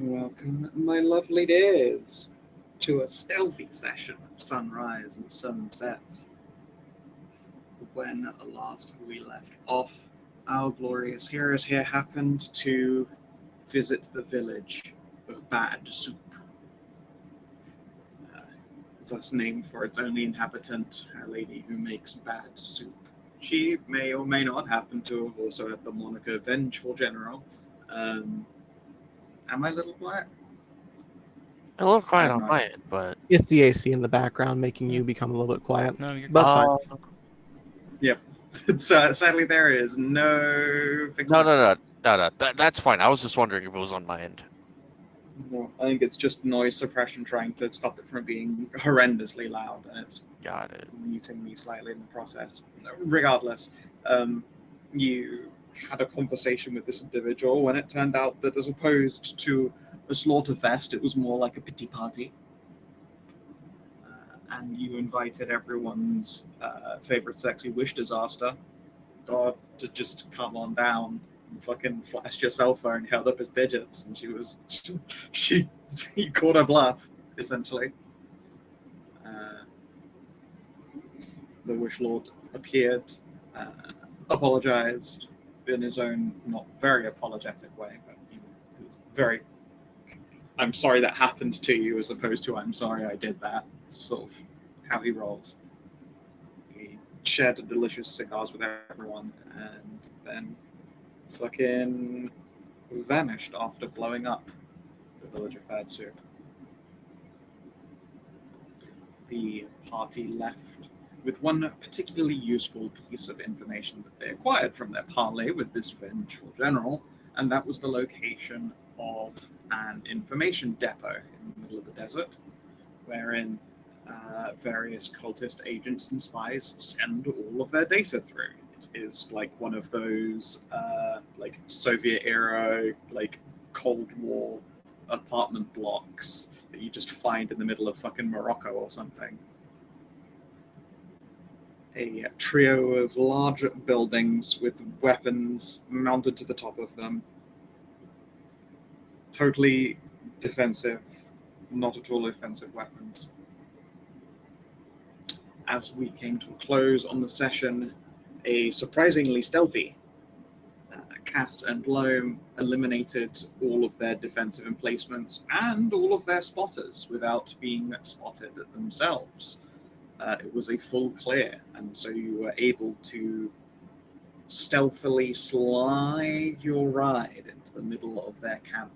Welcome, my lovely dears, to a stealthy session of sunrise and sunset. When last we left off, our glorious heroes here happened to visit the village of Bad Soup, thus named for its only inhabitant, a lady who makes bad soup. She may or may not happen to have also had the moniker Vengeful General. Am I a little quiet? A little quiet on my end, but it's the AC in the background making you become a little bit quiet. No, you're That's fine. Yep. Sadly, there is no fixing No. That's fine. I was just wondering if it was on my end. No, I think it's just noise suppression trying to stop it from being horrendously loud, and it's Got it. muting me slightly in the process. Regardless, you had a conversation with this individual when it turned out that as opposed to a slaughter fest, it was more like a pity party. And you invited everyone's favorite sexy wish disaster, God, to just come on down and fucking flashed your cell phone, held up his digits, and she you caught her bluff, essentially. The Wish Lord appeared, apologized in his own not very apologetic way, but he was very, I'm sorry that happened to you, as opposed to I'm sorry I did that. It's sort of how he rolls. He shared delicious cigars with everyone, and then fucking vanished after blowing up the village of Bad Soup. The party left with one particularly useful piece of information that they acquired from their parley with this vengeful general, and that was the location of an information depot in the middle of the desert, wherein various cultist agents and spies send all of their data through. It is like one of those like Soviet era, like Cold War apartment blocks that you just find in the middle of fucking Morocco or something. A trio of large buildings with weapons mounted to the top of them. Totally defensive, not at all offensive weapons. As we came to a close on the session, a surprisingly stealthy Cass and Loam eliminated all of their defensive emplacements and all of their spotters without being spotted themselves. It was a full clear, and so you were able to stealthily slide your ride into the middle of their camp.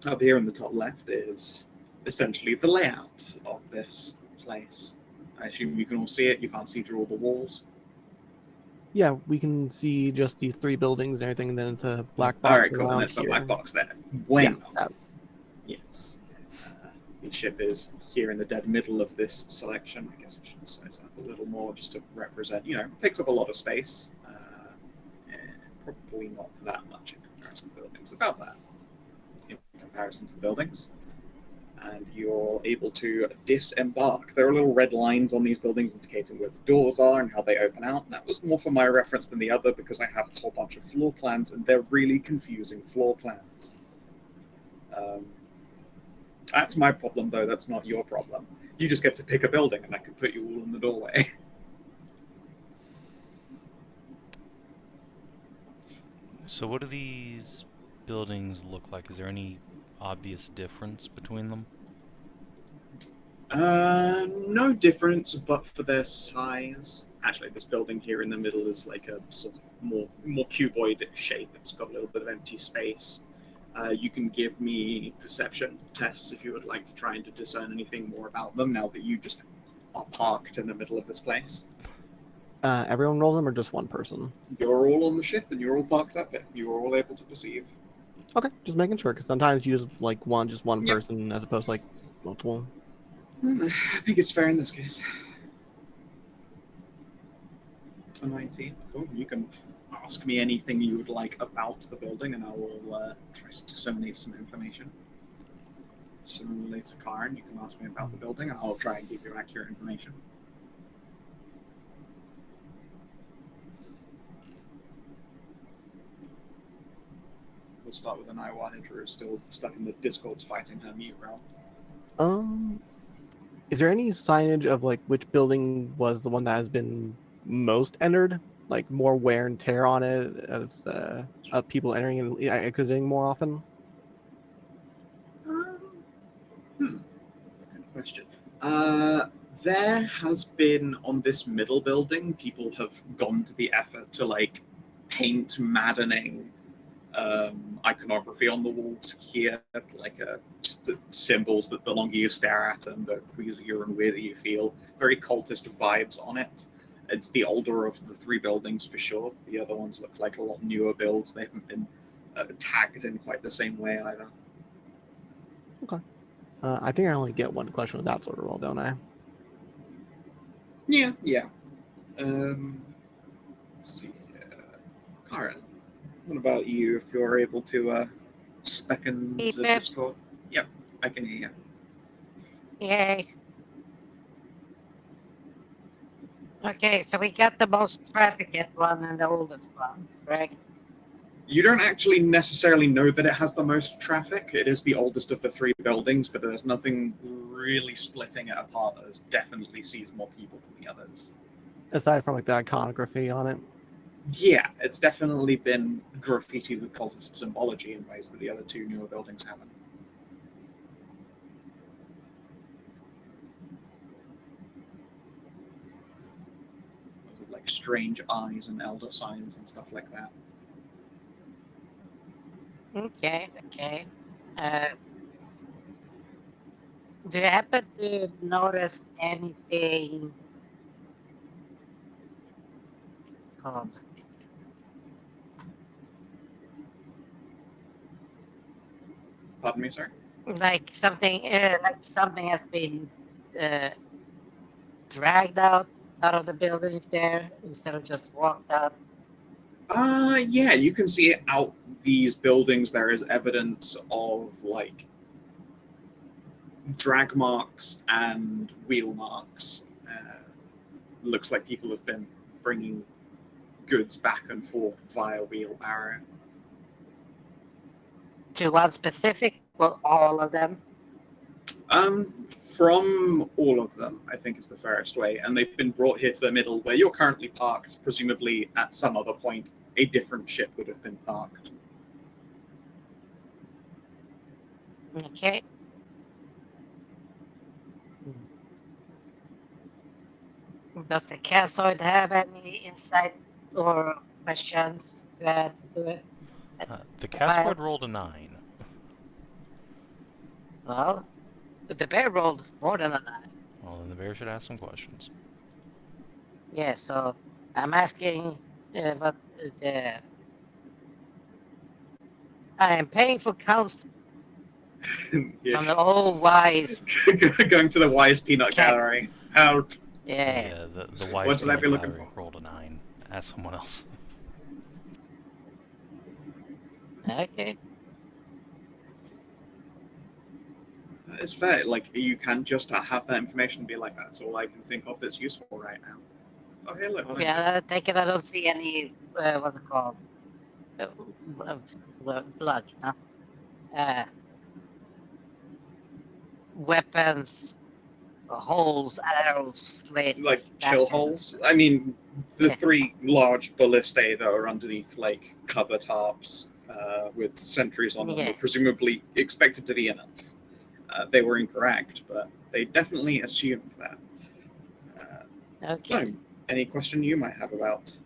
Up here in the top left is essentially the layout of this place. I assume you can all see it. You can't see through all the walls. Yeah, we can see just these three buildings and everything, and then it's a black box. All right, cool. around There's a here. black box there. Bueno. Yeah, Yes. The ship is here in the dead middle of this selection. I guess I should size up a little more just to represent, it takes up a lot of space. Probably not that much in comparison to the buildings. About that in comparison to the buildings. And you're able to disembark. There are little red lines on these buildings indicating where the doors are and how they open out. That was more for my reference than the other because I have a whole bunch of floor plans and they're really confusing floor plans. That's my problem, though. That's not your problem. You just get to pick a building and I can put you all in the doorway. So what do these buildings look like? Is there any obvious difference between them? No difference, but for their size. Actually, this building here in the middle is like a sort of more cuboid shape. It's got a little bit of empty space. You can give me perception tests if you would like to try and to discern anything more about them now that you just are parked in the middle of this place. Everyone rolls them, or just one person? You're all on the ship and you're all parked up here. You are all able to perceive. Okay, just making sure, because sometimes you use like one Yep. person as opposed to like multiple. I think it's fair in this case. A 19. Cool. You can ask me anything you would like about the building, and I will try to disseminate some information. Similarly to Karin, you can ask me about the building, and I'll try and give you accurate information. we'll start with Anai while Hedrah is still stuck in the Discords fighting her mute realm. Is there any signage of like which building was the one that has been most entered? Like more wear and tear on it as people entering and exiting more often? Good question. There has been on this middle building, people have gone to the effort to like paint maddening iconography on the walls here, like just the symbols that the longer you stare at them, the queasier and weirder you feel. Very cultist vibes on it. It's the older of the three buildings for sure. The other ones look like a lot newer builds. They haven't been tagged in quite the same way either. Okay. I think I only get one question with that sort of roll, don't I? Yeah. Let's see here. Karin, what about you, if you're able to spec in the Beep. Discord? Yep, I can hear you. Yay. Okay, so we got the most trafficked one and the oldest one, right? You don't actually necessarily know that it has the most traffic. It is the oldest of the three buildings, but there's nothing really splitting it apart that definitely sees more people than the others. Aside from like the iconography on it. Yeah, it's definitely been graffiti with cultist symbology in ways that the other two newer buildings haven't. Like strange eyes and elder signs and stuff like that. Okay. Do you happen to notice anything called Pardon me, sir? like something has been dragged out of the buildings there instead of just walked out? Yeah, you can see it out these buildings. There is evidence of like drag marks and wheel marks. Looks like people have been bringing goods back and forth via wheelbarrow. To one specific? Well, all of them? From all of them, I think is the fairest way. And they've been brought here to the middle where you're currently parked. Presumably at some other point, a different ship would have been parked. Okay. Does the Khassid have any insight or questions to add to it? The Khassid rolled a 9. Well, the bear rolled more than a 9. Well, then the bear should ask some questions. Yeah, so I'm asking what the... I am paying for counsel from the old wise... Going to the Wise Peanut Gallery. How... Yeah. The wise What should I peanut be looking gallery for? rolled a 9. Ask someone else. Okay. It's fair. Like, you can just have that information and be like, that's all I can think of that's useful right now. Okay, look. Yeah, take it. I don't see any, what's it called? Blood, huh? Weapons, holes, arrows, slits. Like, kill holes? I mean, the three large ballistae that are underneath, like, cover tarps with sentries on them were presumably expected to be enough. They were incorrect, but they definitely assumed that. Okay. No, any question you might have about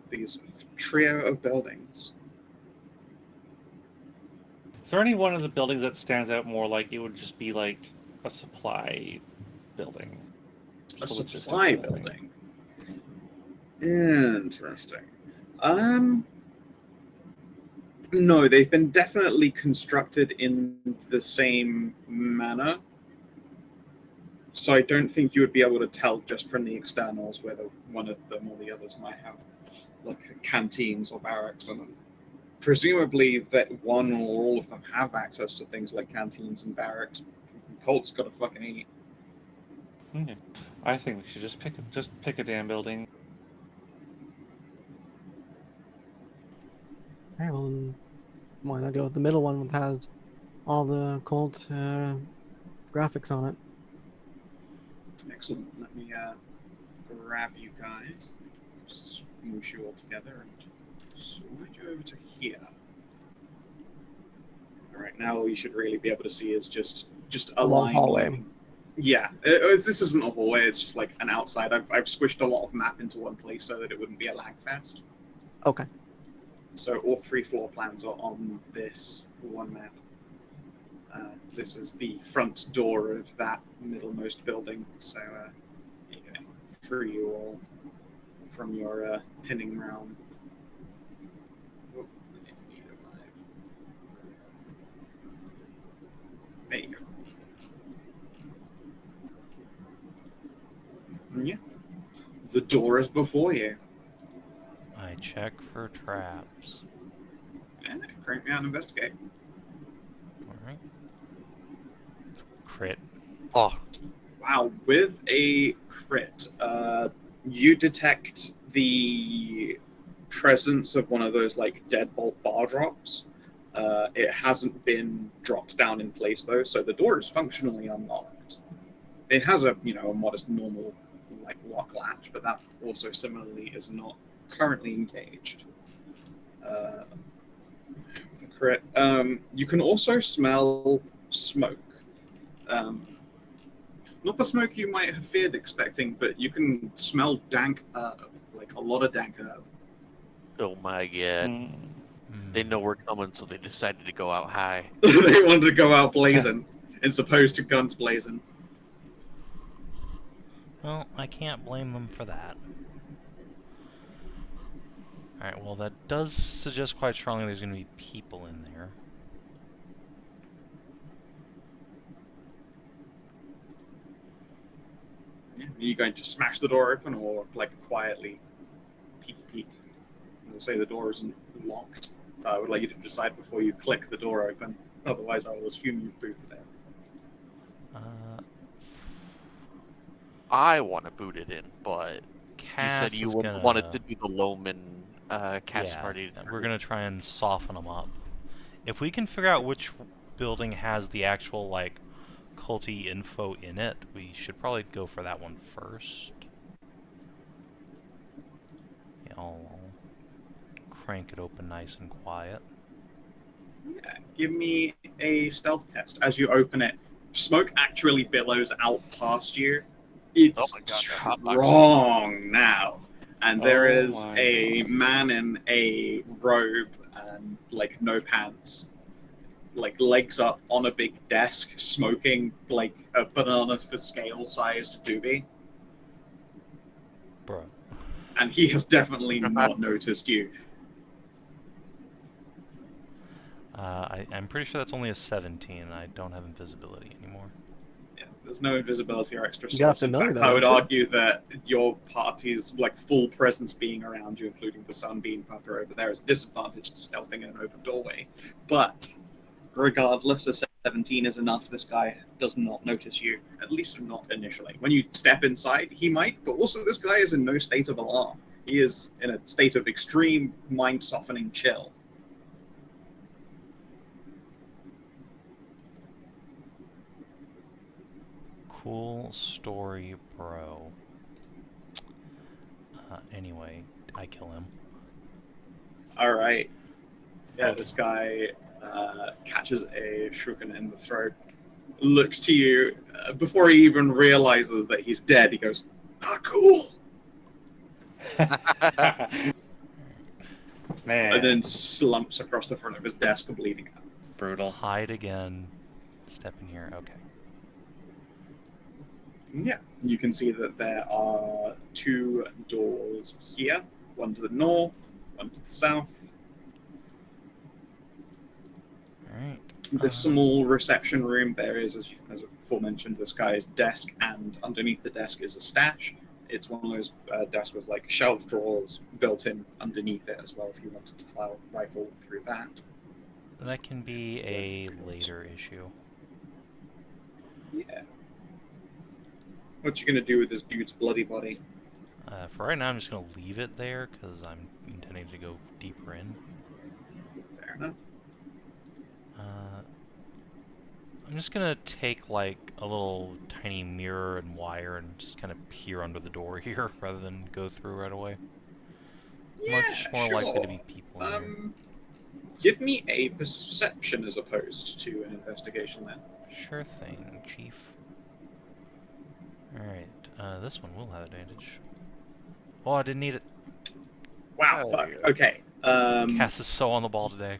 these trio of buildings? Is there any one of the buildings that stands out more like it would just be like a supply building? A Just logistics supply building? Interesting. No, they've been definitely constructed in the same manner. So I don't think you would be able to tell just from the externals whether one of them or the others might have like canteens or barracks in them. Presumably that one or all of them have access to things like canteens and barracks. Colt's got to fucking eat. Okay. I think we should just pick a damn building. All right, well, Why not go with the middle one that has all the cult graphics on it? Excellent. Let me grab you guys, smoosh you all together, and slide you over to here. All right, now all you should really be able to see is just a long line. hallway. Yeah, this isn't a hallway. It's just like an outside. I've squished a lot of map into one place so that it wouldn't be a lag fest. Okay. So all 3 floor plans are on this one map. This is the front door of that middlemost building. So you can free you all from your pinning round. Oh, there you go. Yeah. The door is before you. I check for traps. Yeah, crank me out and investigate. Alright. Crit. Oh, Wow, with a crit, you detect the presence of one of those like deadbolt bar drops. It hasn't been dropped down in place though, so the door is functionally unlocked. It has a a modest normal like lock latch, but that also similarly is not currently engaged. With a crit, you can also smell smoke. Not the smoke you might have feared expecting, but you can smell dank herb, like a lot of dank herb. oh my god. Mm. They know we're coming, so they decided to go out high. They wanted to go out blazing, as opposed to guns blazing. Well, I can't blame them for that. Alright, well that does suggest quite strongly there's going to be people in there. Yeah. Are you going to smash the door open or like quietly peek? Let's say the door isn't locked. I would like you to decide before you click the door open. Otherwise, I will assume you've booted it. I want to boot it in, but you said Cass you is wanted to do the Loam and Cass party. we're going to try and soften them up. If we can figure out which building has the actual, like, culty info in it, we should probably go for that one first. Yeah, I'll crank it open nice and quiet. Yeah, give me a stealth test. As you open it, smoke actually billows out past you. It's Oh my God, they're hotboxing. strong now. And there Oh is my a God. man in a robe and like no pants, like legs up on a big desk, smoking like a banana for scale sized doobie. Bro. And he has definitely not noticed you. I'm pretty sure that's only a 17. I don't have invisibility anymore. Yeah, there's no invisibility or extra You got source. In familiar, fact, though, I would don't you? argue that your party's like full presence being around you, including the sunbeam pucker over there, is a disadvantage to stealthing in an open doorway. But regardless, a 17 is enough. This guy does not notice you, at least not initially. When you step inside, he might, but also this guy is in no state of alarm. He is in a state of extreme mind-softening chill. Cool story, bro. Anyway, I kill him. All right. Yeah, this guy catches a shuriken in the throat, looks to you before he even realizes that he's dead. He goes, "Not cool," Man, and then slumps across the front of his desk, bleeding out. brutal. Hide again. Step in here. Okay. Yeah, you can see that there are 2 doors here, one to the north, one to the south. Alright. The small reception room there is, as aforementioned, this guy's desk, and underneath the desk is a stash. It's one of those desks with like shelf drawers built in underneath it as well if you wanted to file rifle through that. That can be a later issue. Yeah. What you gonna do with this dude's bloody body? For right now, I'm just going to leave it there, because I'm intending to go deeper in. Fair enough. I'm just gonna take like a little tiny mirror and wire and just kind of peer under the door here rather than go through right away. Much more likely to be people in here. Give me a perception as opposed to an investigation then. Sure thing, Chief. Alright, this one will have advantage. Oh, I didn't need it. Wow, fuck. Okay. Cass is so on the ball today.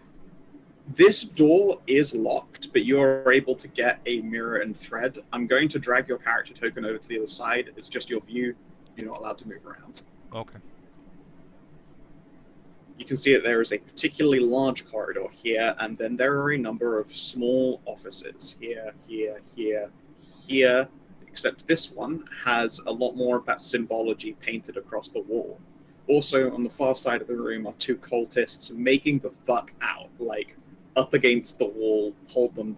This door is locked, but you're able to get a mirror and thread. I'm going to drag your character token over to the other side. It's just your view. You're not allowed to move around. Okay. You can see that there is a particularly large corridor here, and then there are a number of small offices here, here, here, here, except this one has a lot more of that symbology painted across the wall. Also, on the far side of the room are two cultists making the fuck out, like, up against the wall, hold them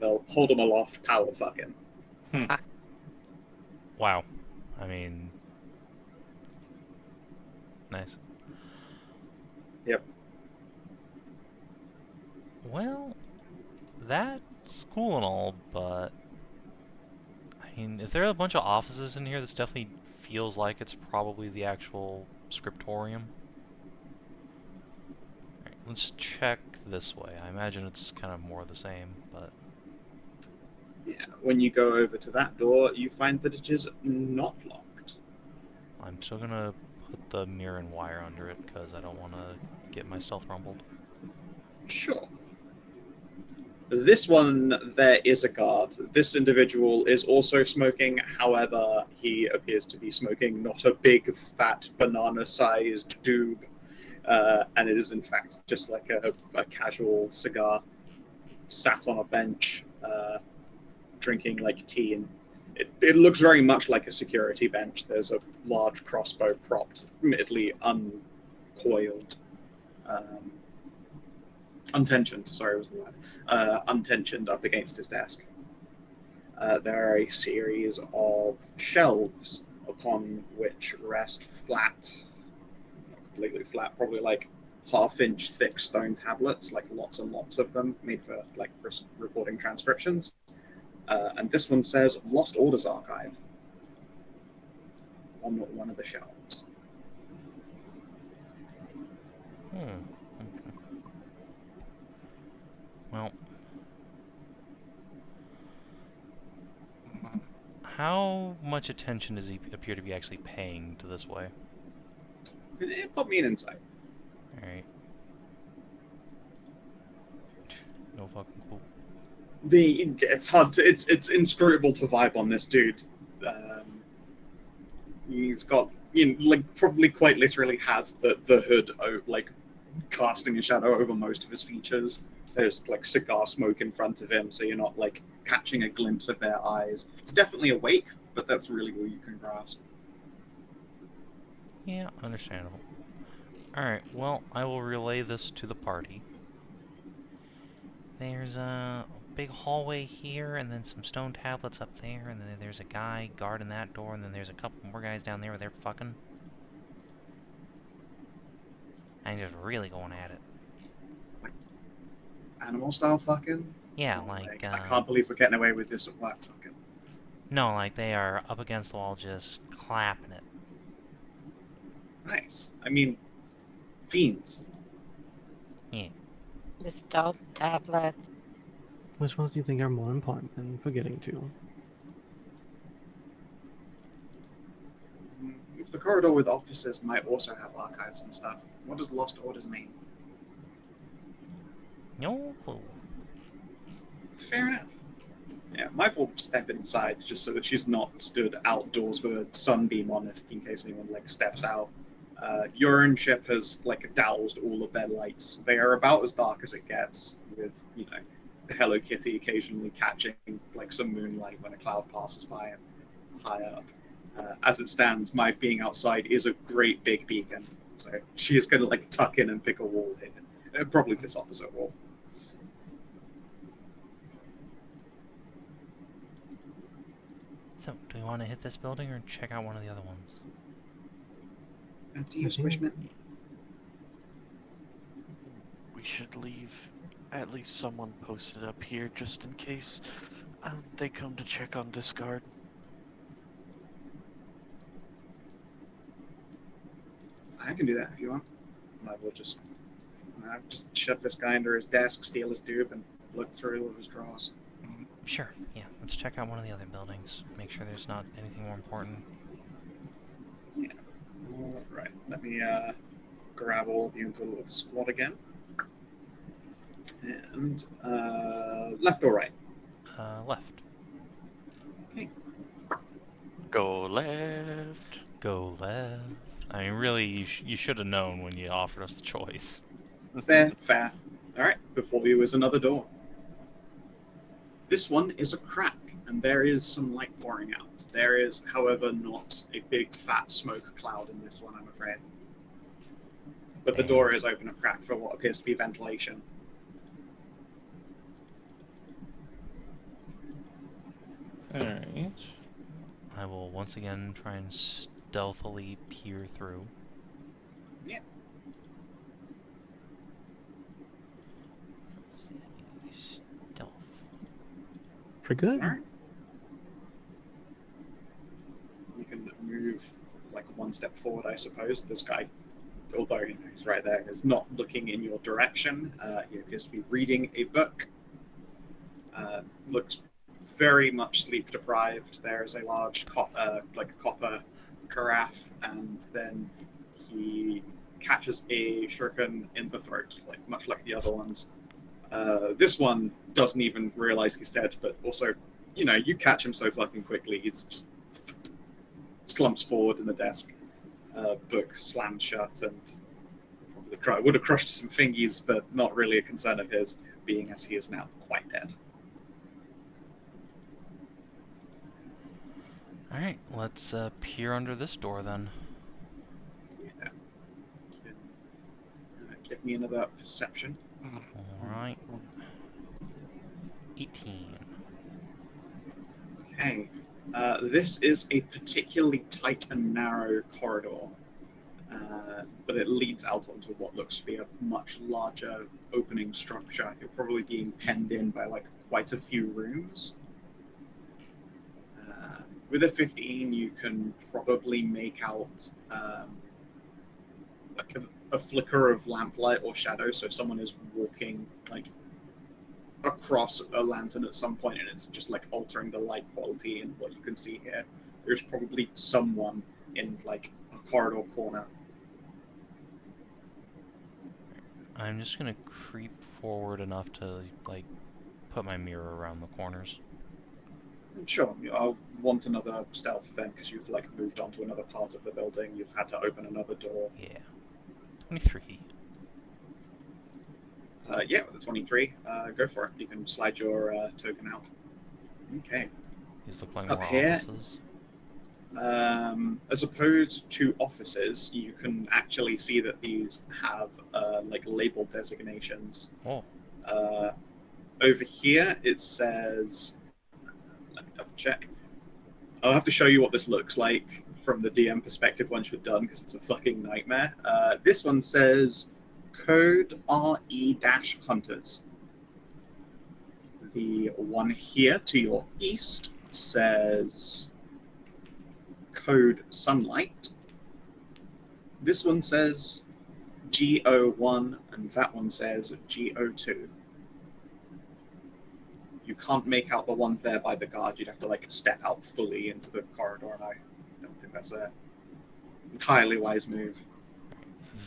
aloft, power fucking. Wow. I mean... Nice. Yep. Well, that's cool and all, but... I mean, if there are a bunch of offices in here, this definitely feels like it's probably the actual scriptorium. Alright, let's check this way. I imagine it's kind of more the same, but... Yeah, when you go over to that door, you find that it is not locked. I'm still gonna put the mirror and wire under it, because I don't want to get my stealth rumbled. Sure. This one, there is a guard. This individual is also smoking, however, he appears to be smoking not a big, fat, banana-sized doob, and it is in fact just like a casual cigar, sat on a bench, drinking like tea, and it looks very much like a security bench. There's a large crossbow propped, admittedly uncoiled, untensioned, sorry was the word, untensioned up against his desk. There are a series of shelves upon which rest flat, not completely flat, probably like half-inch thick stone tablets, like lots and lots of them, made for like recording transcriptions. And this one says Lost Orders Archive on one of the shelves. Okay. Well, how much attention does he appear to be actually paying to this way? It put me an insight. Alright. No fucking cool. It's hard to, it's inscrutable to vibe on this dude. He's got, like, probably quite literally has the hood, like, casting a shadow over most of his features. There's, like, cigar smoke in front of him, so you're not, like, catching a glimpse of their eyes. It's definitely awake, but that's really all you can grasp. Yeah, understandable. Alright, well, I will relay this to the party. There's a big hallway here, and then some stone tablets up there, and then there's a guy guarding that door, and then there's a couple more guys down there where they're fucking. I'm just really going at it. Animal style fucking? Yeah, like, I can't believe we're getting away with this at work fucking. No, like, they are up against the wall just clapping it. Nice. I mean, fiends. Yeah. The stone tablet. Which ones do you think are more important than forgetting to? If the corridor with offices might also have archives and stuff, what does Lost Orders mean? No clue. Fair enough. Yeah, Mive will step inside just so that she's not stood outdoors with a sunbeam on it in case anyone like steps out. Your own ship has like doused all of their lights. They are about as dark as it gets, with the Hello Kitty occasionally catching like some moonlight when a cloud passes by and high up. As it stands, Mive being outside is a great big beacon, so she is going to like tuck in and pick a wall here, probably this opposite wall. So, do we want to hit this building or check out one of the other ones? Do you, Squishman? We should leave at least someone posted up here just in case they come to check on this guard. I can do that if you want. I will just shove this guy under his desk, steal his dupe, and look through all of his drawers. Sure, yeah. Let's check out one of the other buildings. Make sure there's not anything more important. Yeah. All right. Let me grab all of you into the little squad again. And left or right? Left. Okay. Go left. Go left. I mean, really, you should have known when you offered us the choice. Fair. All right. Before you is another door. This one is a crack, and there is some light pouring out. There is, however, not a big fat smoke cloud in this one, I'm afraid. But the door is open a crack for what appears to be ventilation. Alright. I will once again try and stealthily peer through. Yeah. Let's see. Stealth. Pretty good. All right. You can move like one step forward, I suppose. This guy, although he's right there, is not looking in your direction. He appears to be reading a book. Looks very much sleep deprived. There is a large copper carafe, and then he catches a shuriken in the throat, much like the other ones. This one doesn't even realize he's dead, but also, you catch him so fucking quickly, he's just slumps forward in the desk. Book slams shut, and probably would have crushed some fingies, but not really a concern of his, being as he is now quite dead. Alright, let's peer under this door then. Yeah. Give me another perception. Alright. 18. Okay. This is a particularly tight and narrow corridor, but it leads out onto what looks to be a much larger opening structure. You're probably being penned in by quite a few rooms. With a 15, you can probably make out a flicker of lamplight or shadow, so someone is walking across a lantern at some point, and it's just altering the light quality in what you can see here. There's probably someone in a corridor corner. I'm just gonna creep forward enough to put my mirror around the corners. Sure, I'll want another stealth then, because you've moved on to another part of the building. You've had to open another door. Yeah. 23. Yeah, with the 23, go for it. You can slide your token out. Okay. These look like Up more here? offices. As opposed to offices, you can actually see that these have label designations. Oh. Over here, it says. Let me double check. I'll have to show you what this looks like from the DM perspective once you're done, because it's a fucking nightmare. This one says Code RE-Hunters. The one here to your east says Code Sunlight. This one says GO1, and that one says GO2. You can't make out the one there by the guard. You'd have to step out fully into the corridor, and I don't think that's a entirely wise move.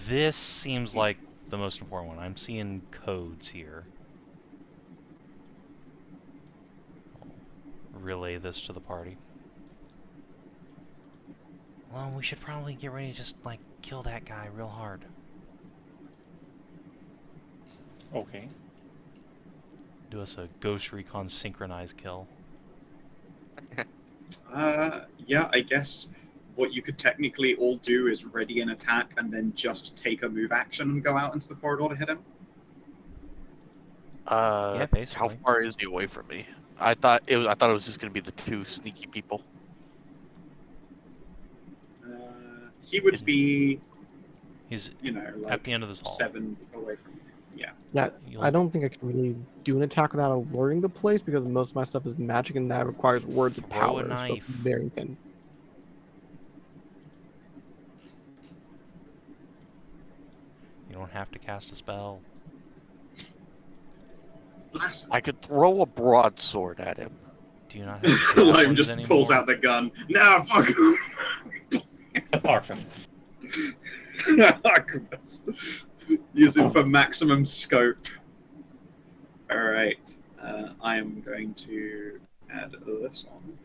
This seems like the most important one. I'm seeing codes here. I'll relay this to the party. Well, we should probably get ready to just kill that guy real hard. Okay. Do us a Ghost Recon synchronized kill. Yeah, I guess what you could technically all do is ready an attack and then just take a move action and go out into the corridor to hit him. Yeah, basically. How far is he away from me? I thought it was just gonna be the two sneaky people. He would be, He's at at the end of this hall. 7 away from you. Yeah, I don't think I can really do an attack without alerting the place because most of my stuff is magic and that requires words of Throw a power. So knife. very thin. You don't have to cast a spell. Blast him. I could throw a broadsword at him. Do you not have Loam javelins just anymore? pulls out the gun. No, fuck him. Arcanist. Arcanist. Use it for maximum scope. Alright. I am going to add this on.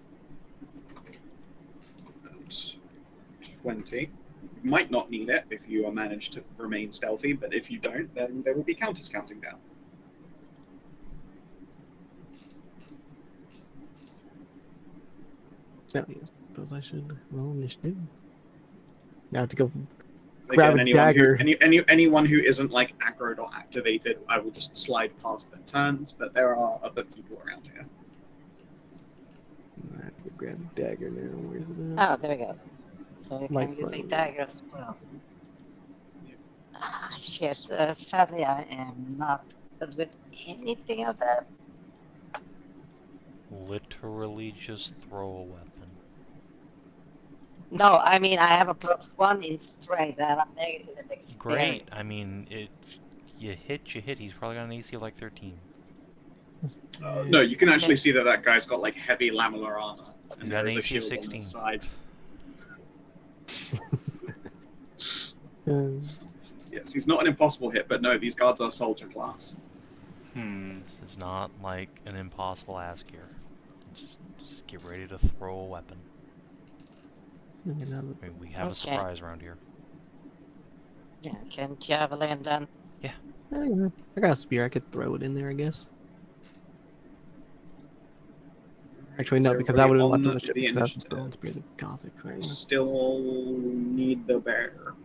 At 20. You might not need it if you manage to remain stealthy, but if you don't, then there will be counters counting down. Now, I suppose I should roll initiative. Now to go Again, grab a anyone dagger. anyone who isn't like aggroed or activated, I will just slide past their turns, but there are other people around here. I have to go grab a dagger now. Where is it at? Oh, there we go. So you Light can use a blade. dagger as well. Ah, shit. Sadly, I am not good with anything of that. Literally just throw a weapon. No, I mean, I have a +1 in strength and I'm negative in dexterity. Great. I mean, you hit. He's probably got an AC of like 13. No, you can actually see that guy's got like heavy lamellar armor. He's And got there an is a AC of shield on 16. his side. Yes, he's not an impossible hit, but no, these guards are soldier class. This is not like an impossible ask here. Just get ready to throw a weapon. I mean, we have a Okay. surprise around here. Yeah, can javelin then? I got a spear. I could throw it in there, I guess. Actually, Is no, because that would have everybody left on on the ship. the Because that's initiative? still spear the Gothic I thing. still need the bear.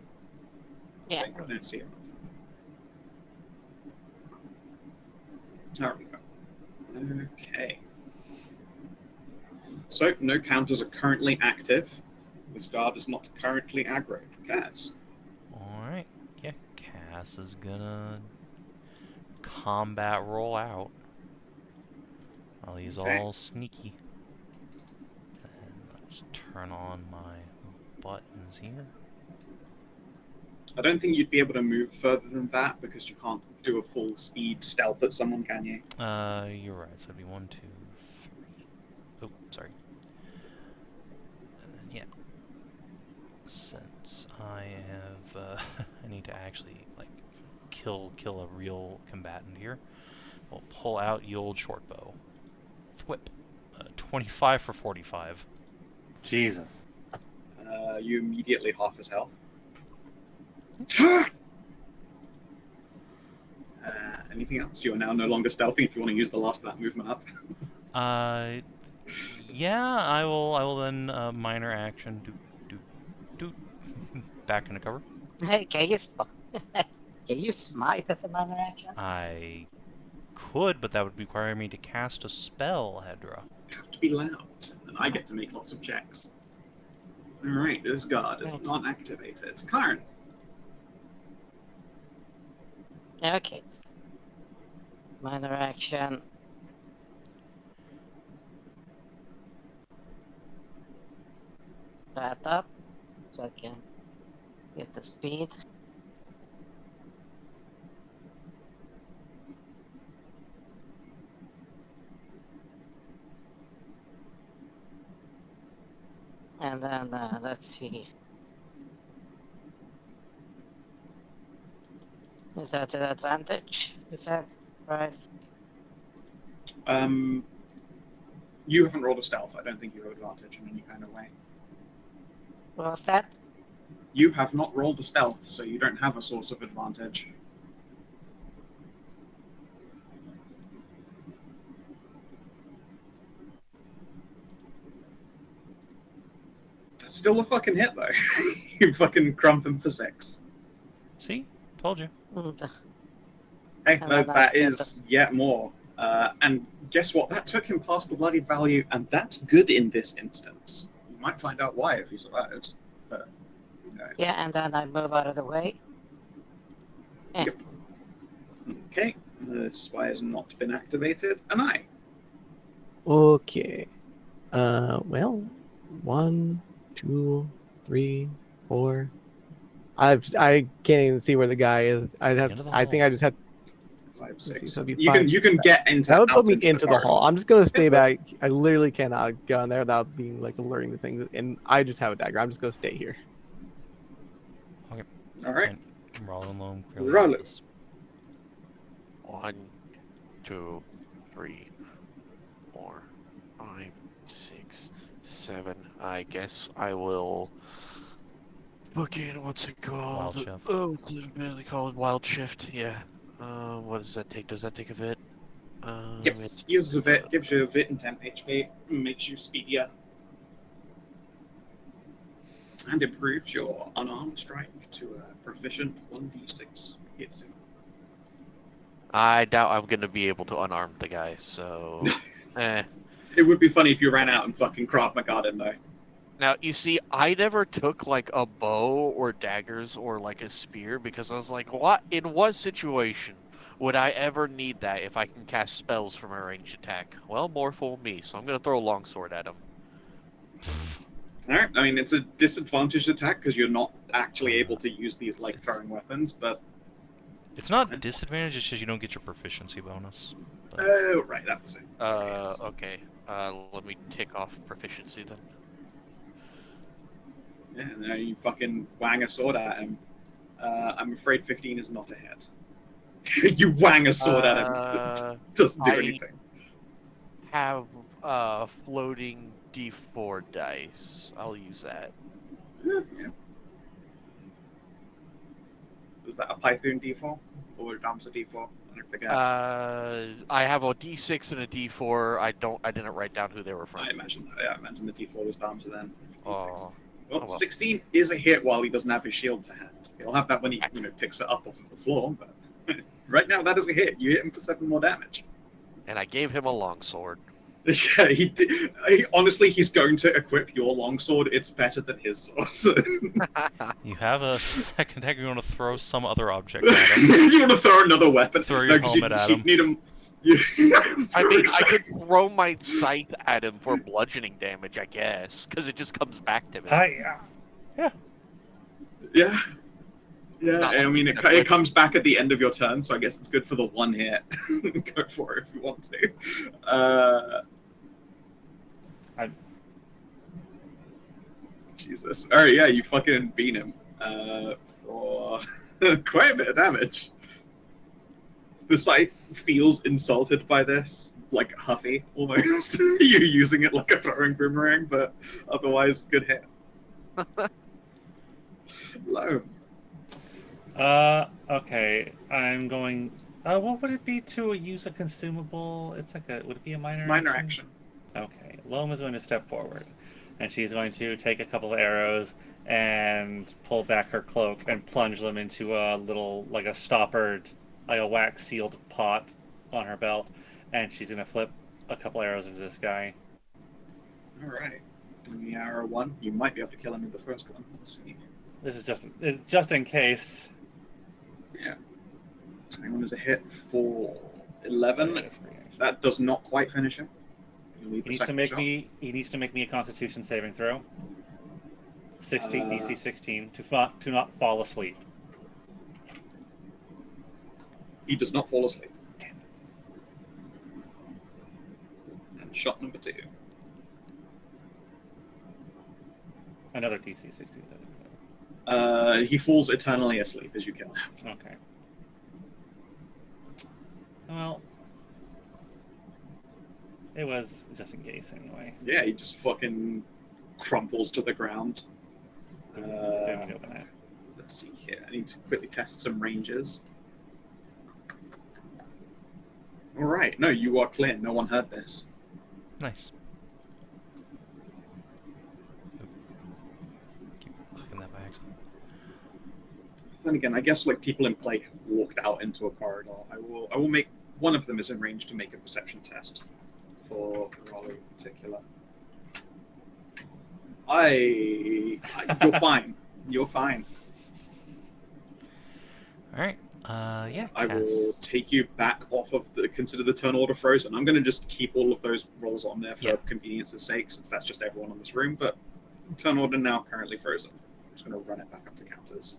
Yeah. I don't see him. There we go. Okay. So, no counters are currently active. This guard is not currently aggroed. Cass. Alright. Yeah, Cass is gonna combat roll out. While he's Okay. all sneaky. And let's turn on my buttons here. I don't think you'd be able to move further than that because you can't do a full speed stealth at someone, can you? You're right. So it'd be 1, 2, 3. Oh, sorry. And then, yeah. Since I have, I need to actually, like, kill a real combatant here. We'll pull out the old short bow. Thwip. 25 for 45. Jesus. You immediately half his health. Anything else? You are now no longer stealthy if you want to use the last of that movement up. Yeah, I will then minor action do back into cover. Hey, can you smite as a minor action? I could, but that would require me to cast a spell, Hedrah. You have to be loud, and I get to make lots of checks. Alright, this guard is not activated. Karin. Okay. Minor action. Bat up so I can get the speed. And then let's see. Is that an advantage? Is that price? You haven't rolled a stealth. I don't think you have advantage in any kind of way. What was that? You have not rolled a stealth, so you don't have a source of advantage. That's still a fucking hit, though. You fucking crump him for 6. See? Told you. Hey, And then that I get is yet more. And guess what? That took him past the bloodied value, and that's good in this instance. You might find out why if he survives, but who knows? Yeah, and then I move out of the way. Yeah. Yep. Okay, the spy has not been activated. Anai. Okay. Well, 1, 2, 3, 4. I can't even see where the guy is. End of the I think hall. I just had. 5, Let's see, 6. so it'd be You can 5. you can get into That would put out me into into the hall. I'm just gonna stay It will. back. I literally cannot go in there without being like alerting the things, and I just have a dagger. I'm just gonna stay here. Okay. All right. So, Ralu and Loam clearly Ralu. have this. 1, 2, 3, 4, 5, 6, 7. I guess I will book in. What's it called? Wild shift. Oh, what's it really called? Wild shift. Yeah. What does that take? Does that take a bit? Yep. It's Uses a bit, gives you a bit and 10 HP, makes you speedier, and improves your unarmed strike to a proficient 1d6 hit. I doubt I'm gonna be able to unarm the guy. So, eh. It would be funny if you ran out and fucking Krav Maga him though. Now, you see, I never took, like, a bow or daggers or, like, a spear because I was like, in what situation would I ever need that if I can cast spells from a ranged attack? Well, more fool me, so I'm going to throw a longsword at him. Alright, I mean, it's a disadvantaged attack because you're not actually able to use these, like, throwing weapons, but... It's not disadvantage, it's just you don't get your proficiency bonus. But... Oh, right, that was it. Sorry, yes. Okay. Let me tick off proficiency then. Yeah, now you fucking wang a sword at him. I'm afraid 15 is not a hit. You wang a sword at him. It doesn't do anything. Have floating d4 dice. I'll use that. Yeah. Was that a Python D4? Or a Damsa D4? I forget. I have a d6 and a d4. I didn't write down who they were from. I imagine the D4 was Damsa then. Oh. Well, well. 16 is a hit while he doesn't have his shield to hand. He'll have that when he picks it up off of the floor, but right now that is a hit. You hit him for 7 more damage. And I gave him a longsword. Yeah, he did. Honestly, he's going to equip your longsword. It's better than his sword. You have a second attack, you're going to throw some other object at him. You want to throw another weapon? Throw your helmet at him. Need him. I mean, I could throw my scythe at him for bludgeoning damage, I guess, because it just comes back to me. Yeah. Not I like mean, it's it comes back at the end of your turn, so I guess it's good for the one hit. Go for it if you want to. Jesus. Alright, yeah, you fucking beat him for quite a bit of damage. The scythe feels insulted by this, like huffy almost. You're using it like a throwing boomerang, but otherwise, good hit. Loam. Okay. I'm going. What would it be to use a consumable? It's like a. Would it be a minor action? Okay. Loam is going to step forward, and she's going to take a couple of arrows and pull back her cloak and plunge them into a little, like a stoppered, like a wax sealed pot on her belt, and she's going to flip a couple arrows into this guy. All right. In the arrow one, you might be able to kill him with the first one. We'll see. This is just in case. Yeah. Hang on, there's a hit for 11. That does not quite finish him. He needs to make me a Constitution saving throw. 16 DC 16 to not fall asleep. He does not fall asleep. Damn it. And shot number 2. Another DC 16. He falls eternally asleep as you kill him. Okay. Well, it was just in case anyway. Yeah, he just fucking crumples to the ground. Let's see here. I need to quickly test some ranges. All right. No, you are clear. No one heard this. Nice. Keep clicking that by accident. Then again, I guess like people in play have walked out into a corridor. I will make one of them is in range to make a perception test for Ralu in particular. You're fine. You're fine. Alright. Yeah, I Cass. will take you back off of consider the turn order frozen. I'm going to just keep all of those rolls on there for convenience's sake, since that's just everyone in this room. But turn order now currently frozen. I'm just going to run it back up to counters.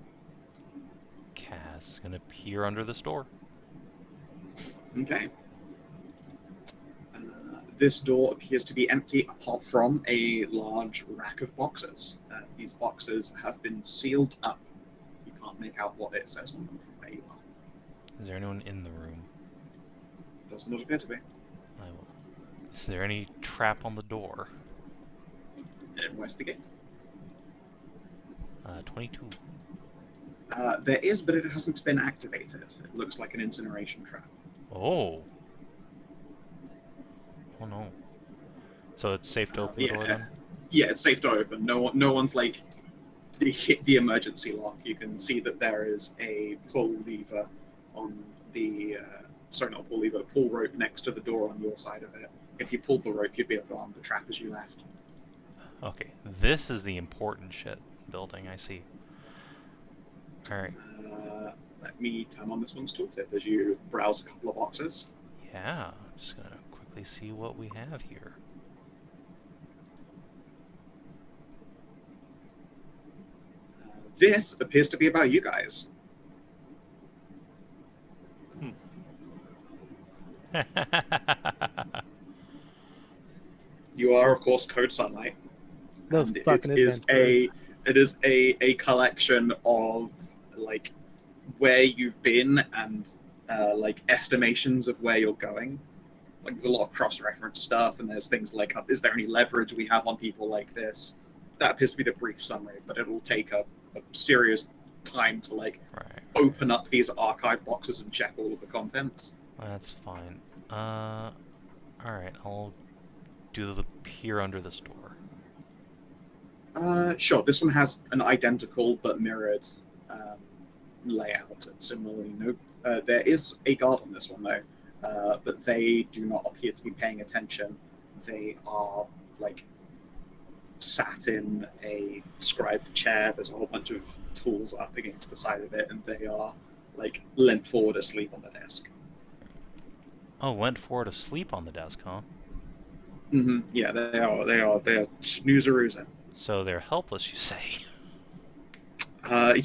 Cass is gonna peer under this door. Okay. This door appears to be empty apart from a large rack of boxes. These boxes have been sealed up. You can't make out what it says on them from where you are. Is there anyone in the room? Does not appear to be. I will. Is there any trap on the door? Investigate. 22. There is, but it hasn't been activated. It looks like an incineration trap. Oh. Oh no. So it's safe to open the door then? Yeah, it's safe to open. No one's like hit the emergency lock. You can see that there is a pull lever on the pull rope next to the door on your side of it. If you pulled the rope, you'd be able to arm the trap as you left. Okay, this is the important shit building, I see. Alright. Let me turn on this one's tooltip as you browse a couple of boxes. Yeah, I'm just gonna quickly see what we have here. This appears to be about you guys. You are, of course, Code Sunlight. Those And fucking it is a collection of like where you've been and like estimations of where you're going. Like there's a lot of cross-reference stuff, and there's things like, is there any leverage we have on people like this? That appears to be the brief summary, but it will take a serious time to like open up these archive boxes and check all of the contents. That's fine. Alright, I'll do the peer under this door. Sure. This one has an identical but mirrored layout. And similarly, there is a guard on this one though, but they do not appear to be paying attention. They are like sat in a scribed chair. There's a whole bunch of tools up against the side of it, and they are like leant forward asleep on the desk. Oh, leant forward asleep on the desk, huh? Mm-hmm. Yeah, they are snoozeroosing. So they're helpless, you say?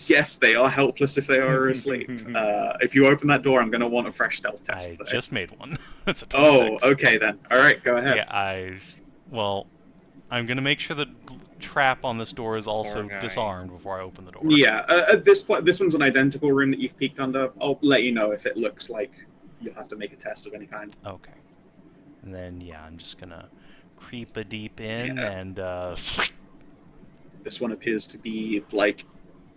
Yes, they are helpless if they are asleep. If you open that door, I'm going to want a fresh stealth test. I just made one. That's a 26. Oh, okay then. All right, go ahead. Yeah, well, I'm going to make sure the trap on this door is also disarmed before I open the door. Yeah, at this point, this one's an identical room that you've peeked under. I'll let you know if it looks like you'll have to make a test of any kind. Okay. And then, yeah, I'm just going to creep a deep in and... This one appears to be like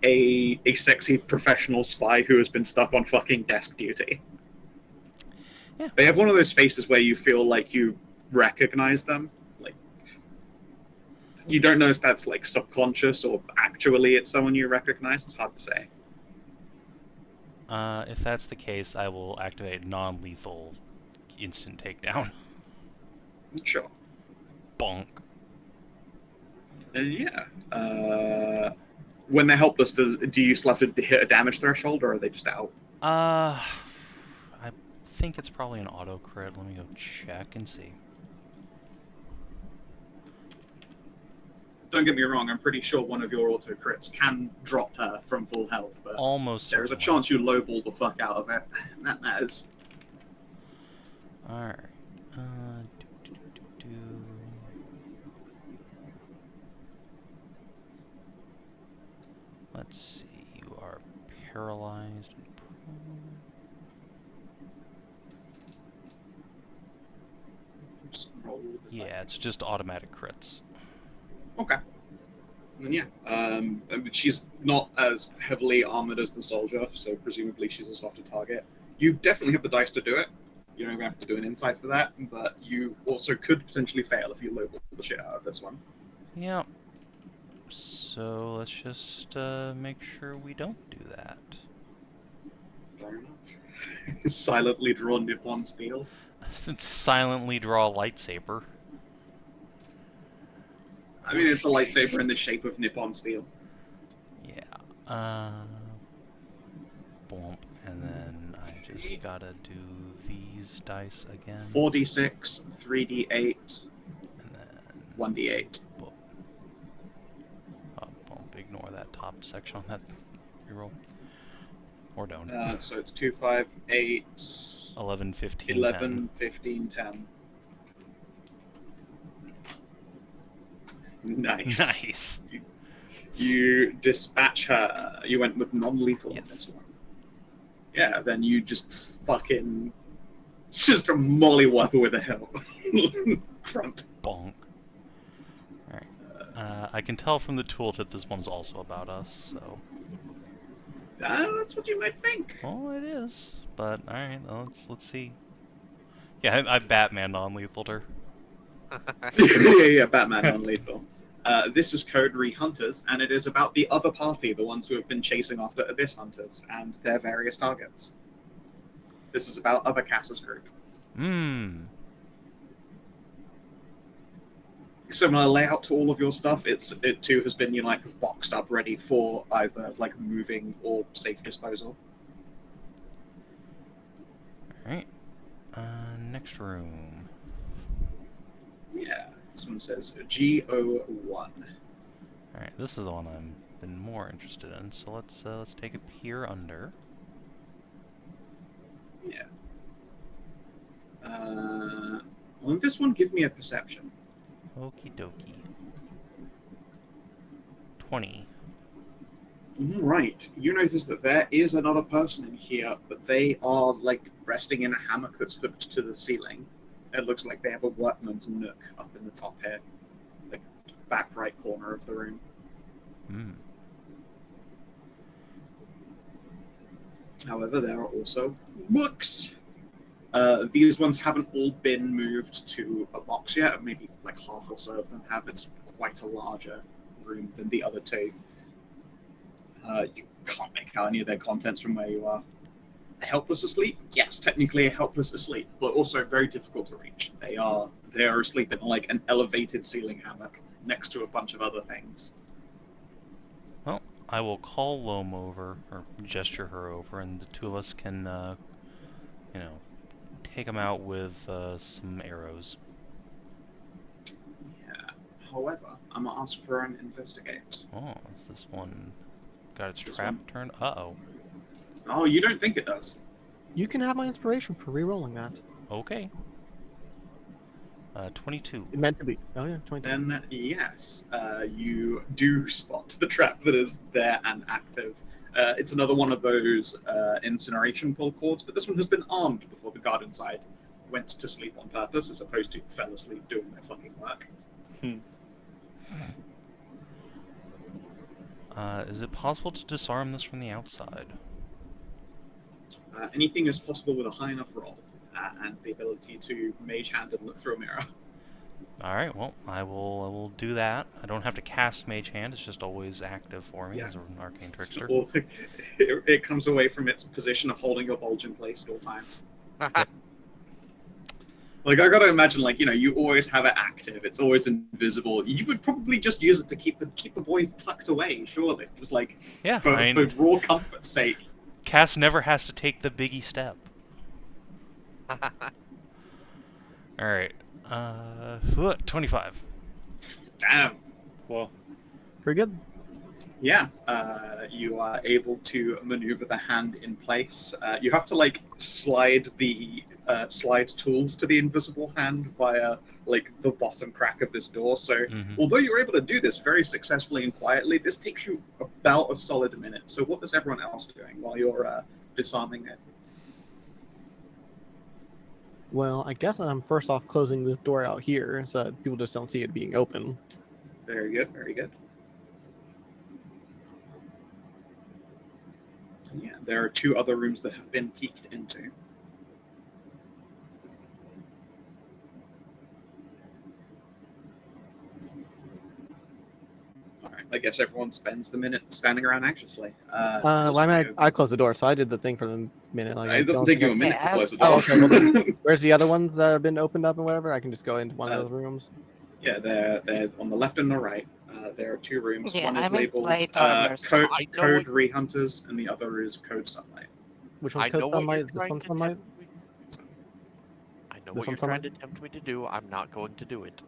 a sexy professional spy who has been stuck on fucking desk duty. Yeah. They have one of those faces where you feel like you recognize them. Like you don't know if that's like subconscious or actually it's someone you recognize. It's hard to say. If that's the case, I will activate non-lethal instant takedown. Sure. Bonk. When they're helpless, do you still have to hit a damage threshold, or are they just out? I think it's probably an auto crit. Let me go check and see. Don't get me wrong, I'm pretty sure one of your auto crits can drop her from full health, but almost there is a chance you lowball the fuck out of it. That matters. Alright. Let's see, you are paralyzed and prone. Just roll with this Yeah, it's just automatic crits. Okay. And yeah, she's not as heavily armored as the soldier, so presumably she's a softer target. You definitely have the dice to do it. You don't even have to do an insight for that, but you also could potentially fail if you lowball the shit out of this one. Yeah. So let's just make sure we don't do that. Fair enough. Silently draw Nippon steel. Silently draw a lightsaber. I mean, it's a lightsaber in the shape of Nippon steel. Yeah. Bump. And then I just gotta do these dice again. 4d6, 3d8, And then 1d8. I'll ignore that top section on that reroll. Or don't. So it's 2, 5, 8, 11, 15, 11, 10. 15, 10. Nice. Nice. You dispatch her. You went with non-lethal on this one. Yeah, then you just fucking... just a mollywop her with a hill. Crump. Bonk. Alright. I can tell from the tooltip this one's also about us, so... That's what you might think. Well, it is. But, alright, let's see. Yeah, I Batman non-lethaled her. yeah, Batman non-lethal. This is Coterie Hunters, and it is about the other party, the ones who have been chasing after Abyss Hunters, and their various targets. This is about other Cass's group. Similar layout to all of your stuff. It too has been boxed up, ready for either moving or safe disposal. Alright. Next room. Yeah, this one says GO1. Alright, this is the one I'm been more interested in. So let's take a peer under. Yeah. Well, this one, give me a perception. Okie dokie. 20. Right. You notice that there is another person in here, but they are resting in a hammock that's hooked to the ceiling. It looks like they have a workman's nook up in the top here, back right corner of the room. However, there are also books. These ones haven't all been moved to a box yet. Maybe half or so of them have. It's quite a larger room than the other two. You can't make out any of their contents from where you are. Helpless asleep? Yes, technically helpless asleep, but also very difficult to reach. They are asleep in an elevated ceiling hammock next to a bunch of other things. Well, I will call Loam over, or gesture her over, and the two of us can, take them out with some arrows. Yeah. However, I'm gonna ask for an investigate. Oh, is this one got its trap turned? Uh-oh. Oh, you don't think it does? You can have my inspiration for re-rolling that. Okay. 22. It meant to be. Oh yeah, 22. Then yes, you do spot the trap that is there and active. It's another one of those incineration pull cords, but this one has been armed before the guard inside went to sleep on purpose, as opposed to fell asleep doing their fucking work. Is it possible to disarm this from the outside? Anything is possible with a high enough roll and the ability to mage hand and look through a mirror. Alright, well, I will do that. I don't have to cast Mage Hand, it's just always active for me as an Arcane Trickster. It comes away from its position of holding your bulge in place at all times. I gotta imagine, you always have it active. It's always invisible. You would probably just use it to keep the boys tucked away, surely. Just for raw comfort's sake. Cass never has to take the biggie step. Alright. 25. Damn. Well, Pretty good. Yeah, you are able to maneuver the hand in place. You have to slide the slide tools to the invisible hand via the bottom crack of this door. So although you're able to do this very successfully and quietly, this takes you about a solid minute. So what is everyone else doing while you're disarming it? Well, I guess I'm first off closing this door out here so that people just don't see it being open. Very good, very good. Yeah, there are two other rooms that have been peeked into. Alright, I guess everyone spends the minute standing around anxiously. I closed the door, so I did the thing for the minute. It doesn't take you a minute to close the door. Oh, okay. Well, then, where's the other ones that have been opened up and whatever? I can just go into one of those rooms. Yeah, they're on the left and the right. There are two rooms. Yeah, One is I'm in labeled plate armor, so Code Rehunters, and the other is Code Sunlight. Which I one's know what sunlight? you're Is this trying one to sunlight? tempt me. I know This what you're one's trying to sunlight? tempt me to do. I'm not going to do it.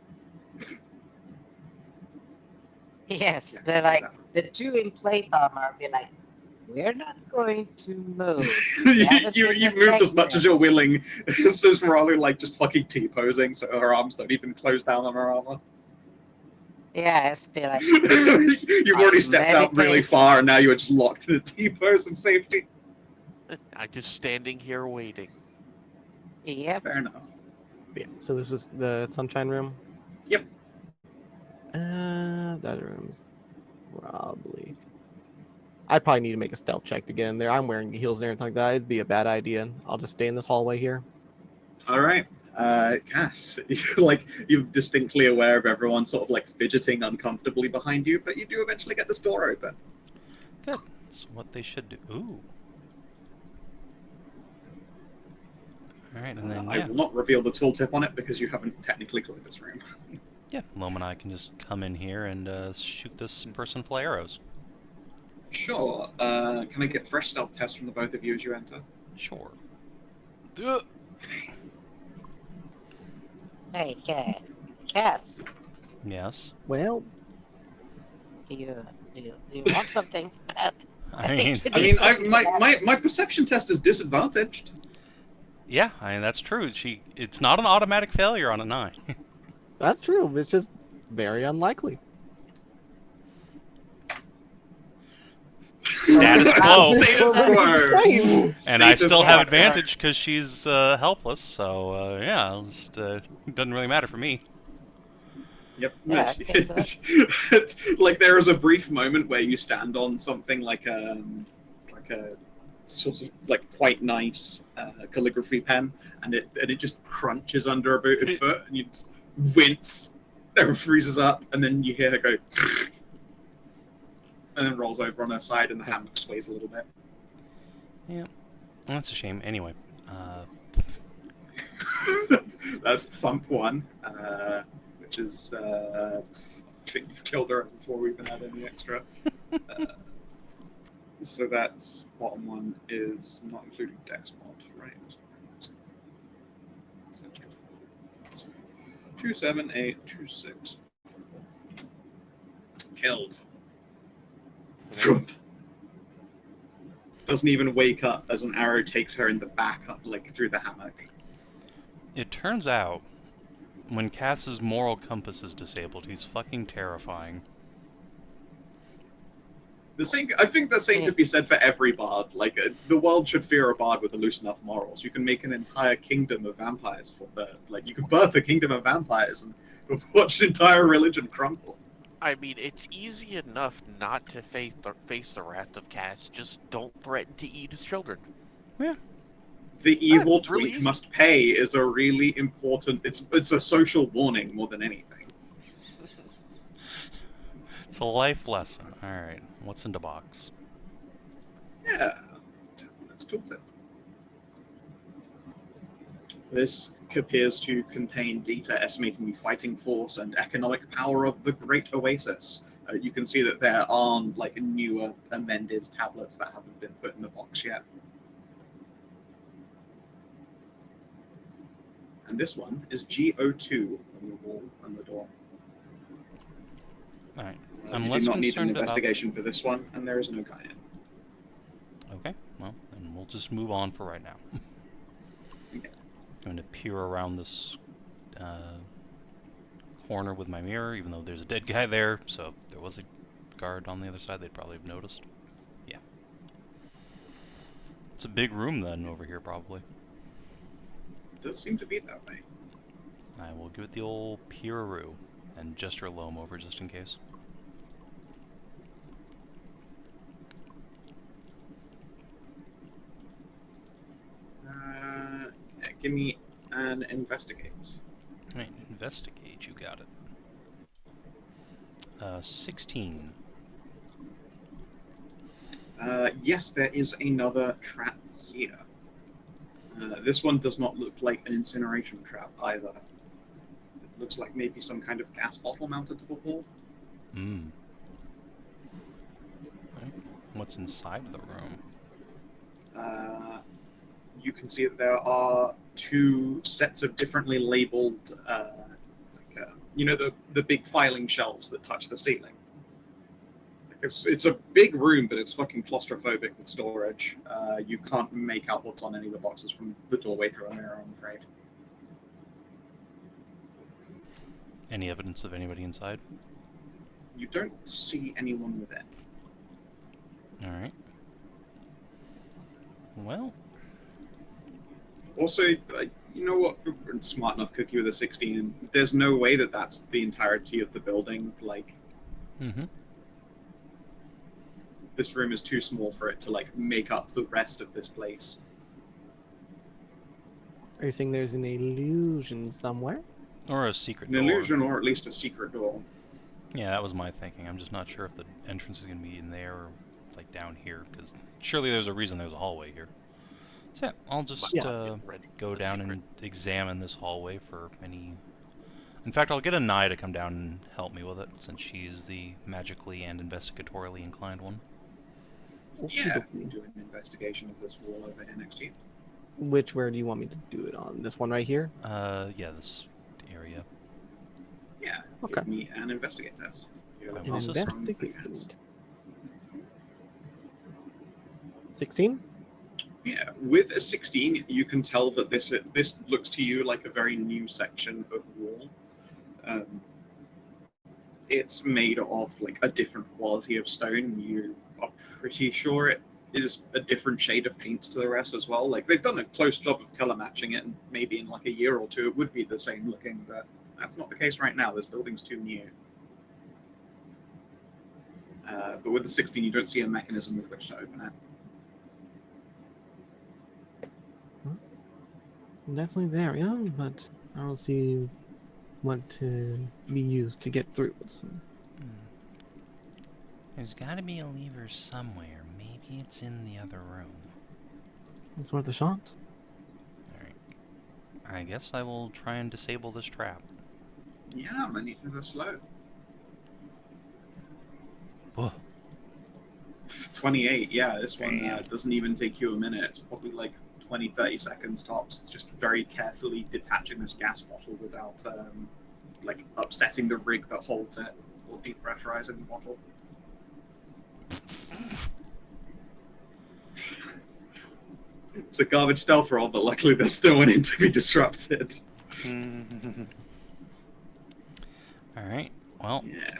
Yes, Yeah, they're like that the two in plate armor be like, we're not going to move. You've moved as much as you're willing. Says Ralu, like just fucking T-posing, so her arms don't even close down on her armor. Yeah, it's be like You've already stepped out really meditate. far, and now you're just locked in a T-pose of safety. I'm just standing here waiting. Yep. Fair enough. Yeah. So this is the sunshine room. Yep. That room's probably. I'd probably need to make a stealth check to get in there. I'm wearing heels and everything like that. It'd be a bad idea. I'll just stay in this hallway here. All right, Cass, like you're distinctly aware of everyone sort of like fidgeting uncomfortably behind you, but you do eventually get this door open. Good. That's what they should do. Ooh. Alright, and then, I yeah. will not reveal the tooltip on it because you haven't technically cleared this room. Yeah, Loam and I can just come in here and shoot this person full of arrows. Sure. Can I get fresh stealth tests from the both of you as you enter? Sure. Hey, Cass, Yes. Well, do you want something? I mean, My perception test is disadvantaged. yeah, that's true. It's not an automatic failure on a 9. that's true. It's just very unlikely. Status quo. Status quo. And I Status still quo. have advantage because she's helpless, so yeah, it just doesn't really matter for me. Yep. Yeah, Like there is a brief moment where you stand on something like a sort of like quite nice calligraphy pen, and it just crunches under a booted foot, and you just wince. Everyone freezes up, and then you hear her go, and then rolls over on her side, and the hammock sways a little bit. Yeah, that's a shame. Anyway, That's thump 1, which is I think you've killed her before we even had any extra. So that's bottom 1 is not including dex mod, right? It's extra 4. 2, 7, 8, 2, 6. Killed. Thump. Doesn't even wake up as an arrow takes her in the back up, like through the hammock. it turns out when Cass's moral compass is disabled, he's fucking terrifying. I think the same could be said for every bard. Like, the world should fear a bard with a loose enough morals. You can make an entire kingdom of vampires like, you can birth a kingdom of vampires and watch an entire religion crumble. I mean, it's easy enough not to face the wrath of Cass. Just don't threaten to eat his children. Yeah. The evil That's really tweak easy. must pay is a really important... It's a social warning more than anything. It's a life lesson. Alright, what's in the box? Yeah. 10 minutes tooltip. This appears to contain data estimating the fighting force and economic power of the Great Oasis. You can see that there aren't like newer amended tablets that haven't been put in the box yet. And this one is GO2 on the wall and the door. Alright. You I'm do less not need an concerned about... investigation for this one, and there is no guy in. Okay, well, then we'll just move on for right now. Okay. I'm going to peer around this corner with my mirror, even though there's a dead guy there, so if there was a guard on the other side, they'd probably have noticed. Yeah. It's a big room then over here, probably. It does seem to be that way. I will give it the old peer-a-roo and gesture Loam over just in case. Give me an investigate. Right, investigate, you got it. 16. Yes, there is another trap here. This one does not look like an incineration trap either. It looks like maybe some kind of gas bottle mounted to the wall. Hmm. Right. What's inside of the room? you can see that there are 2 sets of differently labeled, the big filing shelves that touch the ceiling. It's a big room, but it's fucking claustrophobic with storage. You can't make out what's on any of the boxes from the doorway through a mirror, I'm afraid. Any evidence of anybody inside? You don't see anyone within. Alright. Well... Also, you know what? Smart enough cookie with a 16. There's no way that that's the entirety of the building. Mm-hmm. This room is too small for it to make up the rest of this place. Are you saying there's an illusion somewhere? Or a secret An door. illusion, or at least a secret door. Yeah, that was my thinking. I'm just not sure if the entrance is going to be in there or down here, because surely there's a reason there's a hallway here. So yeah, I'll just go down and examine this hallway for any... In fact, I'll get Anai to come down and help me with it, since she's the magically and investigatorily inclined one. Yeah, we can do an investigation of this wall over here next to you. Where do you want me to do it on? This one right here? Yeah, this area. Yeah, Okay. give me an investigate test. An investigate. 16? Yeah, with a 16, you can tell that this looks to you like a very new section of wall. It's made of a different quality of stone. You are pretty sure it is a different shade of paint to the rest as well. They've done a close job of color matching it, and maybe in a year or 2 it would be the same looking, but that's not the case right now. This building's too new. But with the 16, you don't see a mechanism with which to open it. Definitely there, yeah, but I don't see what to be used to get through. So. There's got to be a lever somewhere. Maybe it's in the other room. It's worth a shot. Alright. I guess I will try and disable this trap. Yeah, I'm gonna need slow. Whoa. 28, yeah, this one doesn't even take you a minute. It's probably 20-30 seconds tops. It's just very carefully detaching this gas bottle without upsetting the rig that holds it or depressurizing the bottle. It's a garbage stealth roll, but luckily there's still one in to be disrupted. Alright, well, Yeah.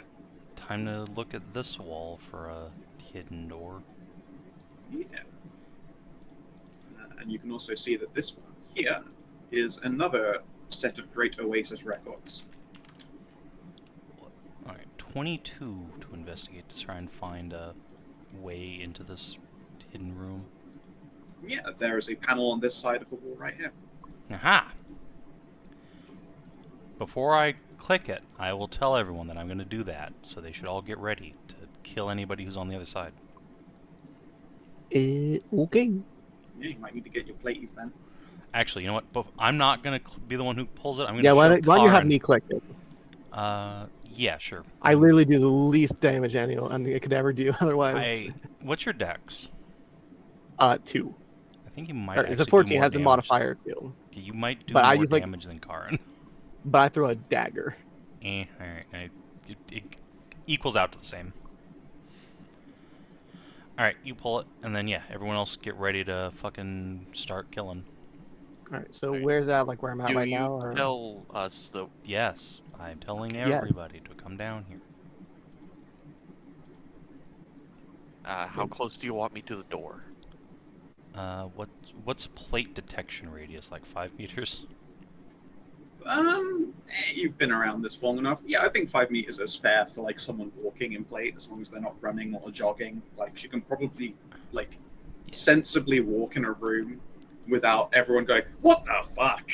time to look at this wall for a hidden door. Yeah. And you can also see that this one here is another set of Great Oasis records. Alright, 22 to investigate to try and find a way into this hidden room. Yeah, there is a panel on this side of the wall right here. Aha! Before I click it, I will tell everyone that I'm going to do that, so they should all get ready to kill anybody who's on the other side. Okay. Yeah, you might need to get your platies then. Actually, you know what? I'm not going to be the one who pulls it. I'm going to Yeah, why show don't you have Karin. me click it? Yeah, sure. I literally do the least damage anyone could ever do otherwise. What's your dex? 2. I think you might Or, actually it's a 14, do more has a damage. modifier too. You might do But I more use, damage than Karin. But I throw a dagger. Alright. It equals out to the same. Alright, you pull it, and then yeah, everyone else get ready to fucking start killing. Alright, so where's that, where I'm at right now? Do Or... you tell us the... Yes, I'm telling Yes. everybody to come down here. how close do you want me to the door? What's plate detection radius, 5 meters? You've been around this long enough. Yeah, I think 5 meters is fair for someone walking in plate, as long as they're not running or jogging. She can probably sensibly walk in a room without everyone going, "What the fuck?"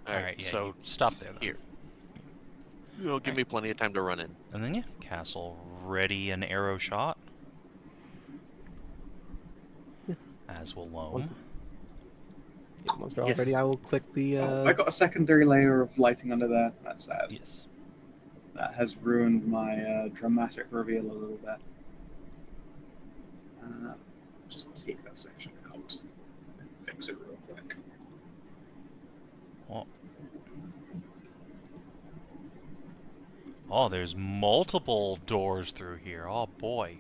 Alright, yeah, so you stop there. here. It'll give me plenty of time to run in. And then yeah, castle ready an arrow shot. As will Loam. Once they're all Yes. ready, I will click the... I got a secondary layer of lighting under there. That's sad. Yes. That has ruined my dramatic reveal a little bit. Just take that section out. Oh, there's multiple doors through here. Oh boy.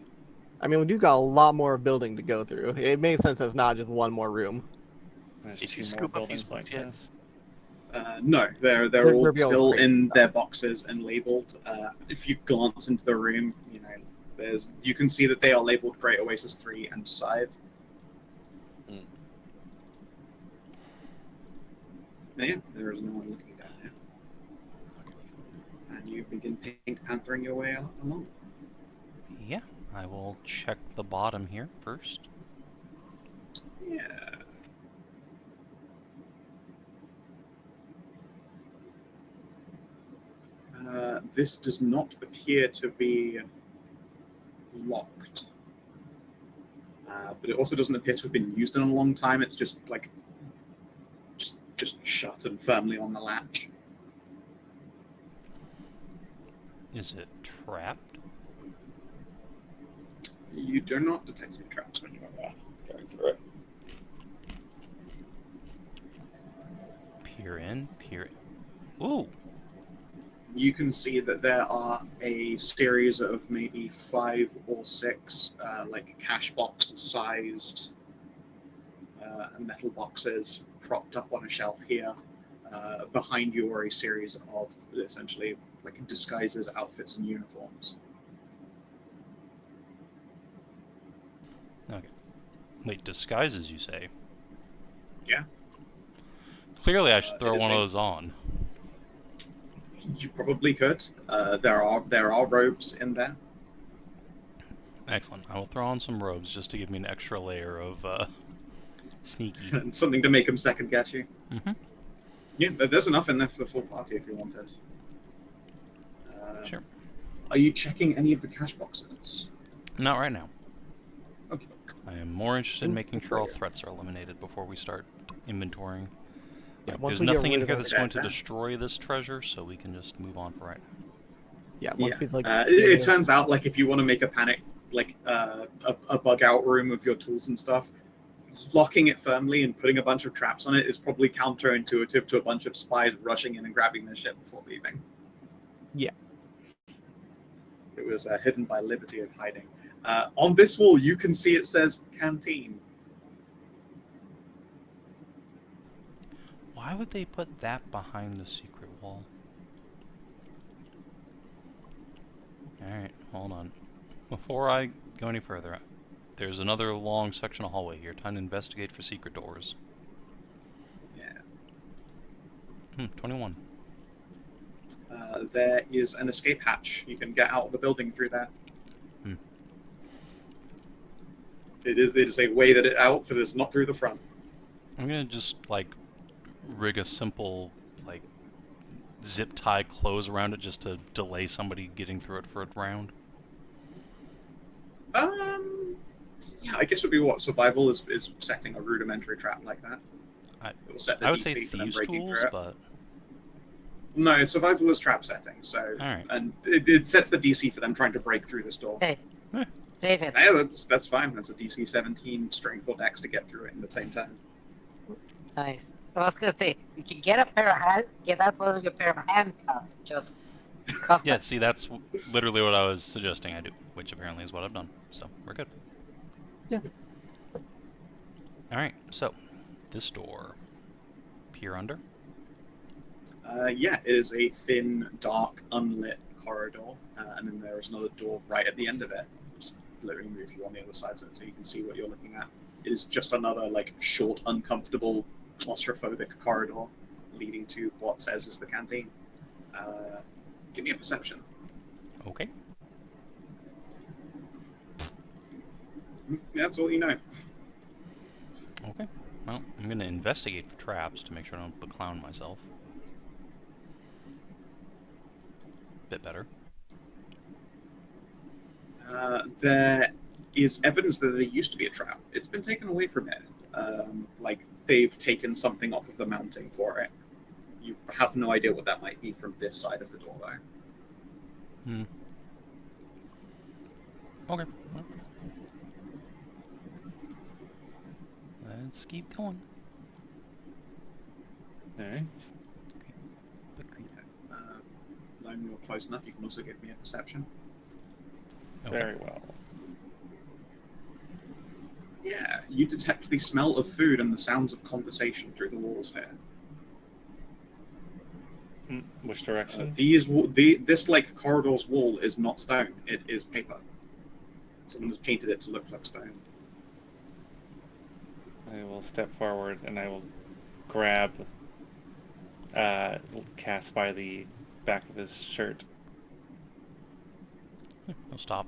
I mean, we do got a lot more building to go through. It makes sense that it's not just one more room. There's Did you 2 more scoop up these buildings like books yet? this. No, they're They're all beyond still crate. in their boxes and labeled. If you glance into the room, you can see that they are labeled Great Oasis 3 and Scythe. Mm. Yeah, there is no one looking down here. And you begin Pink Panthering your way along. Yeah, I will check the bottom here first. Yeah. This does not appear to be locked. But it also doesn't appear to have been used in a long time. It's just like just shut and firmly on the latch. Is it trapped? You do not detect any traps when you're going through it. Peer in, peer in. Ooh! You can see that there are a series of maybe 5 or 6 like cash box sized metal boxes propped up on a shelf here. Behind you are a series of essentially like disguises, outfits, and uniforms. Okay. Wait, disguises, you say? Yeah. Clearly I should throw it is one of a- those on. You probably could. There are robes in there. Excellent. I will throw on some robes just to give me an extra layer of sneaky. And something to make them second guess you. Mm-hmm. Yeah, there's enough in there for the full party if you wanted. Sure. Are you checking any of the cash boxes? Not right now. Okay. I am more interested in making sure all threats are eliminated before we start inventorying. Yeah, Like, once there's we get nothing in rid of here all that's the going to data. destroy this treasure, so we can just move on for right now. Yeah, once we like. It turns out like if you want to make a panic, like a bug out room with your tools and stuff, locking it firmly and putting a bunch of traps on it is probably counterintuitive to a bunch of spies rushing in and grabbing their shit before leaving. Yeah. It was hidden by liberty of hiding. On this wall, you can see it says canteen. Why would they put that behind the secret wall? Alright, hold on. Before I go any further, there's another long section of hallway here. Time to investigate for secret doors. Yeah. 21. There is an escape hatch. You can get out of the building through that. It is a way that out that is not through the front. I'm gonna just, like, rig a simple, like, zip tie close around it just to delay somebody getting through it for a round. Yeah, I guess it would be what survival is setting a rudimentary trap like that. It will set the I would DC say for them thieves' breaking tools, through it. but No, survival is trap setting. So, Alright. and it sets the DC for them trying to break through this door. Hey, David. Yeah, that's fine. That's a DC 17 strength or dex to get through it in the same turn. Nice. I was gonna say, you can get up with your pair of handcuffs. Just cuff yeah, it. see, that's literally what I was suggesting I do, which apparently is what I've done. So, we're good. Yeah. Alright, so, this door. Peer under? Yeah, it is a thin, dark, unlit corridor, and then there is another door right at the end of it. Just literally move you on the other side so you can see what you're looking at. It is just another like short, uncomfortable, claustrophobic corridor leading to what says is the canteen. Give me a perception. Okay. Yeah, that's all you know. Okay. Well, I'm gonna investigate for traps to make sure I don't beclown myself. Bit better. There is evidence that there used to be a trap. It's been taken away from it. Like they've taken something off of the mounting for it. You have no idea what that might be from this side of the door, though. Okay. Well, let's keep going. Alright. But creep. Loam, when you're close enough, you can also give me a perception. Okay. Very well. Yeah, you detect the smell of food and the sounds of conversation through the walls here. Which direction? This like corridor's wall is not stone; it is paper. Someone has painted it to look like stone. I will step forward and I will grab Cass by the back of his shirt. I'll stop.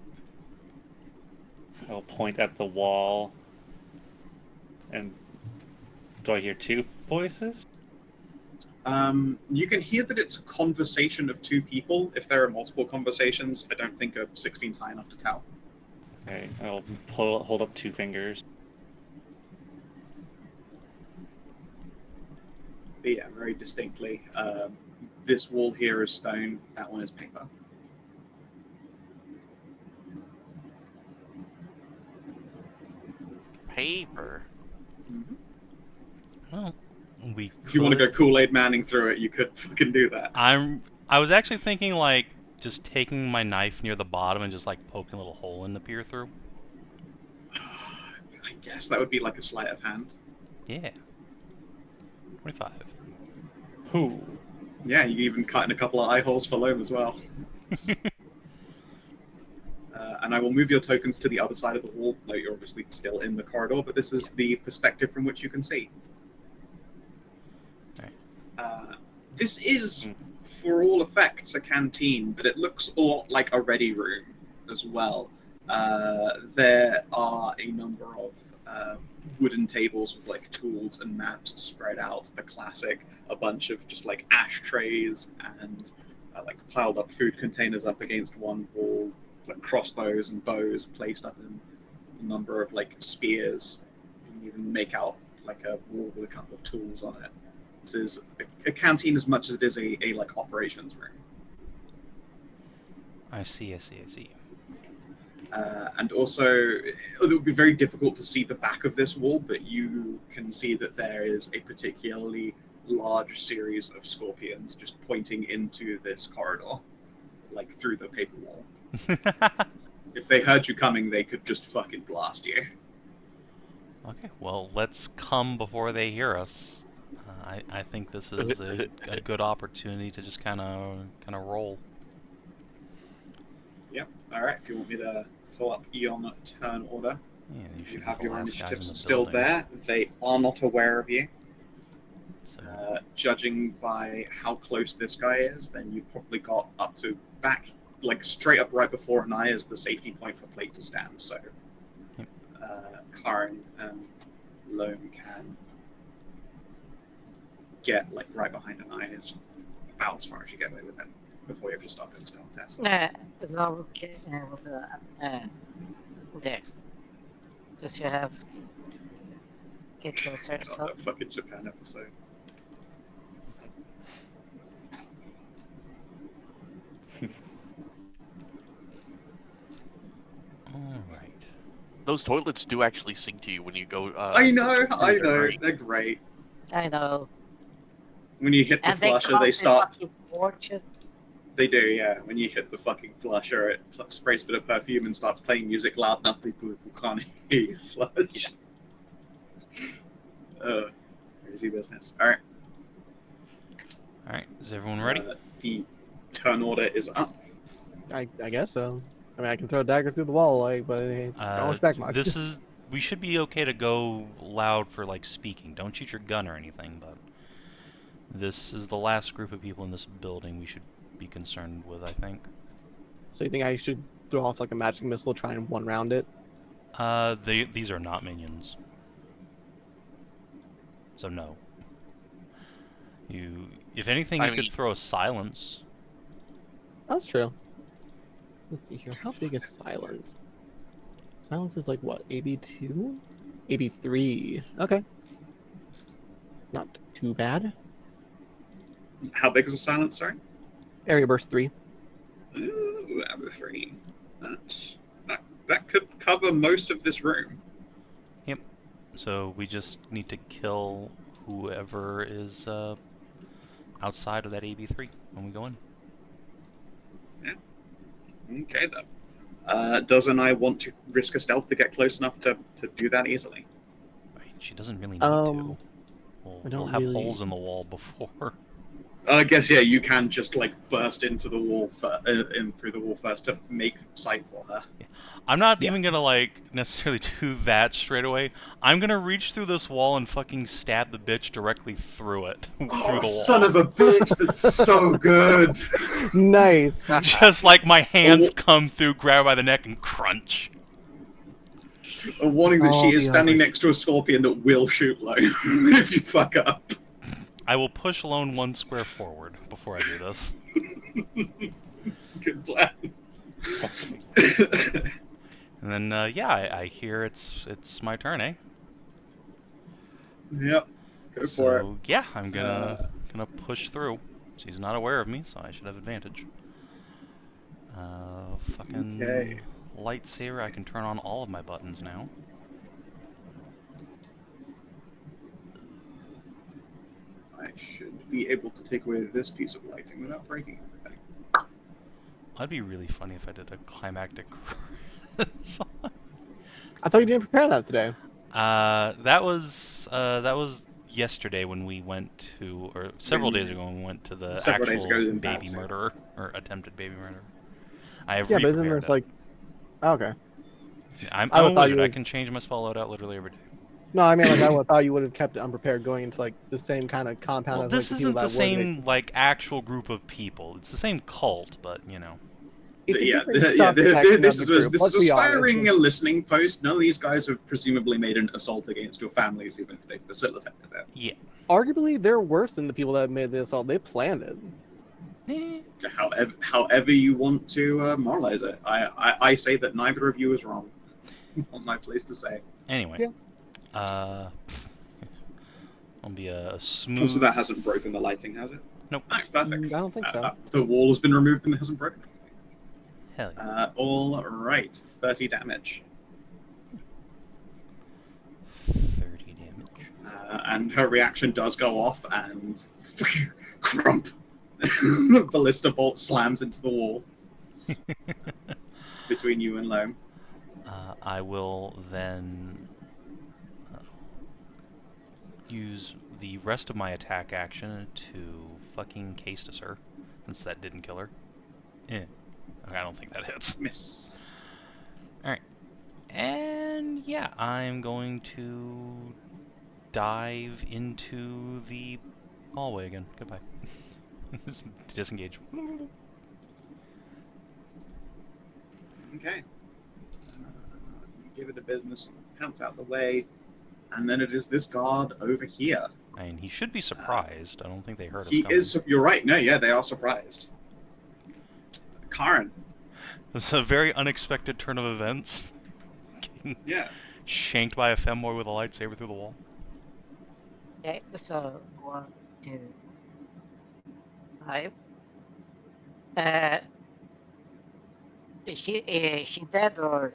I'll point at the wall. And do I hear two voices? You can hear that it's a conversation of two people. If there are multiple conversations, I don't think a 16's high enough to tell. Okay, I'll hold up two fingers. But yeah, very distinctly. This wall here is stone, that one is paper. Paper. Mm-hmm. Well, If you want to go Kool-Aid Manning through it, you could fucking do that. I was actually thinking, like, just taking my knife near the bottom and just, like, poking a little hole in to peer through. I guess that would be like a sleight of hand. Yeah. 25. Who? Yeah, you even cut in a couple of eye holes for Loam as well. And I will move your tokens to the other side of the wall. No, you're obviously still in the corridor, but this is the perspective from which you can see. Right. This is, for all effects, a canteen, but it looks all like a ready room as well. There are a number of wooden tables with like tools and maps spread out, the classic, a bunch of just like ashtrays and like piled up food containers up against one wall, like crossbows and bows placed up in a number of like spears. You can even make out like a wall with a couple of tools on it. This is a canteen as much as it is a like operations room. I see. And also, it would be very difficult to see the back of this wall, but you can see that there is a particularly large series of scorpions just pointing into this corridor, like through the paper wall. If they heard you coming, they could just fucking blast you. Okay, well, let's come before they hear us. I think this is a good opportunity to just kind of roll. Yep. All right. If you want me to pull up Eon turn order, Yeah, you have the your last guys in initiatives the still building. there. They are not aware of you. So, Judging by how close this guy is, then you probably got up to back, like straight up right before Anai is the safety point for plate to stand. So Yep. Karin and Loam can get like right behind Anai is about as far as you get away with it before you have to start doing stealth tests. No, was there. Does you have get closer? God, So that fucking Japan episode. alright. Those toilets do actually sing to you when you go. I know, great. they're great. I know. When you hit the And they flusher, cost they a start. fucking fortune. They do, yeah. When you hit the fucking flusher, it sprays a bit of perfume and starts playing music loud enough that people can't hear you flush. Crazy business. All right. Alright, is everyone ready? The turn order is up. I guess so. I mean, I can throw a dagger through the wall, like, but don't expect much. We should be okay to go loud for, like, speaking. Don't shoot your gun or anything, but this is the last group of people in this building we should be concerned with, I think. So you think I should throw off like a magic missile, try and one round it? These are not minions. So no. If anything, you could throw a silence. That's true. Let's see here. How big is silence? Silence is like what? AB2? AB3. Okay. Not too bad. How big is the silence, sorry? Area burst 3. Ooh, number 3. That could cover most of this room. Yep. So we just need to kill whoever is outside of that AB3 when we go in. Okay, then. Does Anai want to risk a stealth to get close enough to do that easily? I mean, she doesn't really need to. I We'll don't have really- holes in the wall before. I guess, yeah, you can just, like, burst into the wall, in through the wall first to make sight for her. I'm not Yeah. even gonna, like, necessarily do that straight away. I'm gonna reach through this wall and fucking stab the bitch directly through it. Through the wall. Son of a bitch, that's so good! Nice. Just like my hands come through, grab her by the neck, and crunch. A warning that she Oh, is the standing others. next to a scorpion that will shoot Loam if you fuck up. I will push Loam 1 square forward before I do this. Good plan. And then, yeah, I hear it's my turn, eh? Yep. Go for it. So yeah, I'm gonna push through. She's not aware of me, so I should have advantage. Fucking Okay. lightsaber. I can turn on all of my buttons now. I should be able to take away this piece of lighting without breaking everything. That'd be really funny if I did a climactic. I thought you didn't prepare that today. That was yesterday when we went to, or several days ago when we went to the Several days ago actual in baby Batsy. murderer, or attempted baby murderer. I have Yeah, but isn't re-prepared this it. like... Oh, okay. I'm I a would've thought wizard. you I would- can change my spell loadout literally every day. No, I mean, like, I would've thought you would have kept it unprepared going into, like, the same kind of compound Well, as, this like, isn't people the that were same like actual group of people. It's the same cult, but you know. It's a Yeah, different this subsection is of the group, let's a be honest. aspiring and listening post. None of these guys have presumably made an assault against your families, even if they facilitated it. Yeah. Arguably, they're worse than the people that made the assault. They planned it. However you want to moralize it, I say that neither of you is wrong. Not my place to say. Anyway. Yeah. It'll be a smooth. Also, that hasn't broken the lighting, has it? Nope. Nice, perfect. I don't think so. The wall has been removed and it hasn't broken anything. Hell yeah. All right, 30 damage. 30 damage. And her reaction does go off, and crump. The ballista bolt slams into the wall between you and Loam. I will then use the rest of my attack action to fucking Khassid her, since that didn't kill her. Okay, I don't think that hits. Miss. Alright. And yeah, I'm going to dive into the hallway again. Goodbye. Just disengage. Okay. You give it a business, pounce out the way, and then it is this guard over here. I mean, he should be surprised. I don't think they heard us He coming. is. You're right. No, yeah, they are surprised. Karin. This is a very unexpected turn of events. Getting Yeah. shanked by a femboy with a lightsaber through the wall. Okay, so 1, 2, 5. Is she dead or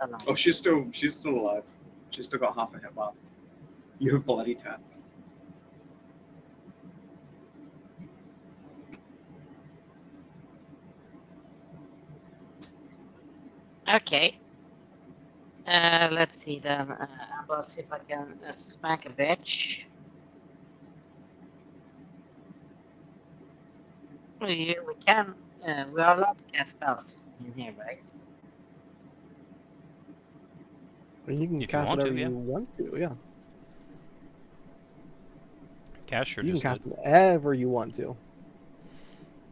alive? Oh, she's still alive. She's still got half a hit bar. You have bloodied her. Okay. Let's see then. I'm gonna see if I can smack a bitch. We can. We are allowed to cast spells in here, right? I mean, you can If you cast want to, whatever yeah. you want to, yeah. Cash or You can just cast whatever you want to.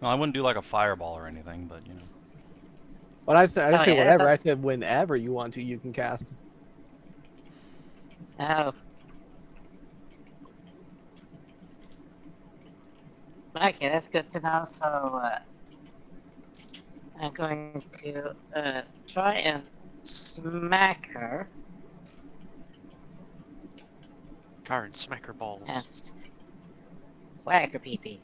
No, I wouldn't do like a fireball or anything, but you know. But I didn't Oh, say yeah, whatever. that- I said whenever you want to, you can cast. Oh. Okay, that's good to know. So I'm going to try and smack her. Karin, smack her balls. And whack her pee-pee.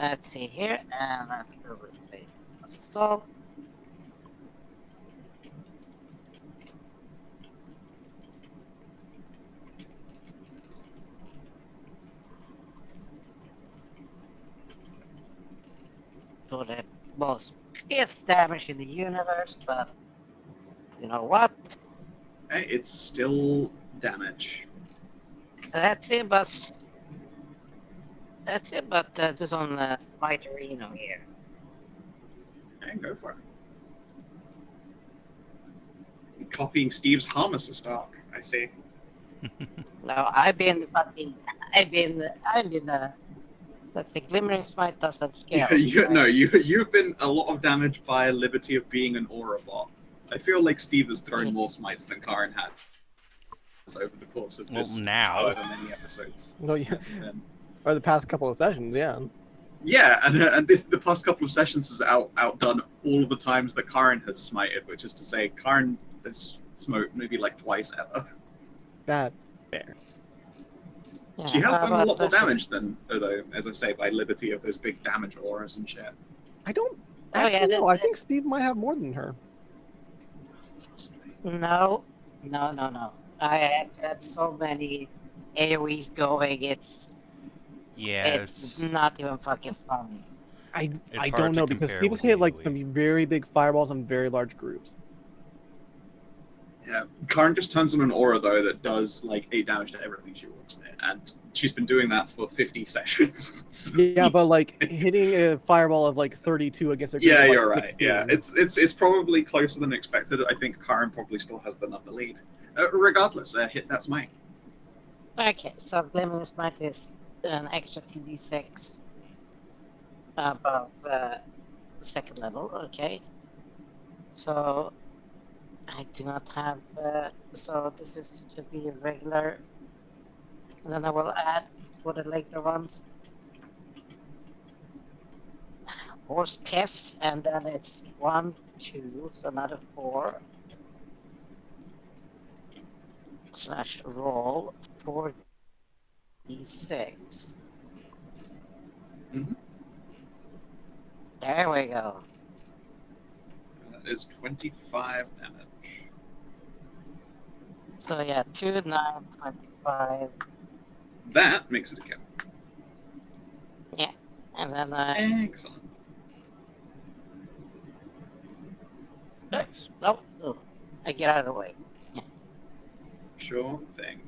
Let's see here, and let's go with basic assault. do the most pierce damage in the universe, but you know what? Hey, it's still damage. That's it, but do some Spiderino here. Hey, go for it. Copying Steve's Harmless arc, I see. No, I've been, that's the Glimmering Smite doesn't scale. You've been a lot of damage via liberty of being an aura bot. I feel like Steve has thrown more smites than Karin had over the course of this however many episodes. Well, yeah. since it's been. Or the past couple of sessions, yeah. Yeah, and the past couple of sessions has outdone all of the times that Karin has smited, which is to say, Karin has smoked maybe like twice ever. That's fair. Yeah, She has done a lot more this damage than, although, as I say, by liberty of those big damage auras and shit. I don't Oh, yeah, actually know. I think that's- Steve might have more than her. No. I have had so many AoEs going, it's not even fucking fun. I hard don't to know because compare Steve's with hit like AoE. some very big fireballs in very large groups. Yeah, Karin just turns on an aura, though, that does like 8 damage to everything she walks near, and she's been doing that for 50 sessions. Yeah, but like hitting a fireball of like 32 against a group Yeah, of, like, you're right. 16. Yeah, it's probably closer than expected. I think Karin probably still has the number lead. Regardless, hit that smite. Okay, so Glimmering Smite is an extra 2d6 above second level, okay. So I do not have, so this should be a regular, and then I will add for the later ones. Horse piss, and then it's 1, 2, so another 4. / roll 4d6. Mhm. There we go. It's 25 damage. So yeah, 2, 9, 25. That makes it a kill. Yeah, and then Excellent. Nice. no, I get out of the way. Sure thing.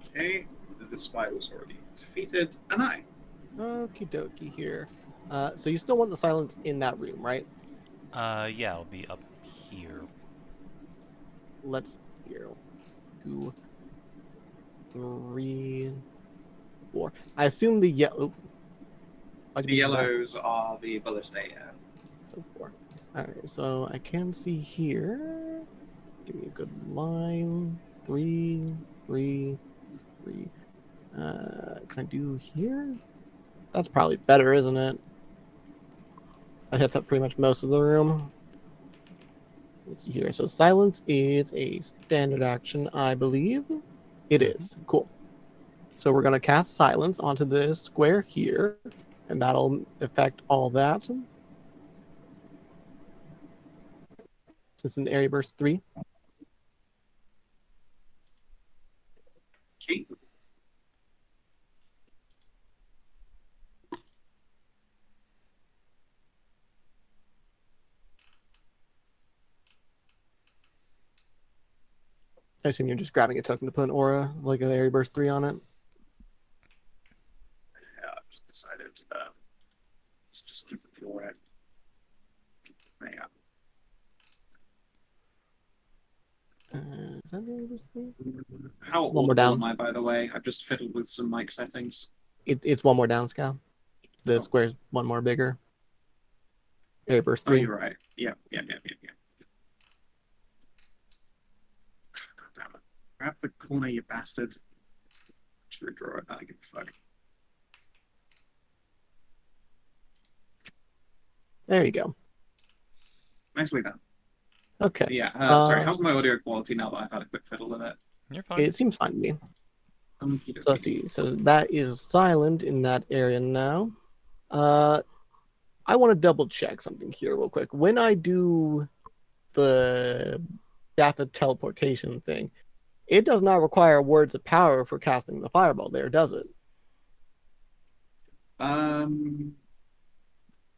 Okay, the spy was already defeated. Anai. Okie dokie here. So you still want the silence in that room, right? Yeah, it'll be up here. Let's here. 2, 3, 4. I assume the yellow. The yellows are the ballistae. So 4. Alright, so I can see here. Give me a good line. 3, 3, 3. Can I do here? That's probably better, isn't it? That hits up pretty much most of the room. Let's see here. So silence is a standard action, I believe. It is. Cool. So we're going to cast silence onto this square here, and that'll affect all that. So it's an area burst 3. Okay. I assume you're just grabbing a token to put an aura, like an area burst 3 on it. Yeah, I've just decided let's just keep it for it. Hang on. Is that area burst 3? How One more audible down. am I, by the way? I've just fiddled with some mic settings. It's one more down, Scow. The Oh. square's one more bigger. Area burst Oh, 3. you're right. Yeah. God damn it. Grab the corner, you bastard. Just redraw it. I don't give a fuck. There you go. Nicely done. Okay. Yeah, sorry, how's my audio quality now that I've had a quick fiddle with it? You're fine. It seems fine to me. Okie So let's dokie. see. So that is silent in that area now. I want to double check something here real quick. When I do the Staff of Teleportation thing, it does not require words of power for casting the fireball there, does it?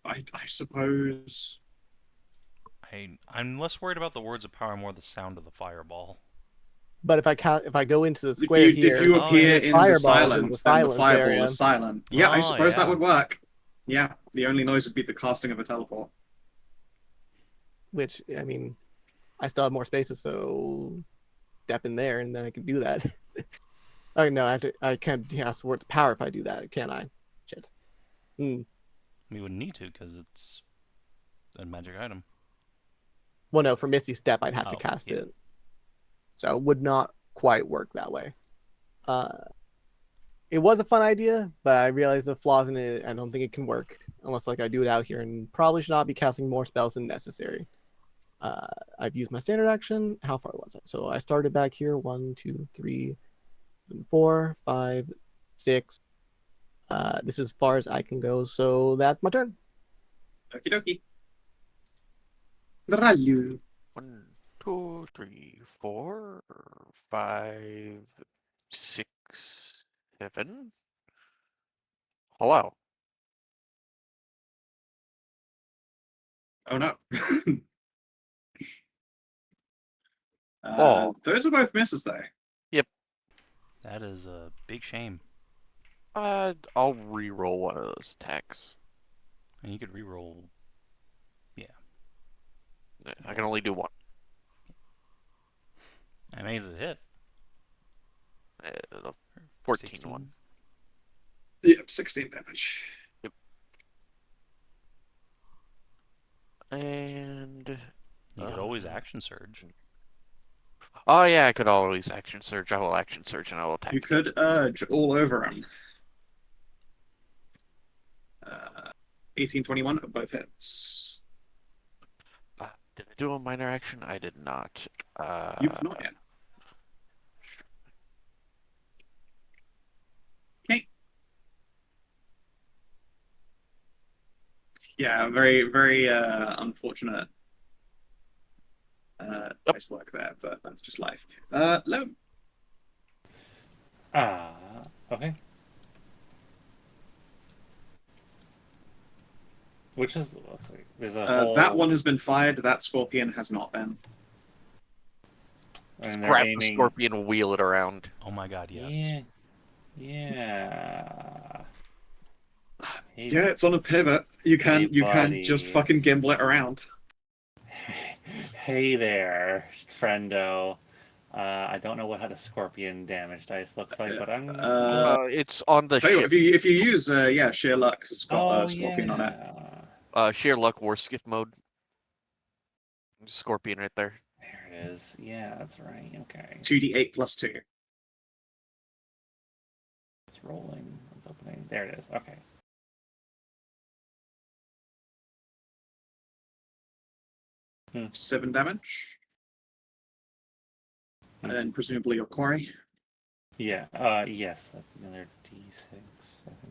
I suppose. I'm less worried about the words of power, more the sound of the fireball. But if I go into the square if here, you Oh, appear emit into fireballs silence, then the silence fireball area. is silent. Yeah, I Oh, suppose that yeah. would work. Yeah, the only noise would be the casting of a teleport. Which, I mean, I still have more spaces, so step in there, and then I can do that. Oh no, I can't cast word to power if I do that, can I? Shit. Hmm. We wouldn't need to because it's a magic item. Well, no, for Misty Step, I'd have to Oh, cast yeah. it, so it would not quite work that way. It was a fun idea, but I realized the flaws in it. I don't think it can work unless like I do it out here, and probably should not be casting more spells than necessary. I've used my standard action. How far was I? So I started back here. 1, 2, 3, 4, 5, 6. This is as far as I can go. So that's my turn. Okie dokie. Ralu. 1, 2, 3, 4, 5, 6, 7. Oh wow. Oh no. Oh. Those are both misses though. That is a big shame. I'll re-roll one of those attacks. And you could reroll. I can only do one. I made it a hit. The 14 16. one. Yep, 16 damage. And You could always action surge. oh yeah, I could always action surge. I will action surge and I will attack. You could urge all over him. 18, 21 for both hits. Did I do a minor action? I did not. You've not yet. Okay. Yeah, very, very unfortunate dice work there, but that's just life. Loam. Okay. Which is, looks like there's a whole... That one has been fired. That scorpion has not been. And Grab aiming... the scorpion and wheel it around. Oh my god, yes. Yeah. Hey, Yeah, it's on a pivot. You can buddy. just fucking gimble it around. Hey there, friendo. I don't know what a scorpion damage dice looks like, but I'm... It's on the Tell you ship. what, if you use sheer luck, it's got a scorpion on it. Sheer luck war skiff mode. Scorpion right there. There it is. Yeah, that's right. Okay. 2d8 plus 2. It's rolling. It's opening. There it is. Okay. Hmm. 7 damage. And then presumably your quarry. Yeah. Yes. Another d6.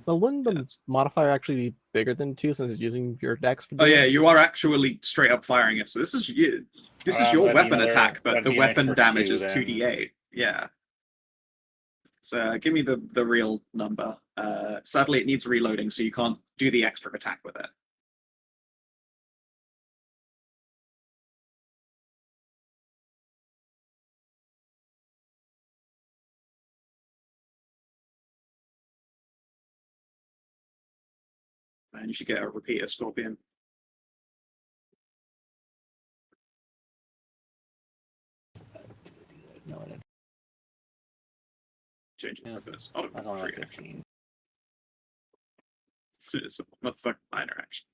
Well, wouldn't the Yes. modifier actually be bigger than 2 since it's using your dex for Oh doing yeah, it? you are actually straight up firing it. So this is your that'd be weapon another- attack, but that'd the be an weapon extra damage 2 is then. 2d8. Yeah. So give me the real number. Sadly, it needs reloading, so you can't do the extra attack with it. And you should get a repeater scorpion. No, I didn't. Change Yes. it. It's not That's a only free like action. 15. It's a motherfucking minor action.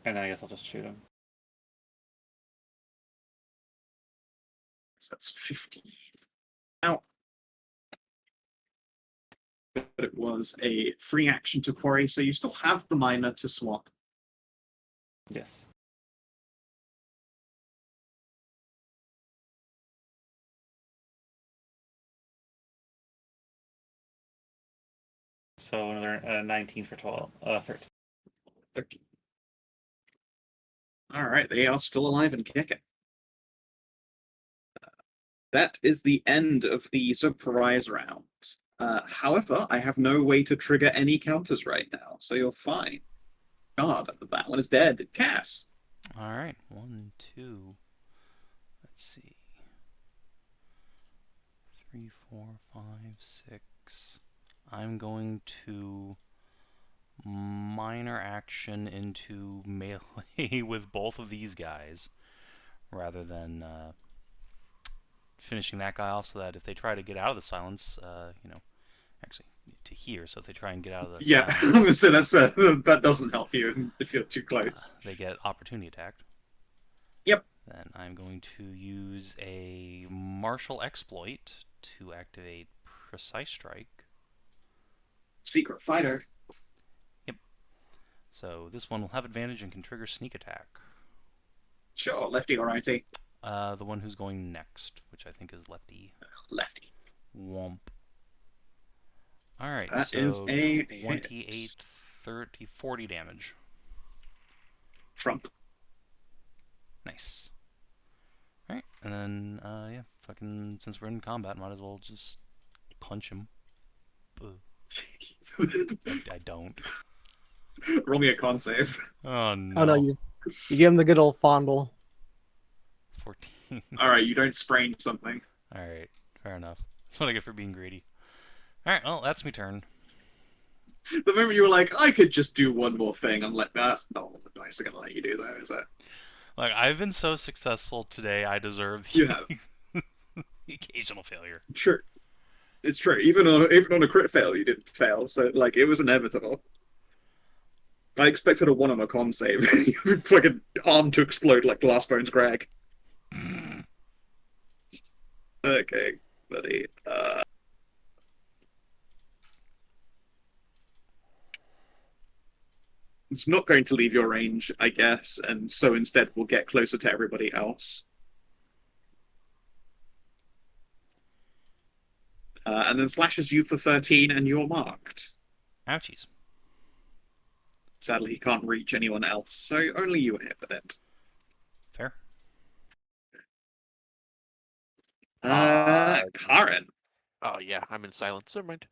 And then I guess I'll just shoot him. So that's 15. Now, but it was a free action to quarry, so you still have the minor to swap. Yes. So another 19 for 12. 13. 13. All right, they are still alive and kicking. That is the end of the surprise round. However, I have no way to trigger any counters right now, so you're fine. God, that one is dead. Cass. All right, 1, 2. Let's see. 3, 4, 5, 6. I'm going to minor action into melee with both of these guys, rather than finishing that guy off, so that if they try to get out of the silence, actually to here, so if they try and get out of the Yeah, silence, I'm gonna say that doesn't help you if you're too close. they get opportunity attacked. Yep. Then I'm going to use a martial exploit to activate Precise Strike. Secret fighter. So this one will have advantage and can trigger sneak attack. Sure, lefty or righty? The one who's going next, which I think is lefty. Lefty. Womp. Alright, That so is a 28, hit. 30, 40 damage. Front. Nice. Alright, and then, yeah, fucking, since we're in combat, might as well just punch him. I don't. Roll me a con save. Oh no. Oh no, you give him the good old fondle. 14. Alright, you don't sprain something. Alright, fair enough. That's what I get for being greedy. Alright, well, that's me turn. The moment you were like, I could just do one more thing, I'm like, that's not what the dice are gonna let you do, though, is it? Like, I've been so successful today, I deserve You have. the occasional failure. True. It's true. Even on a crit fail, you didn't fail, so, like, it was inevitable. I expected a 1 on a con save. Fucking arm to explode like Glassbones Greg. Okay, buddy. It's not going to leave your range, I guess, and so instead we'll get closer to everybody else. And then slashes you for 13, and you're marked. Ouchies. Sadly, he can't reach anyone else, so only you are hit with it. Fair. Karin. Oh yeah, I'm in silence. Never mind.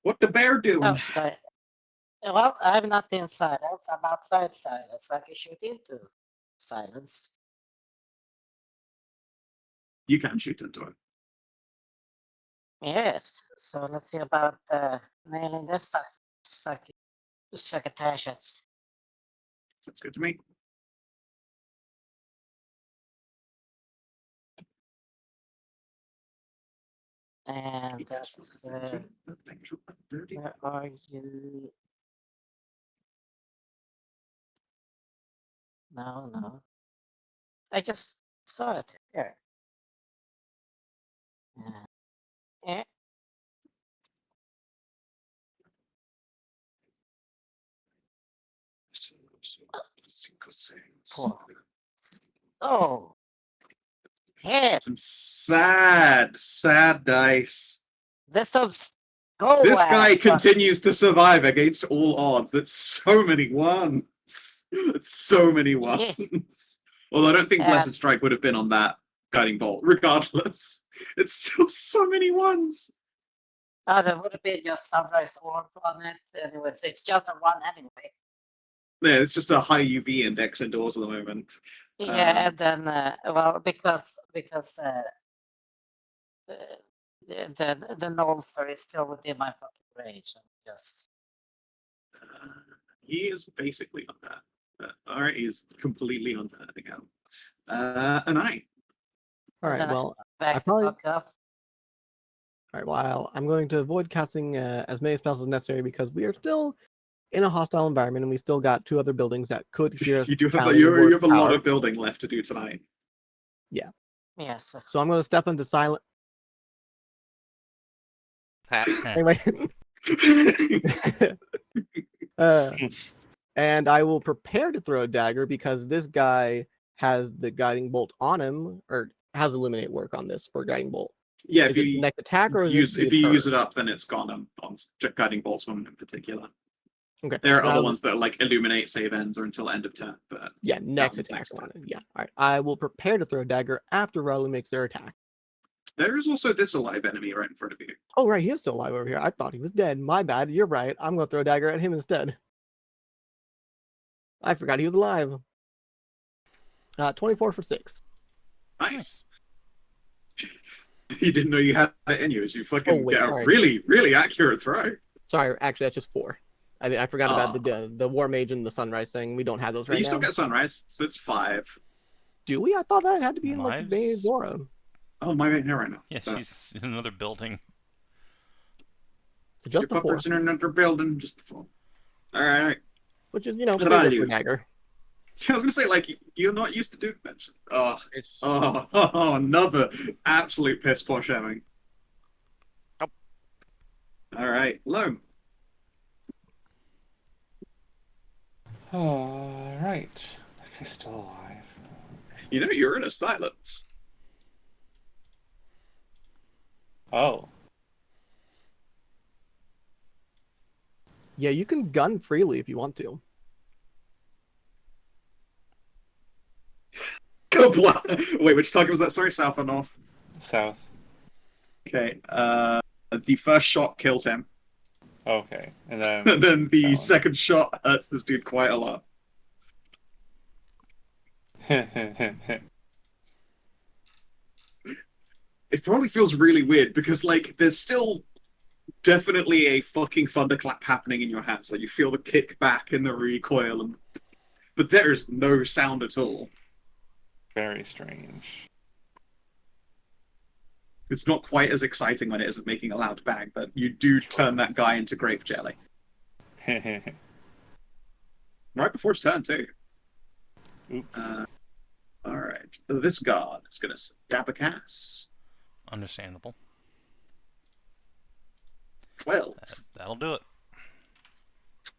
What the bear doing? Oh, sorry. Well, I'm not in silence. I'm outside silence. So I can shoot into silence. You can shoot into him. Yes. So let's see about nailing this succotations. Sounds good to me. And that's where are you? No. I just saw it here. Yeah. Four. Oh. Yeah. Some sad dice. This one's go. This guy continues to survive against all odds. That's so many ones. That's so many ones. Although I don't think Blessed Strike would have been on that guiding bolt, regardless. It's still so many ones. Oh, there would have been just Sunrise Orb on it. Anyways, it's just a 1 anyway. Yeah, it's just a high UV index indoors at the moment. Yeah, and then well, because the Nolster is still within my fucking range. Just he is basically on that. Alright, he's completely on that again. Anai. Alright, well, back to fuck off. Alright, well, I'm going to avoid casting as many spells as necessary because we are still in a hostile environment and we still got 2 other buildings that could hear us. You have a lot of building left to do tonight. Yeah. Yes. So I'm going to step into silent. Anyway. And I will prepare to throw a dagger because this guy has the guiding bolt on him, or how's Illuminate work on this for Guiding Bolt? Yeah, Is if it you next attack or is use it if you use turn? it up, then it's gone on Guiding Bolts one in particular. Okay. There are so other ones that are like Illuminate save ends or until end of turn, but Yeah, next one's attack next on turn. it. Yeah. All right. I will prepare to throw a dagger after Ralu makes their attack. there is also this alive enemy right in front of you. Oh, right. He is still alive over here. I thought he was dead. My bad. You're right. I'm going to throw a dagger at him instead. I forgot he was alive. 24 for 6. Nice. You didn't know you had it in you. You fucking Oh, wait, get a sorry. really, really accurate throw. Sorry, actually, that's just 4. I forgot about Ah. the War Mage and the Sunrise thing. We don't have those But right you now. still get Sunrise, so it's 5. Do we? I thought that had to be in like Knives? Bay Zora. Oh, my ain't here right now. Yeah, So, she's in another building. So just your the 4, puppets in another building, just the 4. Alright. which is, Ralu. bigger for dagger. I was gonna say, like, you're not used to doing that. It's Another absolute piss poor showing. Yep. Alright, Loam. Alright. He's still alive. You know, you're in a silence. Oh. Yeah, you can gun freely if you want to. Wait, which target was that? Sorry, south or north? South. Okay, the first shot kills him. Okay. And then And then the that one. second shot hurts this dude quite a lot. It probably feels really weird because, like, there's still definitely a fucking thunderclap happening in your hands. Like, you feel the kickback and the recoil, but there's no sound at all. Very strange. It's not quite as exciting when it isn't making a loud bang, but you do turn that guy into grape jelly. Right before his turn, too. Oops. Alright. This guard is going to stab a cast. Understandable. 12. That'll do it.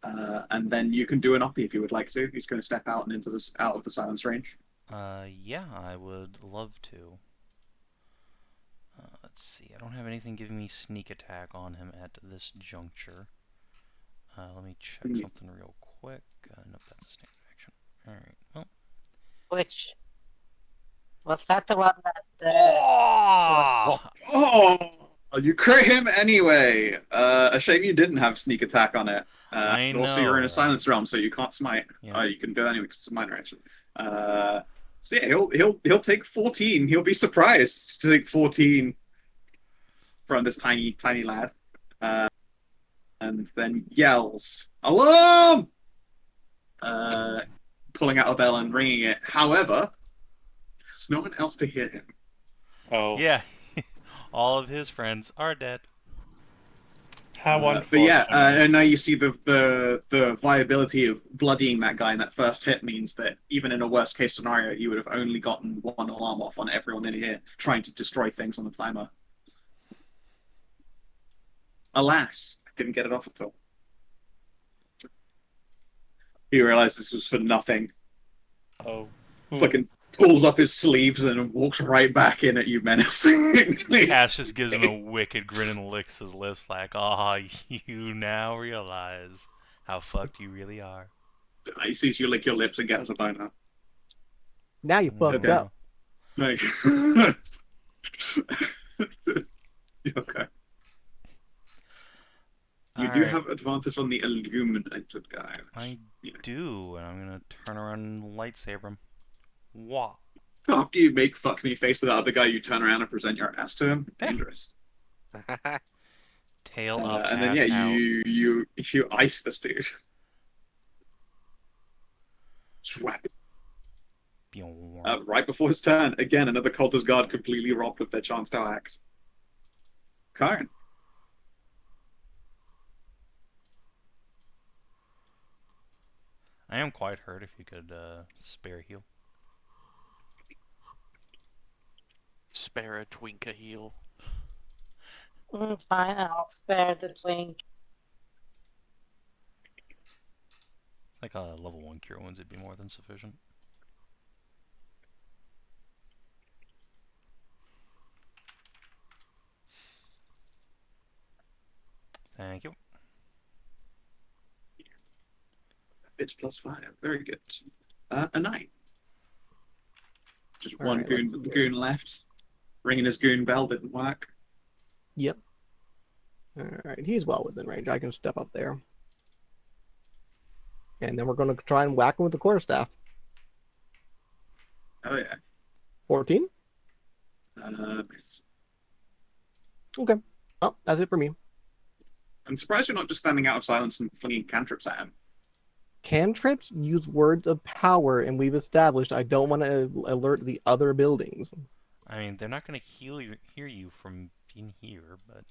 And then you can do an uppy if you would like to. He's going to step out and out of the silence range. Yeah, I would love to. Let's see. I don't have anything giving me sneak attack on him at this juncture. Let me check something real quick. Nope, that's a standard action. Alright, well. Which was that the one that Oh! You crit him anyway. A shame you didn't have sneak attack on it. I Also, you're in know, a silence realm, so you can't smite. Yeah. You can do that anyway because it's a minor action. So yeah, he'll take 14. He'll be surprised to take 14 from this tiny lad, and then yells, "Alarm!" Pulling out a bell and ringing it. However, there's no one else to hear him. Oh. Yeah, all of his friends are dead. How But unfortunate. yeah, and now you see the viability of bloodying that guy in that first hit means that even in a worst case scenario, you would have only gotten one alarm off on everyone in here trying to destroy things on the timer. Alas, I didn't get it off at all. He realized this was for nothing. Oh. Fucking pulls up his sleeves and walks right back in at you menacingly. Cass just gives him a wicked grin and licks his lips like, "Ah, you now realize how fucked you really are." He sees you lick your lips and gets a boner. Now you fucked Okay. up. Like, okay. You do Alright. have advantage on the illuminated guy. I Yeah. do, and I'm gonna turn around and lightsaber him. Wah. After you make fuck me face to the other guy, you turn around and present your ass to him. Dangerous. Tail up, And then ass yeah, out. you ice this dude. Swap. Bjorn. Right before his turn, again, another cultist guard completely robbed of their chance to act. Karin. I am quite hurt. If you could spare heal. spare a twink a heal. Fine, I'll spare the twink. Like a level 1 cure wounds would be more than sufficient. Thank you. It's +5. Very good. Anai. Just All one right, let's goon, see goon left. Ringing his goon bell didn't work. Yep. Alright, he's well within range. I can step up there. And then we're going to try and whack him with the quarterstaff. Oh yeah. 14? Miss. Okay. Well, that's it for me. I'm surprised you're not just standing out of silence and flinging cantrips at him. Cantrips use words of power, and we've established I don't want to alert the other buildings. I mean, they're not going to hear you from being here, but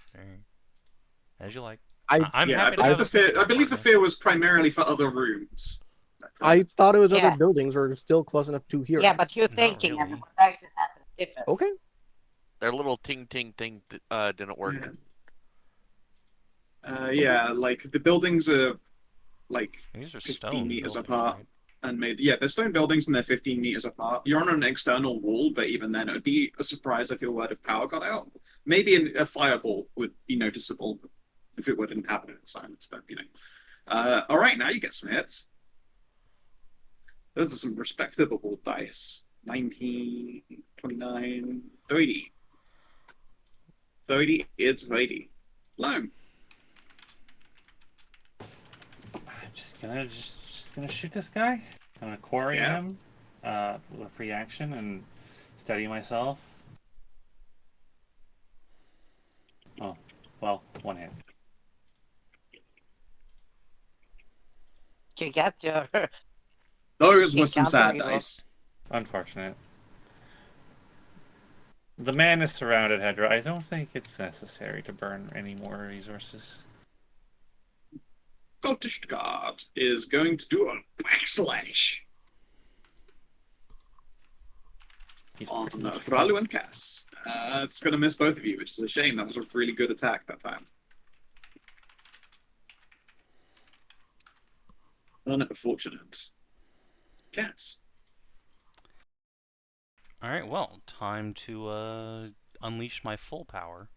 as you like. I'm happy to have a sneak I believe the partner. fear was primarily for other rooms. I thought it was Yeah. other buildings were still close enough to hear Yeah, us. but you're Not thinking, and really. what actually happened is different. Okay. Their little ting ting thing didn't work. Yeah, like the buildings are like These are 15 stone meters buildings, apart. right? And they're stone buildings and they're 15 meters apart. You're on an external wall, but even then, it would be a surprise if your word of power got out. Maybe a fireball would be noticeable if it wouldn't happen in silence, but all right, now you get some hits. Those are some respectable dice. 19, 29, 30. 30, it's 80. Loam. I'm just gonna shoot this guy. I'm gonna quarry him with a free action and steady myself. Oh, well, one hit. You got your Those were some Encounter sad evil. dice. Unfortunate. The man is surrounded, Hedrah. I don't think it's necessary to burn any more resources. Cultist guard is going to do a backslash He's on pretty much Ralu and Cass. It's going to miss both of you, which is a shame. That was a really good attack that time. Unfortunate. Cass. Alright, well, time to unleash my full power.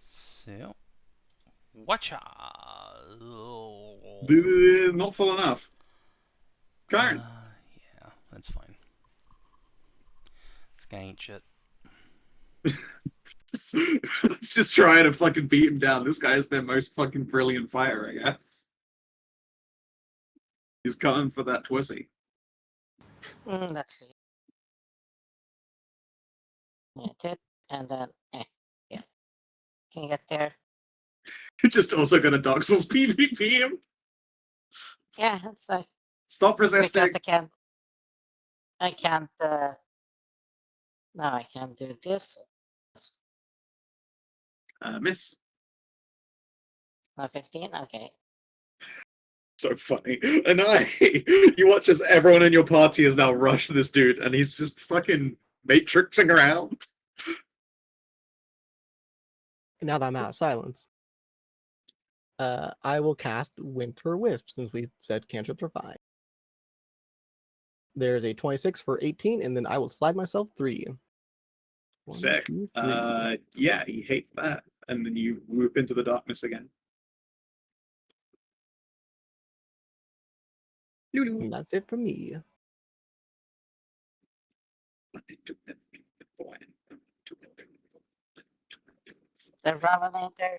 So, watcha! Not full enough. Karin. Yeah, that's fine. This guy ain't shit. Let's just try to fucking beat him down. This guy is their most fucking brilliant fighter, I guess. He's coming for that twissy. let's see. Hit, and then yeah. Can you get there? You're just also gonna Dark Souls PvP him. Yeah, it's like Stop because resisting. I can't no, I can't do this. Miss. No, 15? Okay. So funny. And you watch as everyone in your party has now rushed this dude, and he's just fucking matrixing around. Now that I'm out of silence, I will cast Winter Wisp since we said cantrips are 5. There's a 26 for 18, and then I will slide myself 3. One, Sick. 2, 3. Yeah, he hates that. And then you whoop into the darkness again. And that's it for me. The Ravalanter.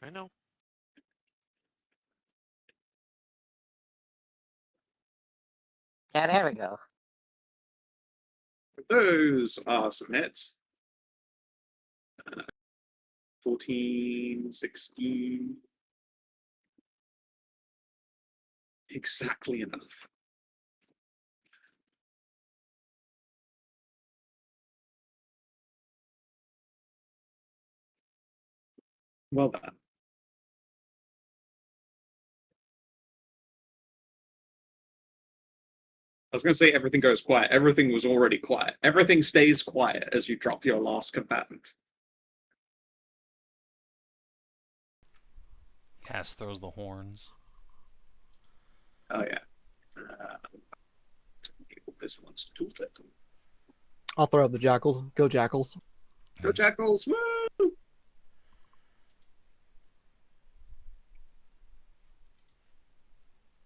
I know. Yeah, there we go. Those are some hits. 14, 16. Exactly enough. Well done. I was going to say everything goes quiet. Everything was already quiet. Everything stays quiet as you drop your last combatant. Cass throws the horns. Oh, yeah. This one's tooltip. I'll throw out the jackals. Go jackals. Go Jackals! Woo!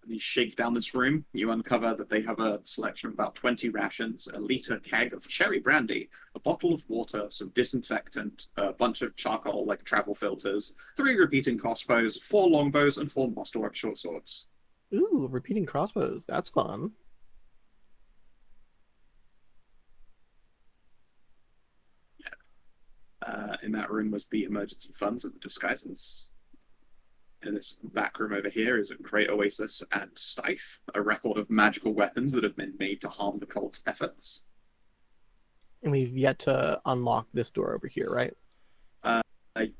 And you shake down this room, you uncover that they have a selection of about 20 rations, a liter keg of cherry brandy, a bottle of water, some disinfectant, a bunch of charcoal like travel filters, 3 repeating crossbows, 4 longbows, and 4 masterwork short swords. Ooh, repeating crossbows. That's fun. In that room was the emergency funds and the disguises. In this back room over here is a Great Oasis and Stife, a record of magical weapons that have been made to harm the cult's efforts. And we've yet to unlock this door over here, right?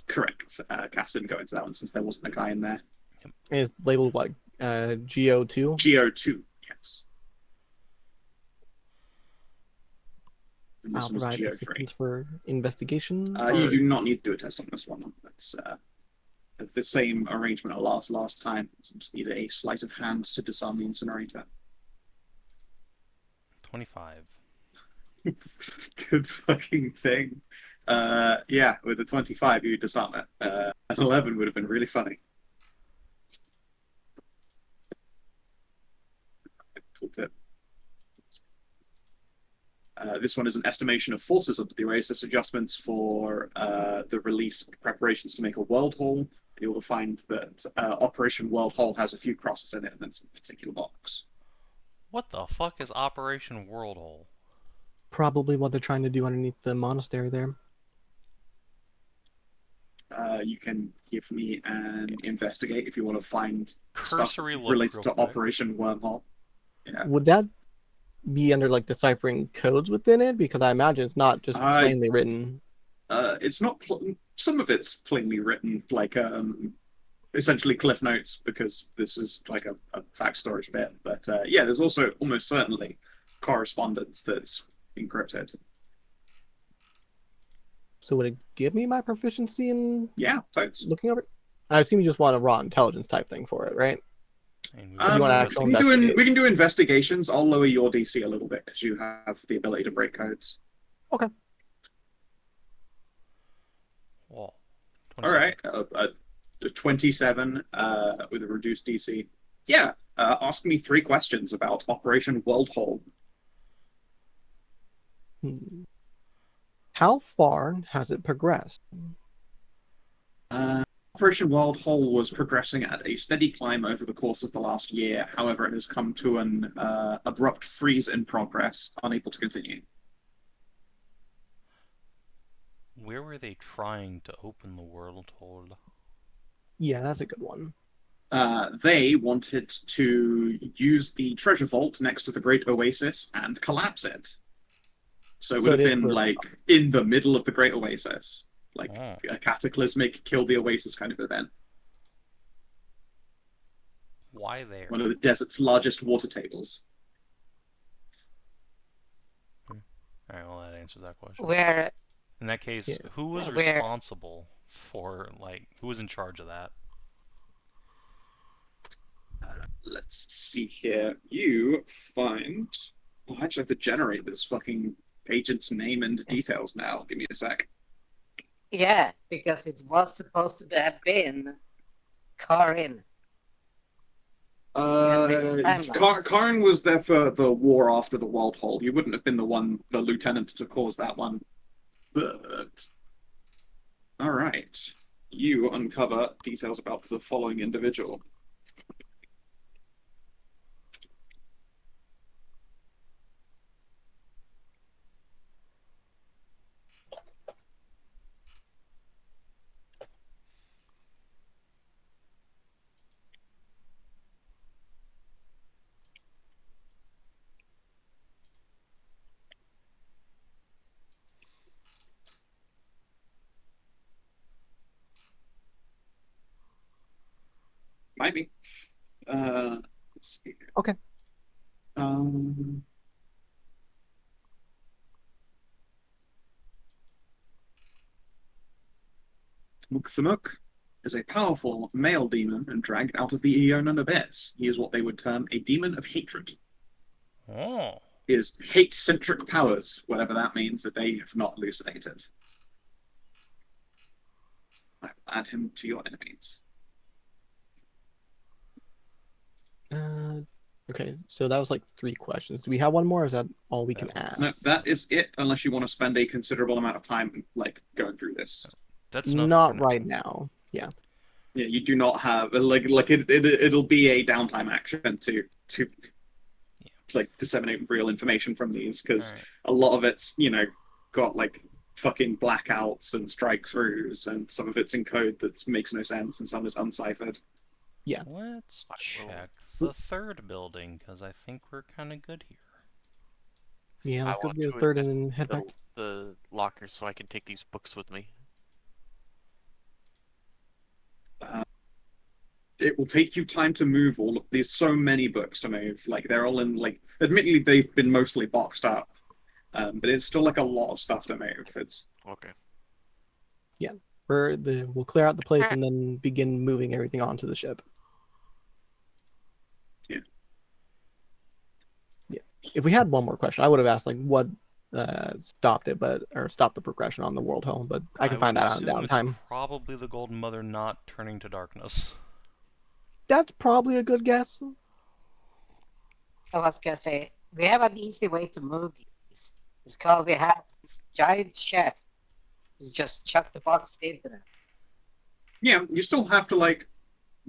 Correct. Cass didn't go into that one since there wasn't a guy in there. And it's labeled what? GO2? GO2, yes. And this I'll was provide GO3. assistance for investigation. You do not need to do a test on this one. That's the same arrangement as last time. You just need a sleight of hand to disarm the incinerator. 25. Good fucking thing. Yeah, with a 25, you disarm it. An 11 would have been really funny. Tooltip. This one is an estimation of forces under the Oasis, adjustments for the release preparations to make a world hall. You'll find that Operation World Hall has a few crosses in it and then some particular box. What the fuck is Operation World Hole? Probably what they're trying to do underneath the monastery there. You can give me an investigate if you want to find Cursory stuff look related real to quick. Operation Wormhole. Yeah. Would that be under like deciphering codes within it? Because I imagine it's not just plainly written. It's not. Some of it's plainly written, like essentially cliff notes, because this is like a fact storage bit. But yeah, there's also almost certainly correspondence that's encrypted. So would it give me my proficiency in Yeah, totes. looking over it? I assume you just want a raw intelligence type thing for it, right? And you want to actually we can do investigations. I'll lower your DC a little bit because you have the ability to break codes. Okay. Whoa. All right, a 27 with a reduced DC. Yeah, ask me 3 questions about Operation World Hall. How far has it progressed? Operation World Hall was progressing at a steady climb over the course of the last year. However, it has come to an abrupt freeze in progress, unable to continue. Where were they trying to open the world hole? Yeah, that's a good one. They wanted to use the treasure vault next to the Great Oasis and collapse it. So it would have been like in the middle of the Great Oasis. Like a cataclysmic kill the Oasis kind of event. Why there? One of the desert's largest water tables. Alright, well that answers that question. Where? In that case, who was Where? responsible for, like, who was in charge of that? Let's see here. You find... Oh, I actually have to generate this fucking agent's name and details now. Give me a sec. Yeah, because it was supposed to have been Karin. Karin was there for the war after the World Hall. You wouldn't have been the lieutenant to cause that one. But... Alright. You uncover details about the following individual. Might be. Let's see. Okay. Mukthimuk is a powerful male demon and dragged out of the Aeonan Abyss. He is what they would term a demon of hatred. Oh. is hate-centric powers, whatever that means, that they have not elucidated. I will add him to your enemies. Okay, so that was like 3 questions. Do we have one more, or is that all we can ask? No, that is it, unless you want to spend a considerable amount of time like going through this. That's enough not for now. right now. Yeah. Yeah, you do not have it'll be a downtime action to like disseminate real information from these, because Alright. a lot of it's got like fucking blackouts and strike throughs, and some of it's in code that makes no sense, and some is unciphered. Yeah. Let's I will- check the 3rd building, because I think we're kind of good here. Yeah, let's I go want to the to 3rd and then head back. Build the lockers so I can take these books with me. It will take you time to move all of there's so many books to move. Like they're all in admittedly they've been mostly boxed up. But it's still like a lot of stuff to move. It's Okay. We'll clear out the place and then begin moving everything onto the ship. Yeah. Yeah. If we had one more question, I would have asked like what stopped it, or stopped the progression on the world home, but I can find would that out in assume it's downtime. probably the Golden Mother not turning to darkness. That's probably a good guess. I was gonna say, we have an easy way to move these. It's called, we have this giant chest. You just chuck the box into them. yeah, you still have to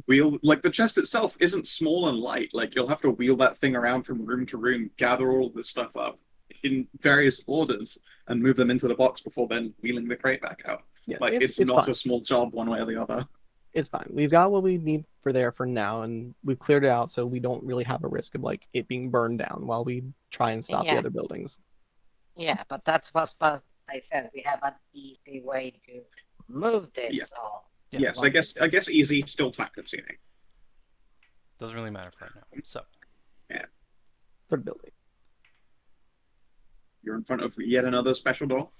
wheel the chest itself isn't small and light. Like you'll have to wheel that thing around from room to room, gather all this stuff up in various orders, and move them into the box before then wheeling the crate back out. Yeah, It's not fine. a small job one way or the other. It's fine. We've got what we need for now, and we've cleared it out, so we don't really have a risk of it being burned down while we try and stop the Yeah. other buildings. Yeah, but that's what I said. We have an easy way to move this Yeah. all. Yeah, Yes, I guess easy still time consuming. Doesn't really matter right now. So, For the building. You're in front of yet another special door.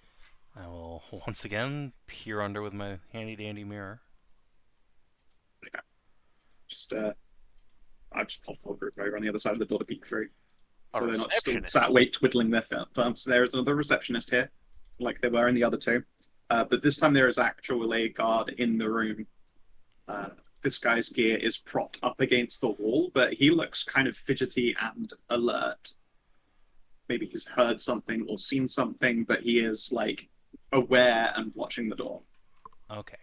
I will once again peer under with my handy dandy mirror. Just I just popped the whole group over on the other side of the door to peek through. A So they're not still receptionist. sat twiddling their thumbs. There is another receptionist here, like they were in the other two. But this time there is actually a guard in the room. This guy's gear is propped up against the wall, but he looks kind of fidgety and alert. Maybe he's heard something or seen something, but he is aware and watching the door. Okay.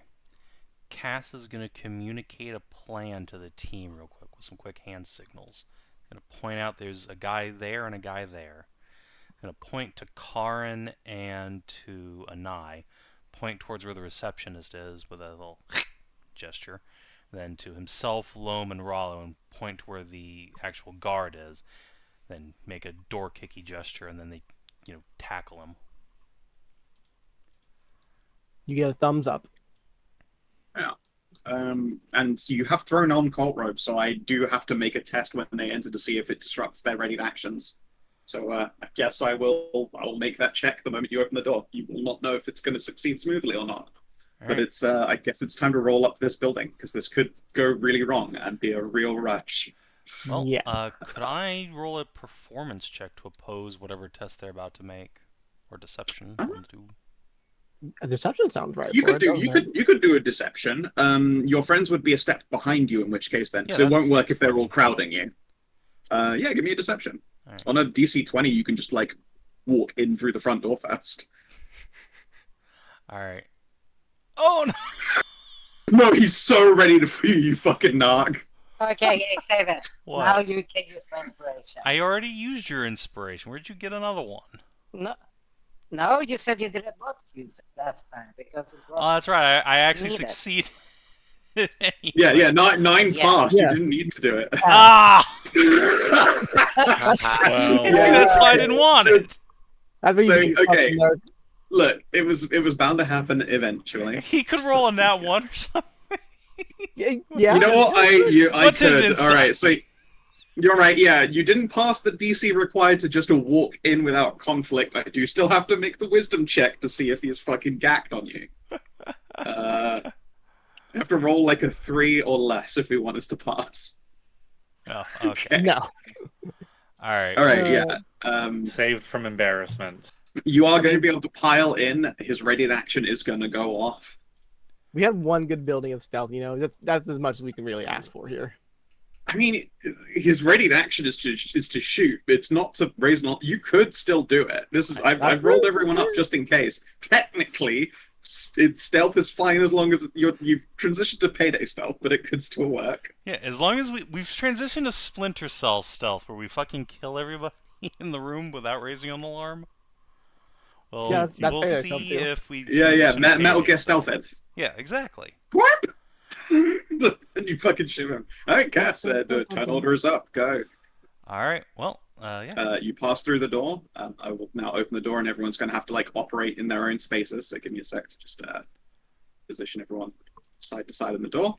Cass is going to communicate a plan to the team real quick with some quick hand signals. Going to point out there's a guy there and a guy there. Going to point to Karin and to Anai. Point towards where the receptionist is with a little gesture. Then to himself, Loam, and Ralu, and point to where the actual guard is. Then make a door kicky gesture, and then they, tackle him. You get a thumbs up. Yeah. And you have thrown on cult robes, so I do have to make a test when they enter to see if it disrupts their readied actions. So I guess I will make that check the moment you open the door. You will not know if it's going to succeed smoothly or not. But it's I guess it's time to roll up this building, because this could go really wrong and be a real rush. Well, Yes. could I roll a performance check to oppose whatever test they're about to make, or deception? One of the two. A deception sounds right. You for could it, do doesn't it? you could do a deception. Your friends would be a step behind you, in which case then, because Yeah, it won't work that's if they're all fine. crowding you. Yeah, give me a deception. Alright. On a DC 20, you can just walk in through the front door first. Alright. Oh no! No, he's so ready to free you, fucking narc. Okay, Savin. What? Now you can use my inspiration. I already used your inspiration. Where'd you get another one? No, you said you didn't want to use it last time because it was. Oh, that's right. I actually Neither. succeeded. Anyway. Yeah, nine Yeah. passed. Yeah. You didn't need to do it. Ah! Well, Yeah, That's why I didn't want it. That's what So, you get okay. fucking nerd. Look, it was bound to happen eventually. He could roll a nat one or something. Yeah. You know what? I What's his could. insight? All right, so you're right. Yeah, you didn't pass the DC required to just walk in without conflict. I do still have to make the wisdom check to see if he's fucking gacked on you. You have to roll a 3 or less if we want us to pass. Oh, okay. No. Alright. All right, yeah. Saved from embarrassment. You are going to be able to pile in. His ready action is going to go off. We have one good building of stealth. That's as much as we can really ask for here. I mean, his ready action is to shoot. It's not to raise an. You could still do it. I've rolled everyone up just in case. Technically, stealth is fine as long as you've transitioned to payday stealth, but it could still work. Yeah, as long as we've transitioned to Splinter Cell stealth, where we fucking kill everybody in the room without raising an alarm. Well, Yeah, that's we'll payday see stealth too. if we. Yeah. transition to Metal payday Gear Stealth Ed. Yeah, exactly. What? And you fucking shoot him. All right, Cass said, turn order is up. Go. All right. Well, yeah. You pass through the door. I will now open the door, and everyone's going to have to operate in their own spaces. So give me a sec to just position everyone side to side in the door.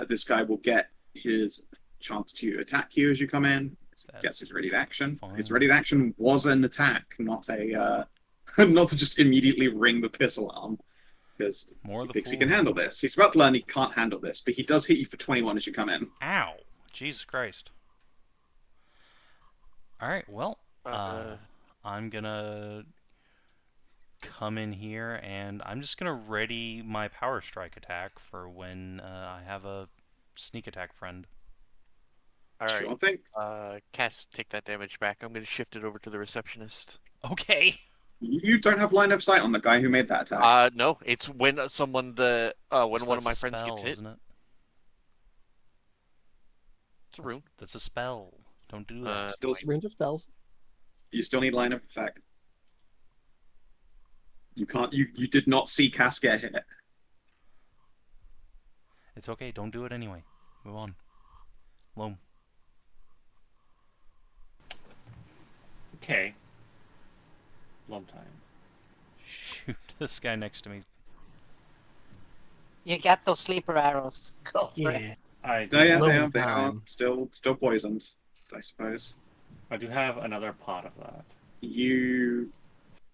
This guy will get his chance to attack you as you come in. Gets his ready to action. Fine. His ready to action was an attack, not a not to just immediately ring the piss alarm. Because he thinks he can handle this. He's about to learn he can't handle this, but he does hit you for 21 as you come in. Ow! Jesus Christ. Alright, well, I'm gonna come in here, and I'm just gonna ready my Power Strike attack for when I have a sneak attack friend. Alright. Sure thing. Cass, take that damage back. I'm going to shift it over to the receptionist. Okay! You don't have line of sight on the guy who made that attack. No, it's when when one of my friends gets hit. Isn't it? It's a rune. That's a spell. Don't do that. Still, Range of spells. you still need line of effect. You can't. You did not see Cass get hit. It's okay. Don't do it anyway. Move on. Loam. Okay. Long time. Shoot this guy next to me. You got those sleeper arrows. Go for it. Yeah. I They are Loam still time. poisoned, I suppose. I do have another pot of that.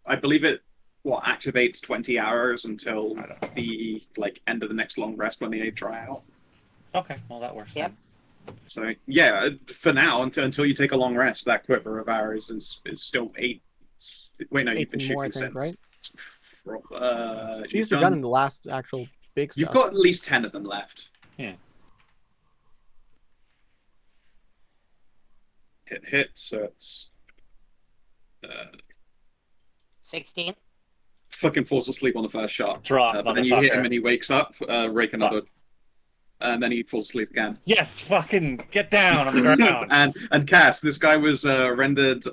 I believe it activates 20 hours until I don't know. the end of the next long rest when they dry out. Okay, well that works. Yep. Then. So yeah, for now until you take a long rest, that quiver of arrows is still 8. Wait, no, you've been 18 more, shooting I think, since. right? She You've used the gun in the last actual big stuff. You've got at least 10 of them left. Yeah. Hit, so it's 16. fucking falls asleep on the first shot. Drop, but then you hit him motherfucker. and he wakes up, rake another, and then he falls asleep again. Yes, fucking get down on the ground. and Cass, this guy was rendered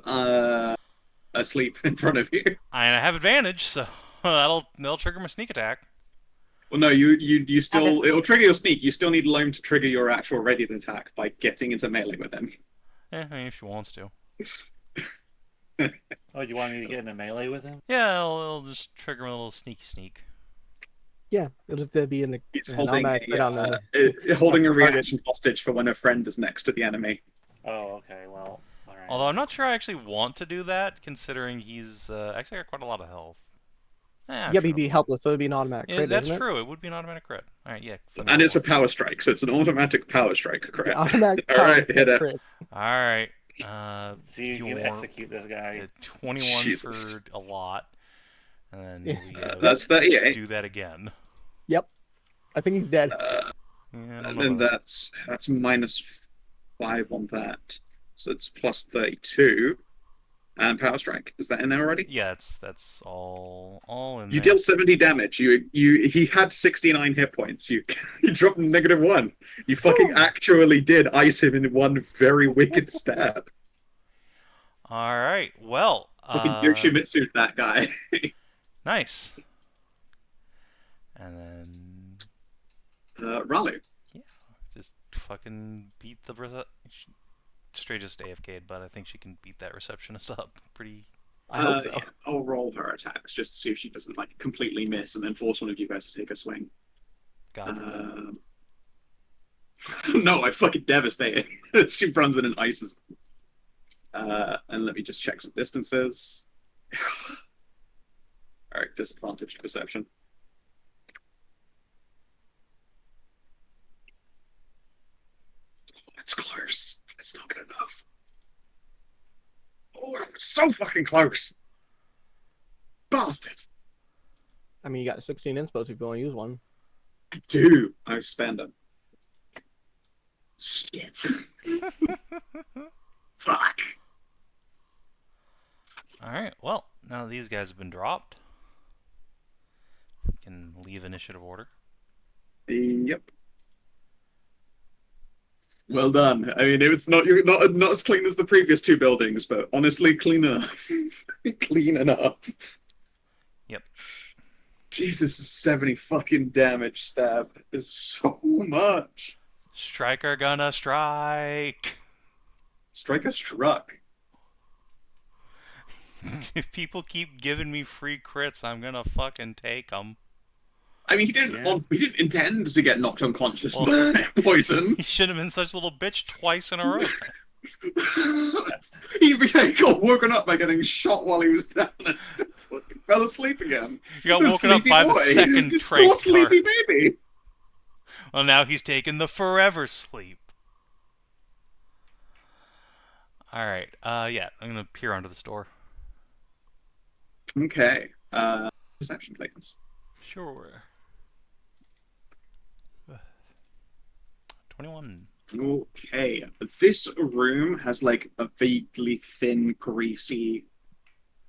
asleep in front of you. I have advantage, so that'll trigger my sneak attack. Well, no, you still it'll trigger your sneak. You still need Loam to trigger your actual ready attack by getting into melee with him. I mean, if she wants to. Oh, you want me to get in a melee with him? Yeah, it'll just trigger my little sneaky sneak. Yeah, it'll just be in the. He's an holding automatic hit on the. holding a target. reaction hostage for when a friend is next to the enemy. Oh, okay, well, alright. Although I'm not sure I actually want to do that, considering he's actually got quite a lot of health. Yeah, but he'd be helpless, so it'd be an automatic Yeah, crit. that's isn't it? true. It would be an automatic crit. All right, yeah. And it's a power strike, so it's an automatic power strike, correct? Yeah, automatic All right, power hit it. crit. All right. See if you can execute this guy. 21 Jesus. for a lot, and then That's 38. do that again. Yep. I think he's dead. Yeah, I don't And know then about that's -5 on that, so it's plus 32. And power strike, is that in there already? Yeah, that's all in You there. deal 70 damage. He had 69 hit points. You dropped him -1. You fucking actually did ice him in one very wicked stab. All right. Well, Fucking Yoshimitsu, that guy. nice. And then Ralu. just fucking beat the Stray just AFK'd, but I think she can beat that receptionist up pretty. I hope so. Yeah, I'll roll her attacks just to see if she doesn't completely miss and then force one of you guys to take a swing. God. No, I fucking devastated. She runs in and ices. And let me just check some distances. Alright, disadvantaged perception. Oh, it's close. It's not good enough. Oh, so fucking close. Bastard. I mean, you got 16 inspos if you want to use one. I do. I spend them. Shit. Fuck. Alright, well, now that these guys have been dropped, we can leave initiative order. Yep. Well done. I mean, it's not not as clean as the previous two buildings, but honestly, clean enough. Clean enough. Yep. Jesus, 70 fucking damage stab is so much. Striker gonna strike! Striker struck. If people keep giving me free crits, I'm gonna fucking take them. I mean, he didn't intend to get knocked unconscious by poison. He should have been such a little bitch twice in a row. He got woken up by getting shot while he was down and still fucking fell asleep again. He got woken up by the second This trank poor sleepy baby. Well, now he's taking the forever sleep. Alright, yeah, I'm gonna peer onto the store. Okay. Perception, please. Sure. 21. Okay. This room has like a vaguely thin, greasy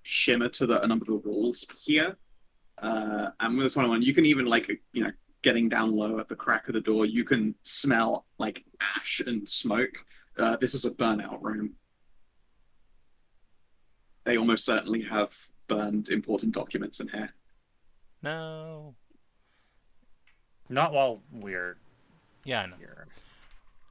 shimmer to a number of the walls here. And with this one, you can even getting down low at the crack of the door, you can smell like ash and smoke. This is a burnout room. They almost certainly have burned important documents in here. No. Not while we're Yeah, I know. here.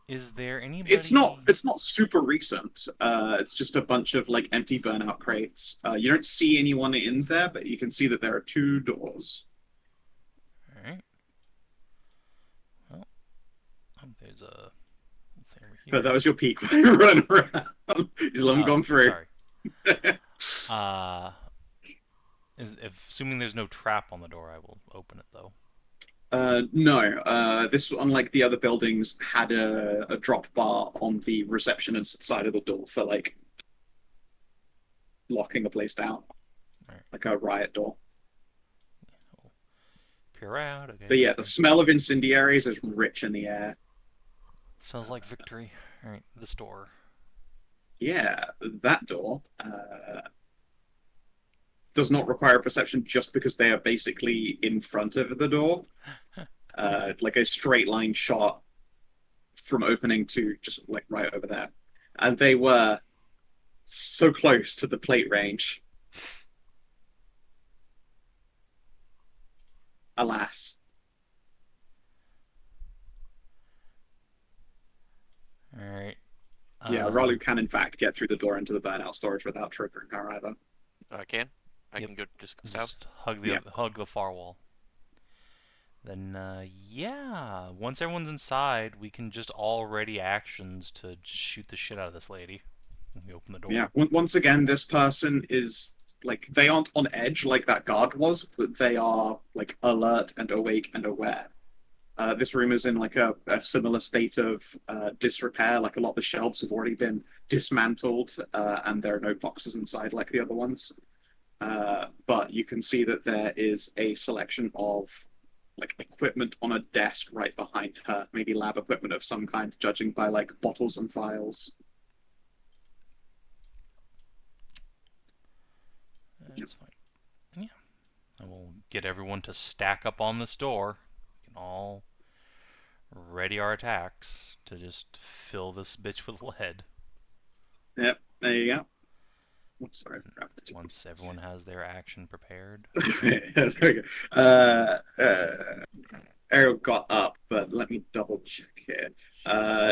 Is there anybody... It's not super recent. It's just a bunch of like empty burnout crates. You don't see anyone in there, but you can see that there are two doors. Alright. Well, there's a thing over here. But that was your peak when you run around. Just let them gone through. Sorry. Assuming there's no trap on the door, I will open it though. No. This, unlike the other buildings, had a drop bar on the receptionist side of the door for like locking the place down, like a riot door. Peer out. Okay. But yeah, the smell of incendiaries is rich in the air. Smells like victory. All right, this door. Yeah, that door does not require perception just because they are basically in front of the door. Like a straight line shot from opening to just like right over there. And they were so close to the plate range. Alas. Alright. Yeah, Ralu can in fact get through the door into the burnout storage without triggering her either. I can. I can go just south. Just hug the far wall. Then, yeah. Once everyone's inside, we can just all ready actions to just shoot the shit out of this lady. When we open the door. Yeah, once again, this person is, like, they aren't on edge like that guard was, but they are, like, alert and awake and aware. This room is in, like, a similar state of disrepair. Like, a lot of the shelves have already been dismantled, and there are no boxes inside like the other ones. But you can see that there is a selection of like equipment on a desk right behind her, maybe lab equipment of some kind, judging by like bottles and files. That's fine. And yeah, and we'll get everyone to stack up on this door. We can all ready our attacks to just fill this bitch with lead. Yep, there you go. Oops, sorry. Once everyone has their action prepared. There we go. Ariel got up, but let me double check here.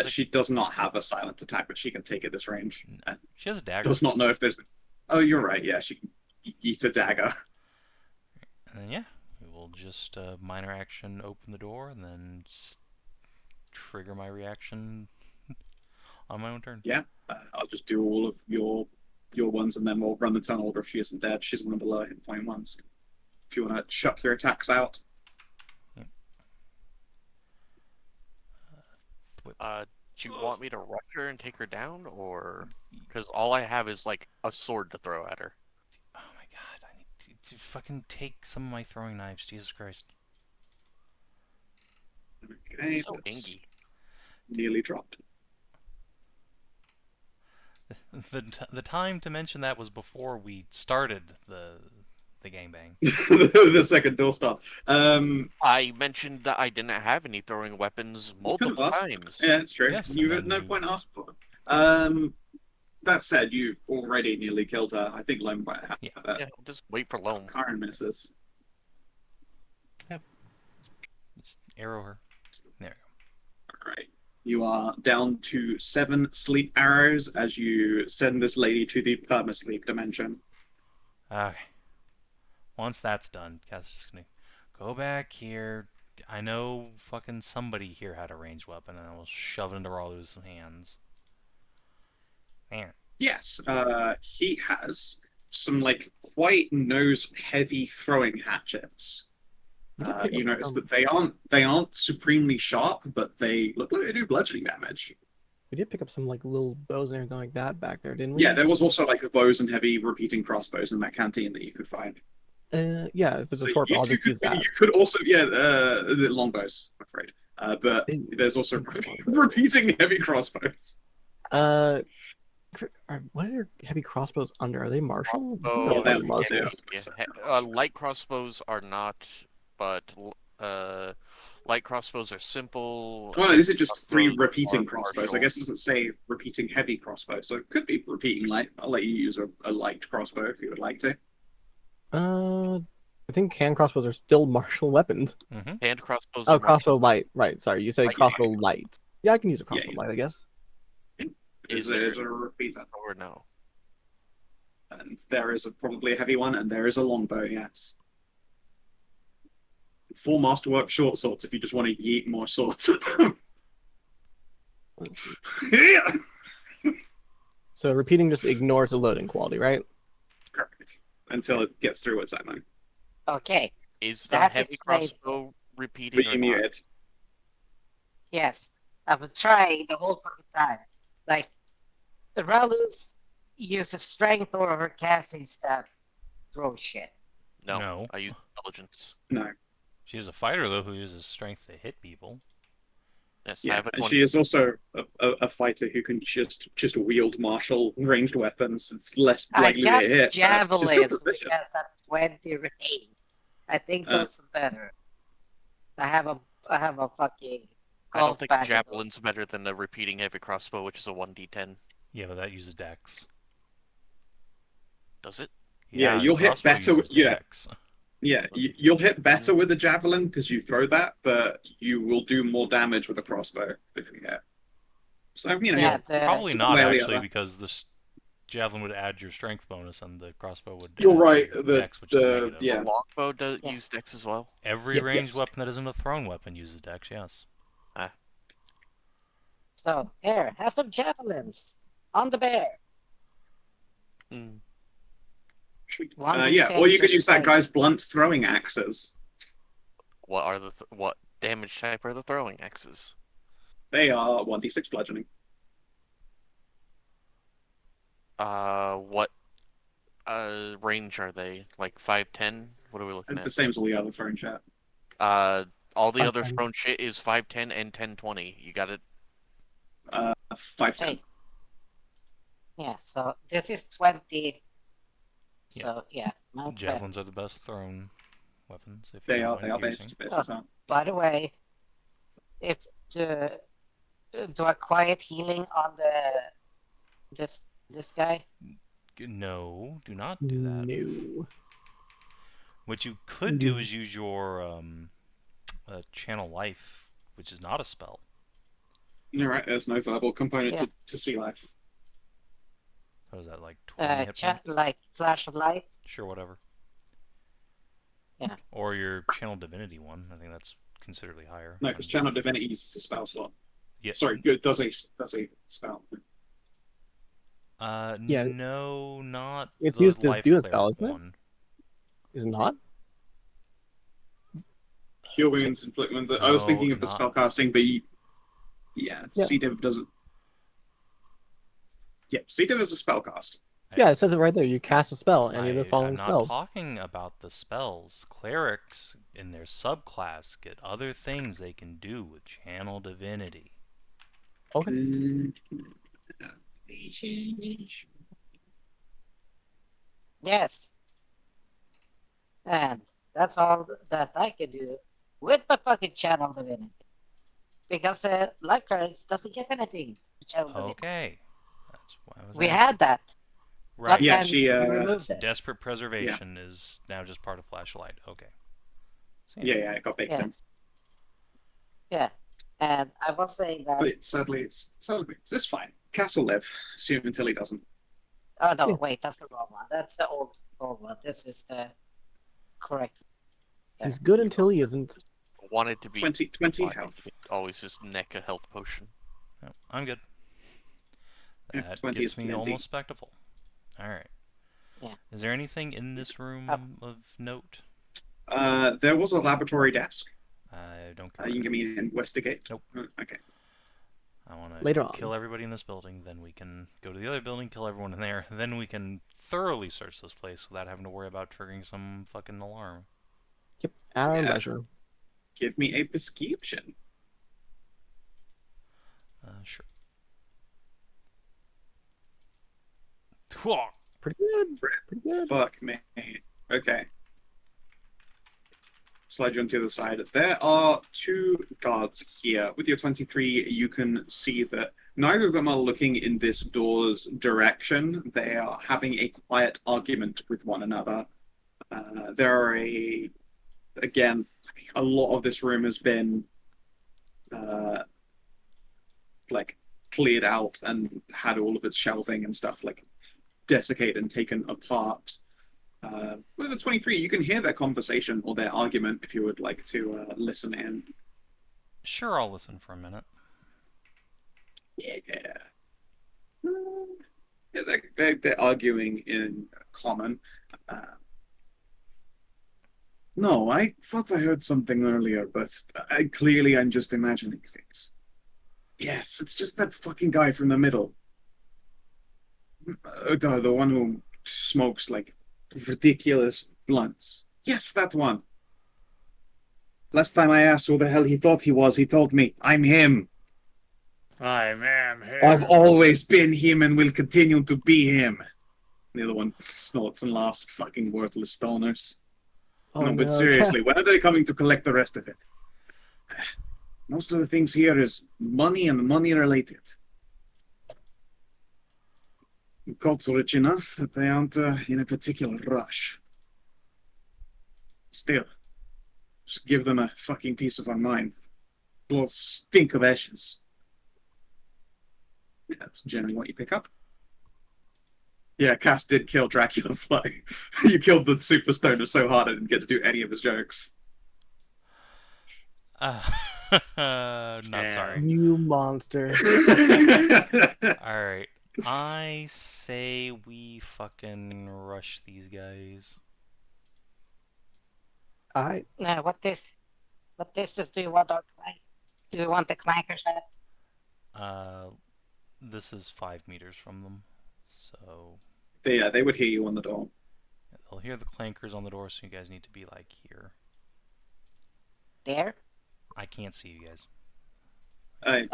She does not have a silent attack that she can take at this range. No. She has a dagger. Does not know if there's... Oh, you're right, yeah, she can eat a dagger. And then, yeah, we will just minor action open the door and then trigger my reaction on my own turn. Yeah, I'll just do all of your ones and then we'll run the turn order if she isn't dead. She's one of the lower hit point ones. If you want to chuck your attacks out. Yep. Do you want me to rush her and take her down, or because all I have is like a sword to throw at her? Oh my god, I need to fucking take some of my throwing knives, Jesus Christ. Okay, So that's ingy. nearly dropped. The time to mention that was before we started the gangbang. The second door stop. I mentioned that I didn't have any throwing weapons You could have multiple asked. times. Yeah, it's true. Yes, You and had no then you- point asking for them. That said, you already nearly killed her. I think Loam might have Yeah. that. Yeah, just wait for Loam. Karin misses. Just arrow her. There All right. You are down to 7 sleep arrows as you send this lady to the perma-sleep dimension. we go. Okay. Once that's done, Cass is just gonna go back here. I know fucking somebody here had a ranged weapon, and I will shove it into Ralu's hands. There. Yes, he has some like quite nose-heavy throwing hatchets. You notice that they aren't supremely sharp, but they look like they do bludgeoning damage. We did pick up some like little bows and everything like that back there, didn't we? Yeah, there was also like bows and heavy repeating crossbows in that canteen that you could find. Yeah, if it's a So short bow, you I'll two just use that. You could also, the longbows, I'm afraid. But there's also repeating heavy crossbows. What are your heavy crossbows under? Are they martial? Oh, Yeah, they're martial. light crossbows are not, but light crossbows are simple. Oh no, these are just 3 crossbows repeating are crossbows. I martial. guess it doesn't say repeating heavy crossbow, so it could be repeating light. I'll let you use a light crossbow if you would like to. I think hand crossbows are still martial weapons. Mm-hmm. Hand crossbows. Oh, are crossbow martial. light. Right. Sorry, you say Light, crossbow light. Yeah, I can use a crossbow yeah. light, I guess. Is There's there a repeater. or no? And there is probably a heavy one, and there is a longbow, yes. 4 masterwork short swords if you just want to yeet more swords. Let's see. Yeah. So repeating just ignores the loading quality, right? Correct. Until it gets through its ammo. Okay. Is the That heavy explains- crossbow repeating But or you not? muted. Yes. I've been trying the whole fucking time. Like, the Ralus uses strength or her casting stat throw shit. No, No. I use intelligence. No. She's a fighter, though, who uses strength to hit people. Yes, I Yeah, have a and 20. she is also a fighter who can just wield martial ranged weapons. It's less I likely got to hit. javelins She's which still proficient. has a 20 range. I think those are better. I have a fucking I don't golf think bag of those. javelin's better than the repeating heavy crossbow, which is a 1d10. Yeah, but that uses dex. Does it? Yeah, the you'll hit crossbow better uses yeah. dex. Yeah, you'll hit better with a javelin because you throw that, but you will do more damage with a crossbow if you hit. So, you know, Yeah, the, Probably One not, way or the actually, other. because the javelin would add your strength bonus, and the crossbow would You're add right, your the- dex, which is the- negative. yeah. The longbow does Yeah. use dex as well. Every Yes. ranged weapon that isn't a thrown weapon uses dex, yes. so, here, have some javelins on the bear. Hmm. Sweet. One Yeah, or you could just use that like- guy's blunt throwing axes. What are the what damage type are the throwing axes? They are 1d6 bludgeoning. What range are they? Like 5'10"? What are we looking The at? same as all the other throwing chat. All the other 5'10". thrown shit is 5'10" and 10'20". You got it. 5'10". Hey. Yeah, so this is 20. So, yeah. my bad. Javelins are the best thrown weapons. If They you are mind based using. as well. By the way, if do a quiet healing on this guy? No, do not do that. No. What you could do is use your channel life, which is not a spell. You're right, there's no verbal component Yeah. to sea life. What is that, like 20 hit points? Like flash of light. Sure, whatever. Yeah. Or your channel divinity one. I think that's considerably higher. No, because Channel Divinity uses a spell slot. Yeah. Sorry, good does a spell. Yeah. No, not. It's the used to life do a cleric spell, isn't it? one. Is it not? Cure wounds, inflict wounds. I was No, thinking of the not- spell casting, but Yeah, Yeah. C. div doesn't. Yeah, C. div is a spellcast. Yeah, it says it right there. You cast a spell, any of the I'm following not spells. talking about the spells. Clerics in their subclass get other things they can do with channel divinity. Okay. Yes. And that's all that I can do with my fucking channel divinity. Because life clerics doesn't get anything to channel divinity. Okay. That's why I was We asking. had that. Right. But Yeah, then she, you removed it. Desperate preservation is now just part of Flashlight. Okay. So, Yeah, it got baked in. Yes. Yeah. And I was saying that. But sadly, it's fine. Cass will live soon until he doesn't. Oh no, Yeah. wait, that's the wrong one. That's the old one. This is the correct. He's good until he isn't. Wanted to be 20 fine. health. Always just neck a health potion. no, I'm good. Yeah, That 20 gets is me plenty. almost spectacle. Alright. Yeah. Is there anything in this room of note? There was a laboratory desk. I don't care. You can give me an investigate. Nope. Okay. I want Later to on. kill everybody in this building, then we can go to the other building, kill everyone in there, then we can thoroughly search this place without having to worry about triggering some fucking alarm. Yep, at our Yeah. leisure. Give me a prescription. Sure. Whoa. Pretty good. Pretty good. Fuck me. Okay. Slide you onto the other side. There are two guards here. With your 23, you can see that neither of them are looking in this door's direction. They are having a quiet argument with one another. There are again, a lot of this room has been like cleared out and had all of its shelving and stuff like desiccated and taken apart. With the 23, you can hear their conversation or their argument if you would like to listen in. Sure, I'll listen for a minute. Yeah. They're arguing in common. No, I thought I heard something earlier, but I'm just imagining things. Yes, it's just that fucking guy from the middle. The one who smokes like ridiculous blunts. Yes, that one. Last time I asked who the hell he thought he was, he told me, I'm him. I am here. I've always been him and will continue to be him. The other one snorts and laughs. Fucking worthless stoners. Oh, No, but no, seriously, when are they coming to collect the rest of it? Most of the things here is money and money related. The cults are rich enough that they aren't in a particular rush. Still, just give them a fucking piece of our mind. Will stink of ashes. Yeah, that's generally what you pick up. Yeah, Cass did kill Dracula Fly. You killed the super stoner so hard I didn't get to do any of his jokes. Not sorry. You monster. Alright. I say we fucking rush these guys. Alright. Now, what this is? Do you want our clank? Do you want the clanker shot? This is 5 meters from them, so Yeah, they would hear you on the door. they'll hear the clankers on the door, so you guys need to be like here. There? I can't see you guys. That'd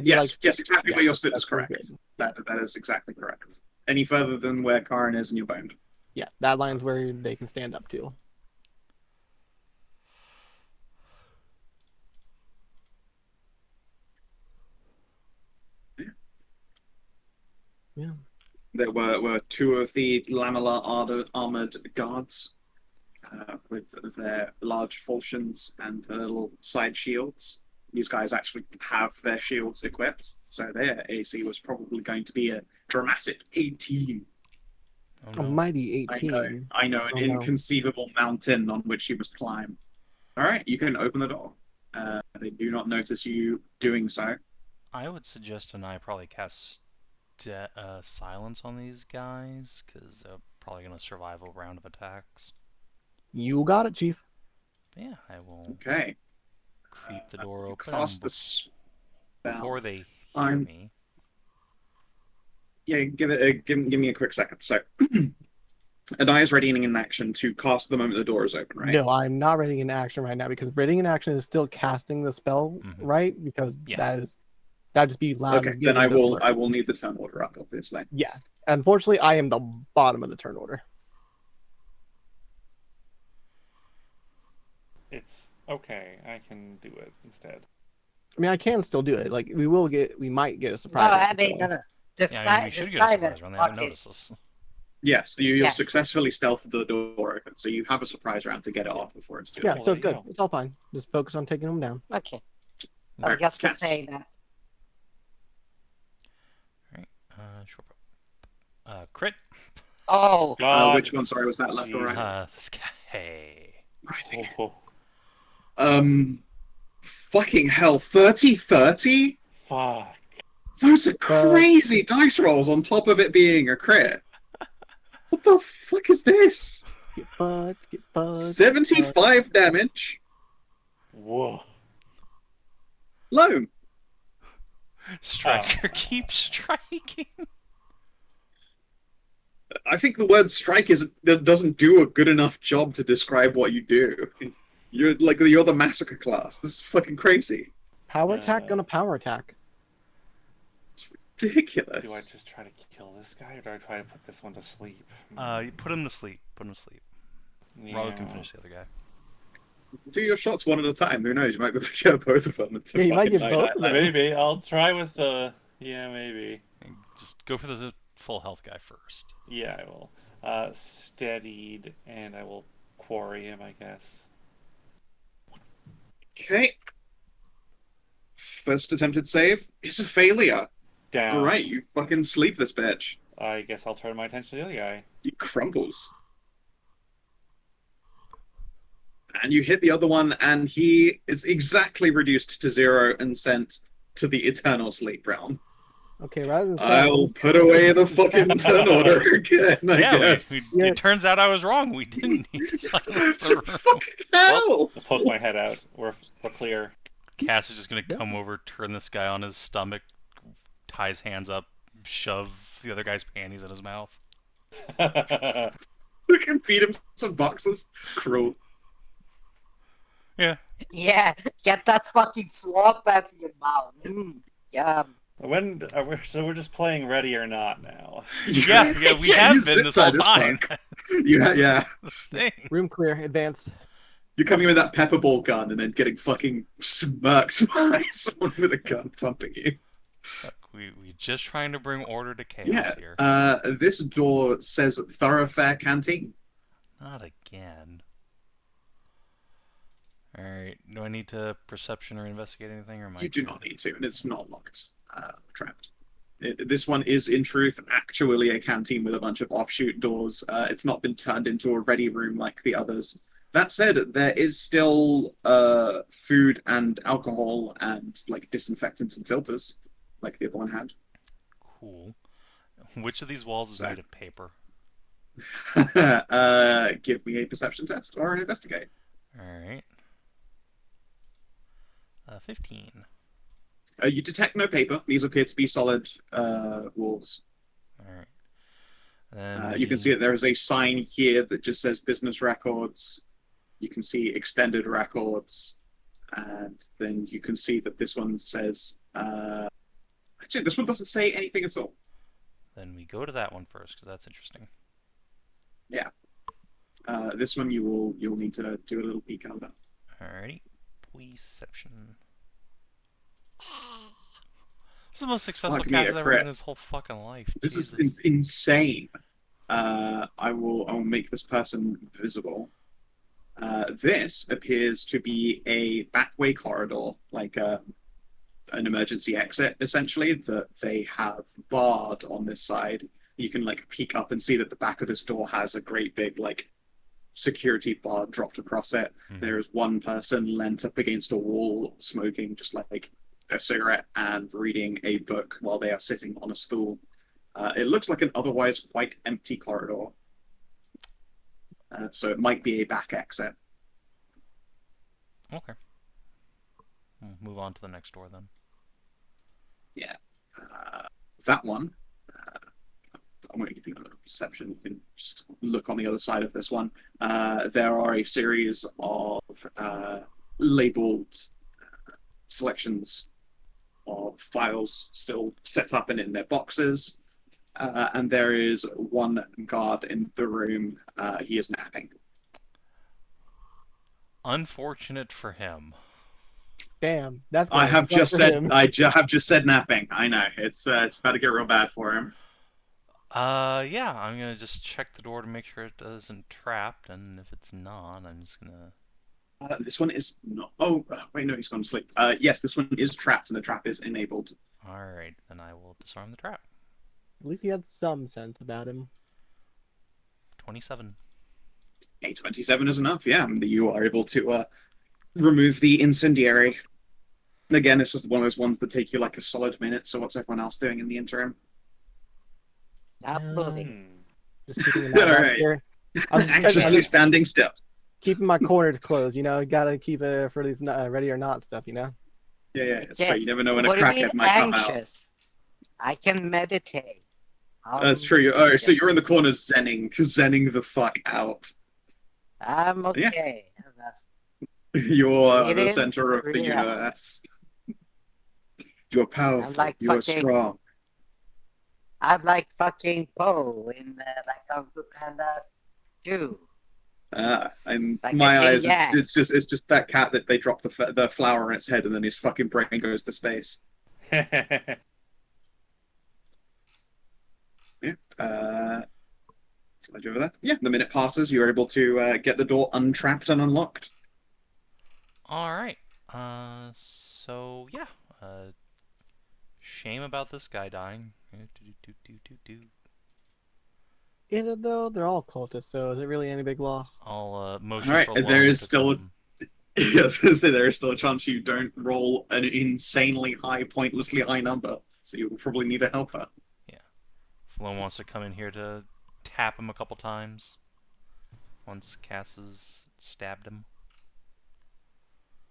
be yes, like- yes, exactly where yeah, your stood is that's pretty correct. good. That is exactly correct. Any further than where Karin is and you're bound. Yeah, that line's where they can stand up to. Yeah. There were two of the lamellar armored guards with their large falchions and their little side shields. These guys actually have their shields equipped, so their AC was probably going to be a dramatic 18. Oh, A no. mighty 18. I know, an Oh, no. inconceivable mountain on which you must climb. All right, you can open the door. They do not notice you doing so. I would suggest Anai probably cast silence on these guys, because they're probably going to survive a round of attacks. You got it, Chief. But yeah, I will Okay. creep the door open. Cast and the Before they hear I'm- me. Yeah, give me a quick second. So, Anai is readying in action to cast the moment the door is open, right? No, I'm not reading in action right now because reading in action is still casting the spell, Mhm. right? Because Yeah. that'd just be loud. Okay, and then give I me the will flurry. need the turn order up, obviously. Yeah. Unfortunately, I am the bottom of the turn order. It's okay. I can do it instead. I mean, I can still do it. Like we might get a No, surprise. I mean, no. The Yeah, I mean, we should get a surprise round. They haven't noticed this. Yes, you've Yeah. successfully stealthed the door open, so you have a surprise round to get it off before it's too Yeah, late. so it's there you good. go. It's all fine. Just focus on taking them down. Okay. I Alright, was just to cats. say that. Alright, short bow. Crit. Oh, God. Which one? Sorry, was that left or right? Jesus. This guy. Hey. Right. Oh, Fucking hell, 30-30? fuck. Those are crazy dice rolls on top of it being a crit. What the fuck is this? Get fucked. Get fucked. 75 damage. Whoa. Loam. Striker keeps striking. I think the word strike doesn't do a good enough job to describe what you do. You're the massacre class. This is fucking crazy. Power attack gonna power attack. Ridiculous. Do I just try to kill this guy, or do I try to put this one to sleep? You put him to sleep. Put him to sleep. Ralu can finish the other guy. Do your shots one at a time. Who knows? You might be able to get both of them. Yeah, you might get fucking both of them. Maybe. I'll try with the... Yeah, maybe. Just go for the full health guy first. Yeah, I will. Steadied, and I will quarry him, I guess. Okay. First attempted save is a failure. Down. Alright, you fucking sleep this bitch. I guess I'll turn my attention to the other guy. He crumbles. And you hit the other one, and he is exactly reduced to 0 and sent to the eternal sleep realm. Okay, rather than I'll put away the fucking turn order again, I guess. Yeah. It turns out I was wrong. We didn't need to silence the room. Fucking hell! I'll poke my head out. We're clear. Cass is just gonna come over, turn this guy on his stomach, tie his hands up, shove the other guy's panties in his mouth. We can feed him some boxes. Cruel. Yeah. yeah. Get that fucking swamp ass in your mouth. Yum. So we're just playing Ready or Not now. Yeah, we have you been this whole zip-tied time. punk. Yeah. Thing. room clear, advance. You're coming with that pepper ball gun and then getting fucking smirked by someone with a gun thumping you. Look, we just trying to bring order to chaos Yeah. here. This door says thoroughfare canteen. Not again. Alright, do I need to perception or investigate anything, or am I... You do not need to, and it's not locked. Trapped. This one is, in truth, actually a canteen with a bunch of offshoot doors. It's not been turned into a ready room like the others. That said, there is still food and alcohol and like disinfectants and filters, like the other one had. Cool. Which of these walls is made of paper? Give me a perception test or an investigate. Alright. 15. You detect no paper. These appear to be solid walls. Alright. Then You can see that there is a sign here that just says business records. You can see extended records. And then you can see that this one says... Actually, this one doesn't say anything at all. Then we go to that one first, because that's interesting. Yeah. This one you'll need to do a little peek under. Alrighty. Perception. This is the most successful Fuck me, cast a he's ever crit. done in his whole fucking life. This Jesus. is insane. I will make this person visible. This appears to be a backway corridor, like an emergency exit, essentially, that they have barred on this side. You can like peek up and see that the back of this door has a great big like security bar dropped across it. Mhm. There is one person leant up against a wall, smoking just like a cigarette and reading a book while they are sitting on a stool. It looks like an otherwise quite empty corridor. So it might be a back exit. Okay. We'll move on to the next door then. that one, I'm going to give you a perception. You can just look on the other side of this one. There are a series of labeled selections of files still set up and in their boxes. And there is one guard in the room. He is napping. Unfortunate for him. Damn, that's. I have just said. Have just said napping. I know it's about to get real bad for him. Yeah, I'm gonna just check the door to make sure it isn't trapped, and if it's not, I'm just gonna. This one is not. Oh, wait, no, he's gone to sleep. Yes, this one is trapped, and the trap is enabled. Alright, then I will disarm the trap. At least he had some sense about him. 27. A 27 is enough. Yeah, you are able to remove the incendiary. Again, this is one of those ones that take you like a solid minute. So, what's everyone else doing in the interim? Not moving. Just keeping an eye All out right. here. Anxiously standing still. Keeping my corners closed, you know. Gotta keep it for these ready or not stuff, you know. Yeah, it's Yeah. true. You never know when a What do you crackhead mean might come out. anxious? I can meditate. That's true. Oh, so you're in the corner zenning the fuck out. I'm Yeah. okay. That's- You're Breathe the in, center of the breathe out. universe. You're powerful. like You're fucking- strong. I'm like fucking Poe in like Kung Fu Panda 2. And Like my a yin eyes, yang. it's just that cat that they drop the flower on its head, and then his fucking brain goes to space. Yeah. Slide you over there. Yeah. The minute passes, you're able to get the door untrapped and unlocked. Alright. So, yeah. Shame about this guy dying. Is it though? They're all cultists, so is it really any big loss? I'll motion Alright, for and Loam there is to still come. Yes, so there is still a chance you don't roll an insanely high, pointlessly high number. So you will probably need a helper. If Loam wants to come in here to tap him a couple times. Once Cass has stabbed him.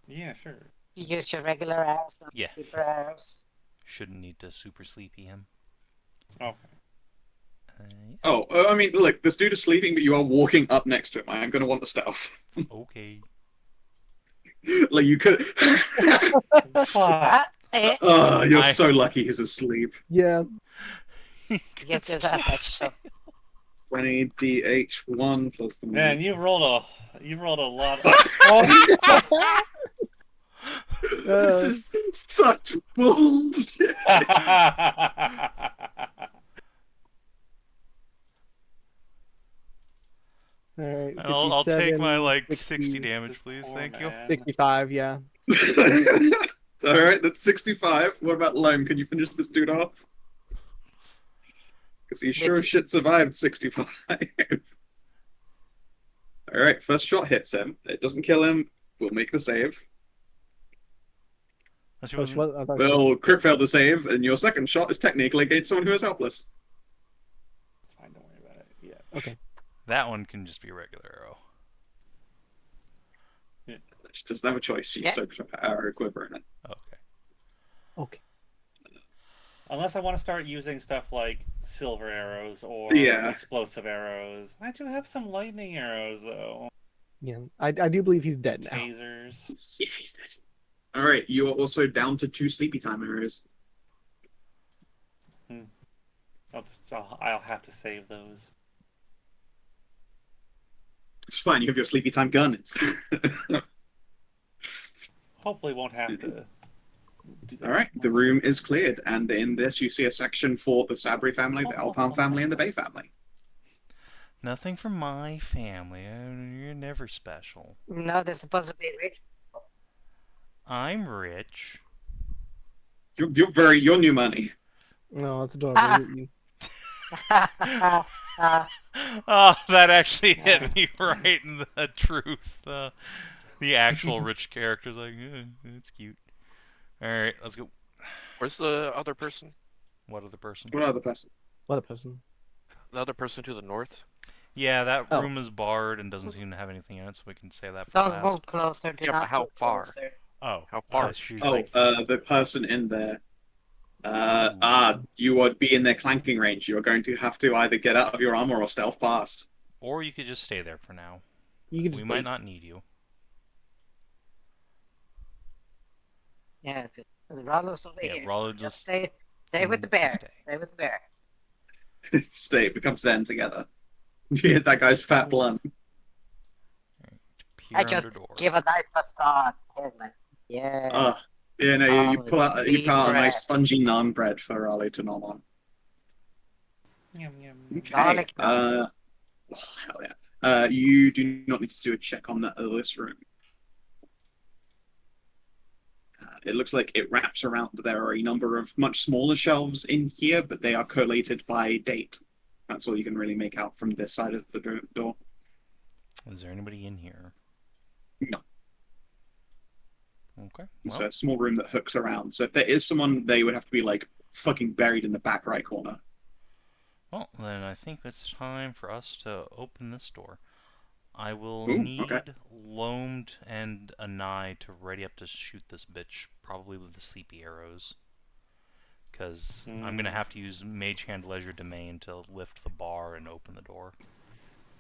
Yeah, sure. You use your regular arrows, not Yeah. super arrows. Shouldn't need to super sleepy him. Okay. Yeah. Oh, I mean, look, this dude is sleeping, but you are walking up next to him. I am going to want the stealth. Okay. Like, you could... Fuck. Oh, you're I- so lucky he's asleep. Yeah. Get to that extra. 20 DH1 plus the... Man, you rolled a lot. Oh. This is such bullshit. Alright. I'll take 57, my, 60 60, damage, please. Poor Thank you. man. 65, yeah. Alright, that's 65. What about Loam? Can you finish this dude off? Because he sure as shit survived 65. Alright, first shot hits him. It doesn't kill him. We'll make the save. Unless you Oh, wasn't- I thought Well, crit failed the save, and your second shot is technically against someone who is helpless. It's fine, don't worry about it. Yeah. Okay. That one can just be a regular arrow. She doesn't have a choice. She's Yeah. soaked up arrow quiver in it. Okay. Okay. Unless I want to start using stuff like silver arrows or Yeah. explosive arrows. I do have some lightning arrows though. Yeah. I do believe he's dead now. Tasers. Yeah, he's dead. Alright, you are also down to 2 sleepy time arrows. I'll have to save those. It's fine, you have your sleepy time gun. It's... Hopefully won't have to do that. Alright, the room is cleared, and in this you see a section for the Sabri family, the Alpine family, and the Bay family. Nothing for my family. You're never special. No, they're supposed to be rich. I'm rich. You're new money. No, it's adorable. Oh, that actually hit me right in the truth. The actual rich character's like, it's cute. Alright, let's go. Where's the other person? What other person? What other person? What a person. The other person to the north? Yeah, that Oh. room is barred and doesn't seem to have anything in it, so we can save that for Don't last. move closer. Do Yeah, but not how move far? closer. Oh, How far? she's Oh, like, the person in there. You would be in their clanking range. You are going to have to either get out of your armor or stealth past. Or you could just stay there for now. You can We just might wait. not need you. Yeah, because Ralu's over Yeah, here. Ralu So just just stay with the bear. Stay with the bear. Stay, become Zen together. You hit that guy's fat blunt. Peer I just under door. give a nice massage. Yeah. You know, you Oh, pull out deep a nice breath. spongy naan bread for Raleigh to nom on. Yum, yum. Okay. Garlic Oh, hell yeah. You do not need to do a check on this room. It looks like it wraps around. There are a number of much smaller shelves in here, but they are collated by date. That's all you can really make out from this side of the door. Is there anybody in here? No. Okay. It's Well, a small room that hooks around. So if there is someone, they would have to be like fucking buried in the back right corner. well, then I think it's time for us to open this door. I will Ooh, need okay. Loam and Anai to ready up to shoot this bitch, probably with the sleepy arrows. Because I'm going to have to use Mage Hand Leisure Domain to lift the bar and open the door.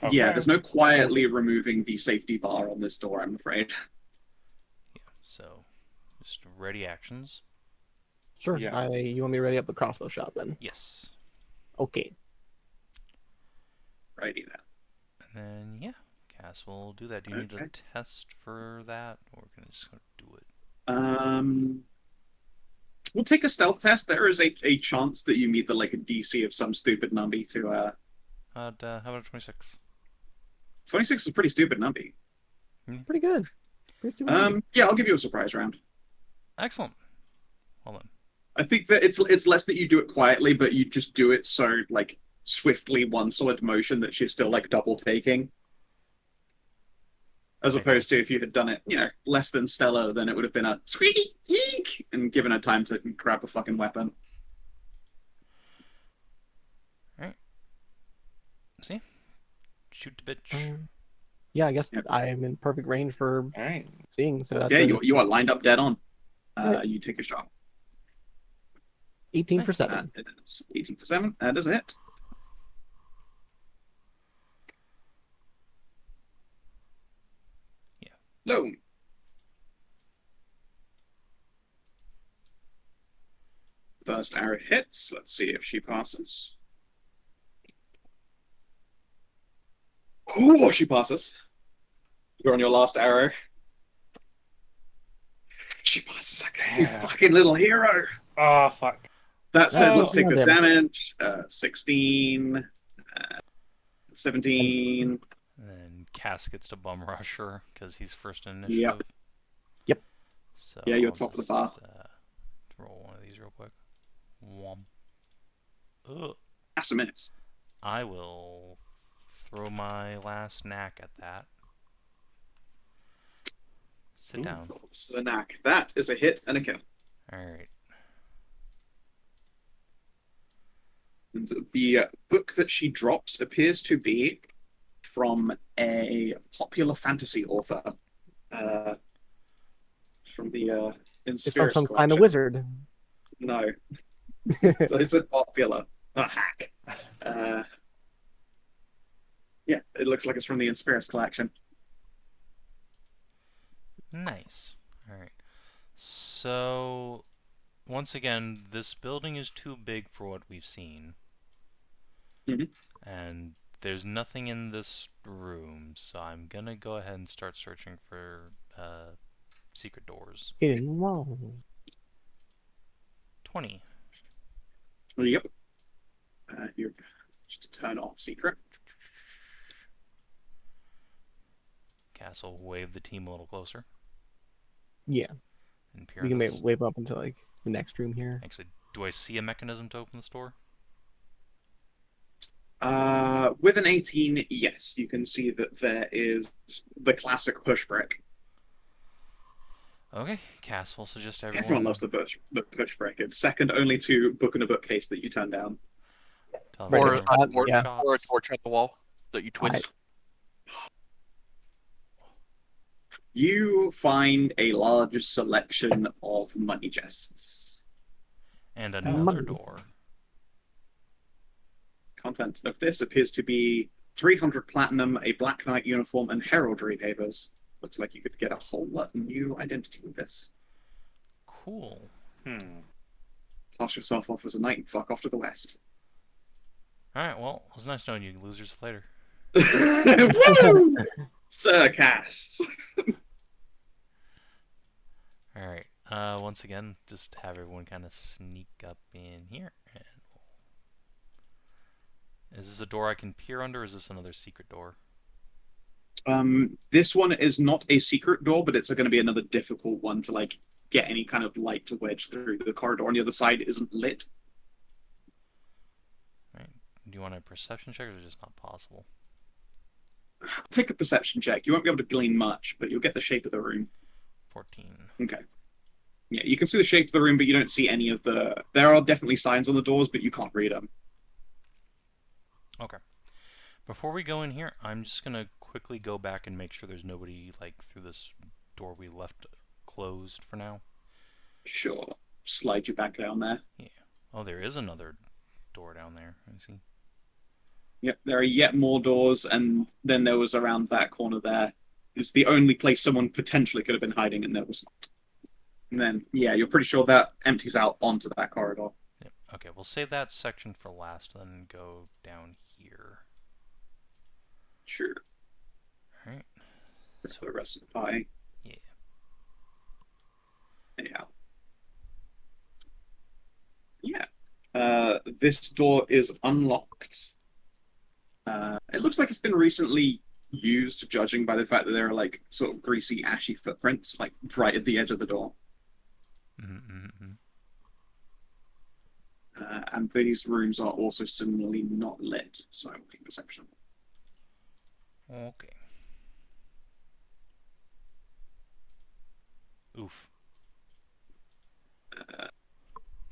Okay. Yeah, there's no quietly removing the safety bar on this door, I'm afraid. Yeah, so just ready actions. Sure. Yeah. You want me to ready up the crossbow shot then? Yes. Okay. Righty then. And then, yeah, Cass will do that. Do you need a Okay. test for that? Or can I just do it? We'll take a stealth test. There is a chance that you meet a DC of some stupid numby to How about a 26? 26 is a pretty stupid numby. Pretty good. Pretty stupid. Yeah, I'll give you a surprise round. Excellent. Well then. I think that it's less that you do it quietly, but you just do it so swiftly, one solid motion that she's still double taking. As opposed to if you had done it, less than stellar, then it would have been a squeaky eek and given her time to grab a fucking weapon. Alright. See? Shoot the bitch. Yeah, I guess Yep. I am in perfect range for All right. seeing. So that's Yeah, a you are lined up dead on. Right. You take a shot. 18 for 7. It is 18 for 7. That is a hit. Yeah. Loam. First arrow hits. Let's see if she passes. Oh, she passes. You're on your last arrow. She passes again. You Yeah. fucking little hero. Oh, fuck. That said, Oh. let's take this Yeah, damage. 16, 17. And then Cass gets to bum rush her because he's first in initiative. Yep. So Yeah, you're I'll top of the just, bar. roll one of these real quick. Womp. Ugh. That's a miss. I will throw my last knack at that. Sit down. This is a knack. That is a hit and a kill. Alright. And the book that she drops appears to be from a popular fantasy author. From the It's from Inspiris some kind of collection. wizard. No. It's a popular. A hack. Yeah, it looks like it's from the Inspiris collection. Nice. Alright. So, once again, this building is too big for what we've seen. Mhm. And there's nothing in this room, so I'm gonna go ahead and start searching for secret doors. Hidden wall. 20. Yep. You just turn off secret. Castle, wave the team a little closer. Yeah. And peer We can into this- wave up into the next room here. Actually, do I see a mechanism to open this door? With an 18, yes, you can see that there is the classic push brick. Okay, Cass will suggest Everyone loves the push brick. It's second only to book in a bookcase that you turn down. Tell Right, Or, everyone uh, what yeah. shots. or a torch at the wall that you twist. You find a large selection of money chests. And another Money. door. Contents of this appears to be 300 platinum, a Black Knight uniform, and heraldry papers. Looks like you could get a whole lot of new identity with this. Cool. Pass yourself off as a knight and fuck off to the west. Alright, well, it was nice knowing you losers later. Woo! Circus! Alright, once again, just have everyone kind of sneak up in here. And is this a door I can peer under, or is this another secret door? This one is not a secret door, but it's going to be another difficult one to like get any kind of light to wedge through. The corridor on the other side isn't lit. Right. Do you want a perception check, or is it just not possible? Take a perception check. You won't be able to glean much, but you'll get the shape of the room. 14. Okay. Yeah, you can see the shape of the room, but you don't see any of the... There are definitely signs on the doors, but you can't read them. Okay. Before we go in here, I'm just going to quickly go back and make sure there's nobody like through this door we left closed for now. Sure. Slide you back down there. Yeah. Oh, there is another door down there. I see. Yep, there are yet more doors, and then there was around that corner there. It's the only place someone potentially could have been hiding, and there was not. And then, yeah, you're pretty sure that empties out onto that corridor. Yep. Okay, we'll save that section for last, then go down here. Sure. Alright. For the rest of the party. Yeah. Yeah. Yeah. This door is unlocked. It looks like it's been recently used, judging by the fact that there are like sort of greasy, ashy footprints like right at the edge of the door. And these rooms are also similarly not lit, so I will keep perception. Okay. Oof.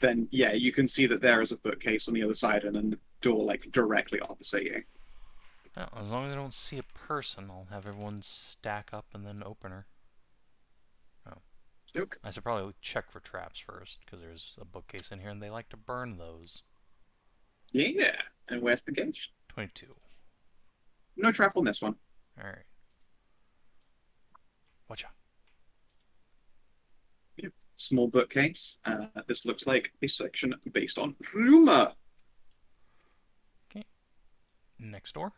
Then, yeah, you can see that there is a bookcase on the other side and a door like directly opposite you. Well, as long as I don't see a person, I'll have everyone stack up and then open her. Oh. Stoke. I should probably check for traps first, because there's a bookcase in here and they like to burn those. Yeah. And where's the gauge? 22. No trap on this one. Alright. Watch out. Yep. Small bookcase. This looks like a section based on rumor. Okay. Next door.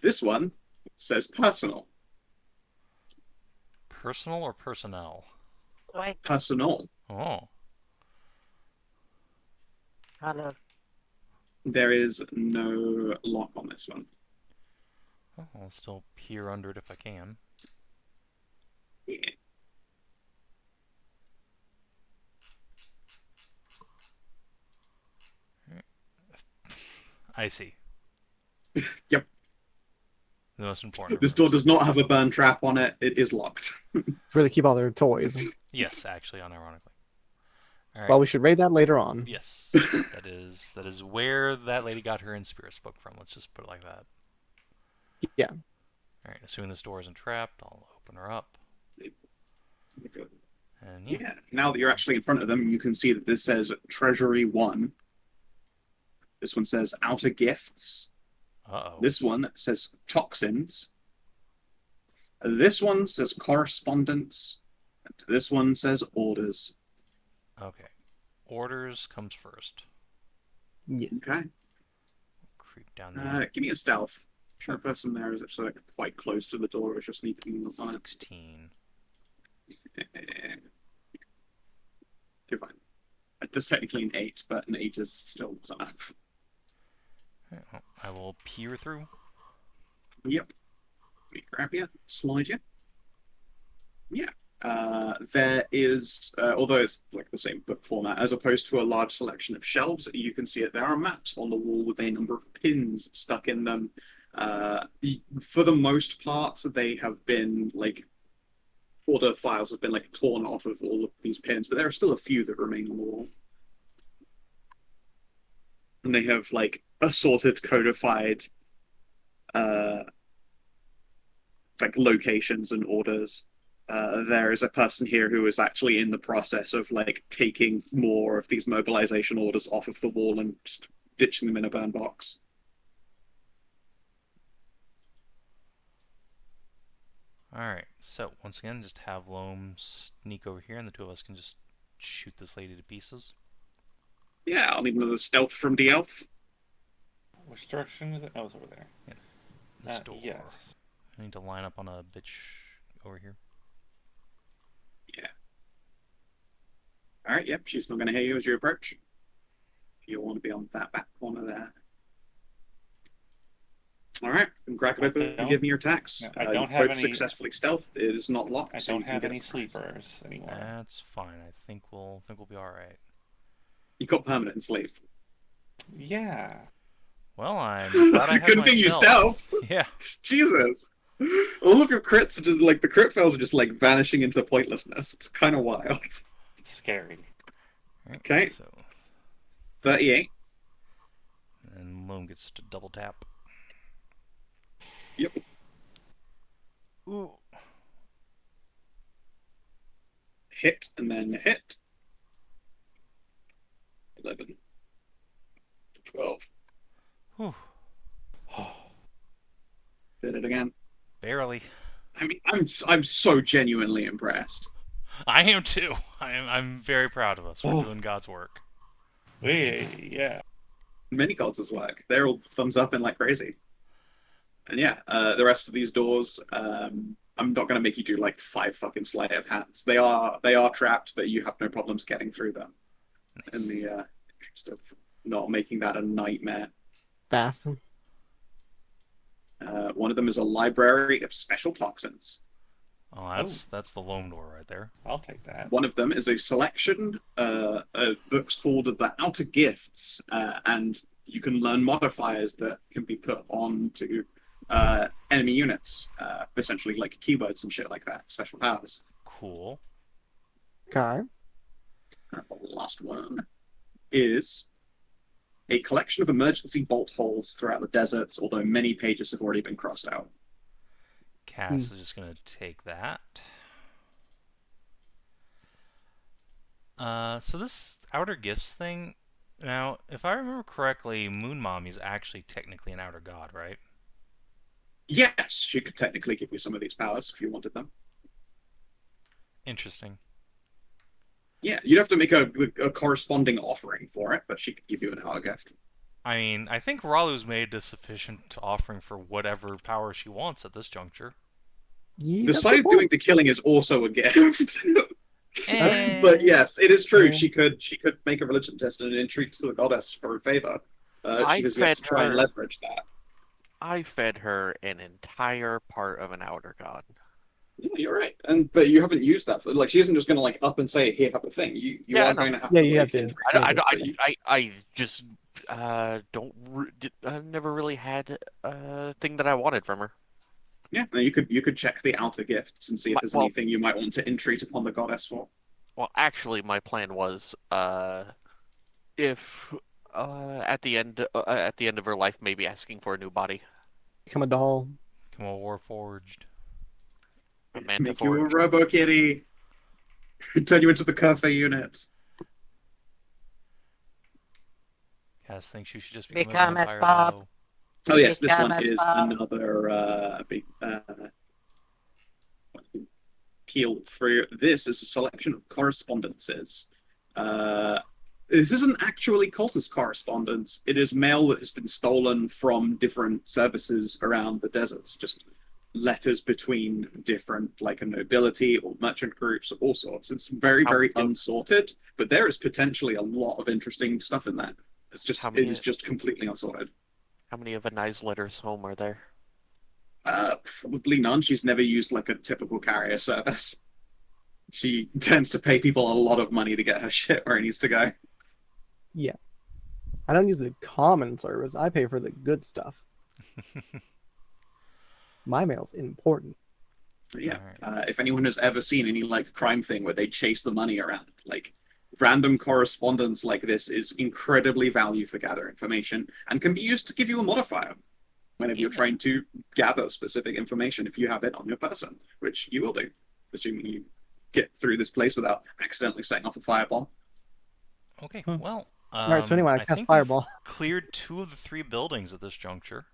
This one says personal. Personal or personnel? Wait, Personal. Oh. Ralu. There is no lock on this one. Oh, I'll still peer under it if I can. Yeah. I see. Yep. The most important. This door does not have a burn trap on it. It is locked. It's where they keep all their toys. Yes, actually, unironically. All right. Well, we should raid that later on. Yes, that is where that lady got her Inspirus book from. Let's just put it like that. Yeah. All right. Assuming this door isn't trapped, I'll open her up. Good. And Yeah. Now that you're actually in front of them, you can see that this says Treasury 1. This one says Outer Gifts. Uh-oh. This one says Toxins. This one says Correspondence. And this one says Orders. Okay. Orders comes first. Yes. Okay. Creep down there. Give me a stealth. The person there is actually like quite close to the door. I just need to look on it. 16. You're fine. There's technically an 8, but an 8 is still not enough. All right, well, I will peer through. Yep. Let me grab you, slide you. Yeah. There is, although it's like the same book format, as opposed to a large selection of shelves, you can see it. There are maps on the wall with a number of pins stuck in them. For the most part, they have been like order files have been like torn off of all of these pins, but there are still a few that remain on the wall. And they have like assorted, codified like locations and orders. there is a person here who is actually in the process of like taking more of these mobilization orders off of the wall and just ditching them in a burn box. Alright, so once again, just have Loam sneak over here and the two of us can just shoot this lady to pieces. Yeah, I'll need another stealth from the elf. Which direction is it? Oh, it's over there. Yeah. This door. Yes. I need to line up on a bitch over here. Yeah. Alright, yep, she's not going to hear you as you approach. You'll want to be on that back corner there. Alright, and crack it open and give me your attacks. I don't have any... successfully stealth. It is not locked. I don't have any sleepers anymore. That's fine. I think we'll be alright. You got permanent sleep. Yeah. Well, I'm glad I have Good my thing you stealth. stealthed. Yeah. Jesus. All of your crits are just like the crit fails are just like vanishing into pointlessness. It's kind of wild. It's scary. Okay. So 38. and Loam gets to double tap. Yep. Ooh. Hit and then hit. 11. 12. Whew. Did it again. Barely. I mean, I'm so genuinely impressed. I am too. I'm very proud of us. We're doing God's work. Yeah. Many gods' work. They're all thumbs up and like crazy. And yeah, the rest of these doors, I'm not going to make you do like 5 fucking sleight of hands. They are trapped, but you have no problems getting through them. Nice. In the interest of not making that a nightmare. Bath. One of them is a library of special toxins. Oh, that's the Loam door right there. I'll take that. One of them is a selection of books called The Outer Gifts, and you can learn modifiers that can be put onto enemy units, essentially like keywords and shit like that, special powers. Cool. Okay. And the last one is a collection of emergency bolt holes throughout the deserts, although many pages have already been crossed out. Cass is just going to take that. So this Outer Gifts thing, now, if I remember correctly, Moon Mommy's actually technically an outer god, right? Yes, she could technically give you some of these powers if you wanted them. Interesting. Yeah, you'd have to make a corresponding offering for it, but she could give you an outer gift. I mean, I think Ralu's made a sufficient offering for whatever power she wants at this juncture. Yeah, The side doing the killing is also a gift. But yes, it is true. She could make a religion test and entreat to the goddess for a favor. Because you have to try and leverage that. I fed her an entire part of an outer god. Yeah, you're right. But you haven't used that. Like, she isn't just going to like up and say, "Here, have a thing." You are going to have. Yeah, to, you like, have to. I just I never really had a thing that I wanted from her. Yeah, you could check the outer gifts and see if there's anything you might want to entreat upon the goddess for. Well, actually, my plan was if at the end of her life, maybe asking for a new body. Become a doll. Become a Warforged. Make you a Robo Kitty. Turn you into the Curfe unit. Cass thinks you should just Become a as vampire, Bob. though. Oh yes, this Become one as is Bob. another peel through. This is a selection of correspondences. This isn't actually cultist correspondence. It is mail that has been stolen from different services around the deserts. Just letters between different, like a nobility or merchant groups, all sorts. It's very, very unsorted, but there is potentially a lot of interesting stuff in that. It is just completely unsorted. How many of Anai's letters home are there? Probably none. She's never used like a typical carrier service. She tends to pay people a lot of money to get her shit where it needs to go. Yeah. I don't use the common service. I pay for the good stuff. My mail's important. But yeah. If anyone has ever seen any like crime thing where they chase the money around, like random correspondence like this is incredibly value for gather information and can be used to give you a modifier whenever you're trying to gather specific information if you have it on your person, which you will do. assuming you get through this place without accidentally setting off a firebomb. Okay, well, Alright, so anyway, I cast think Fireball. we've cleared 2 of the 3 buildings at this juncture.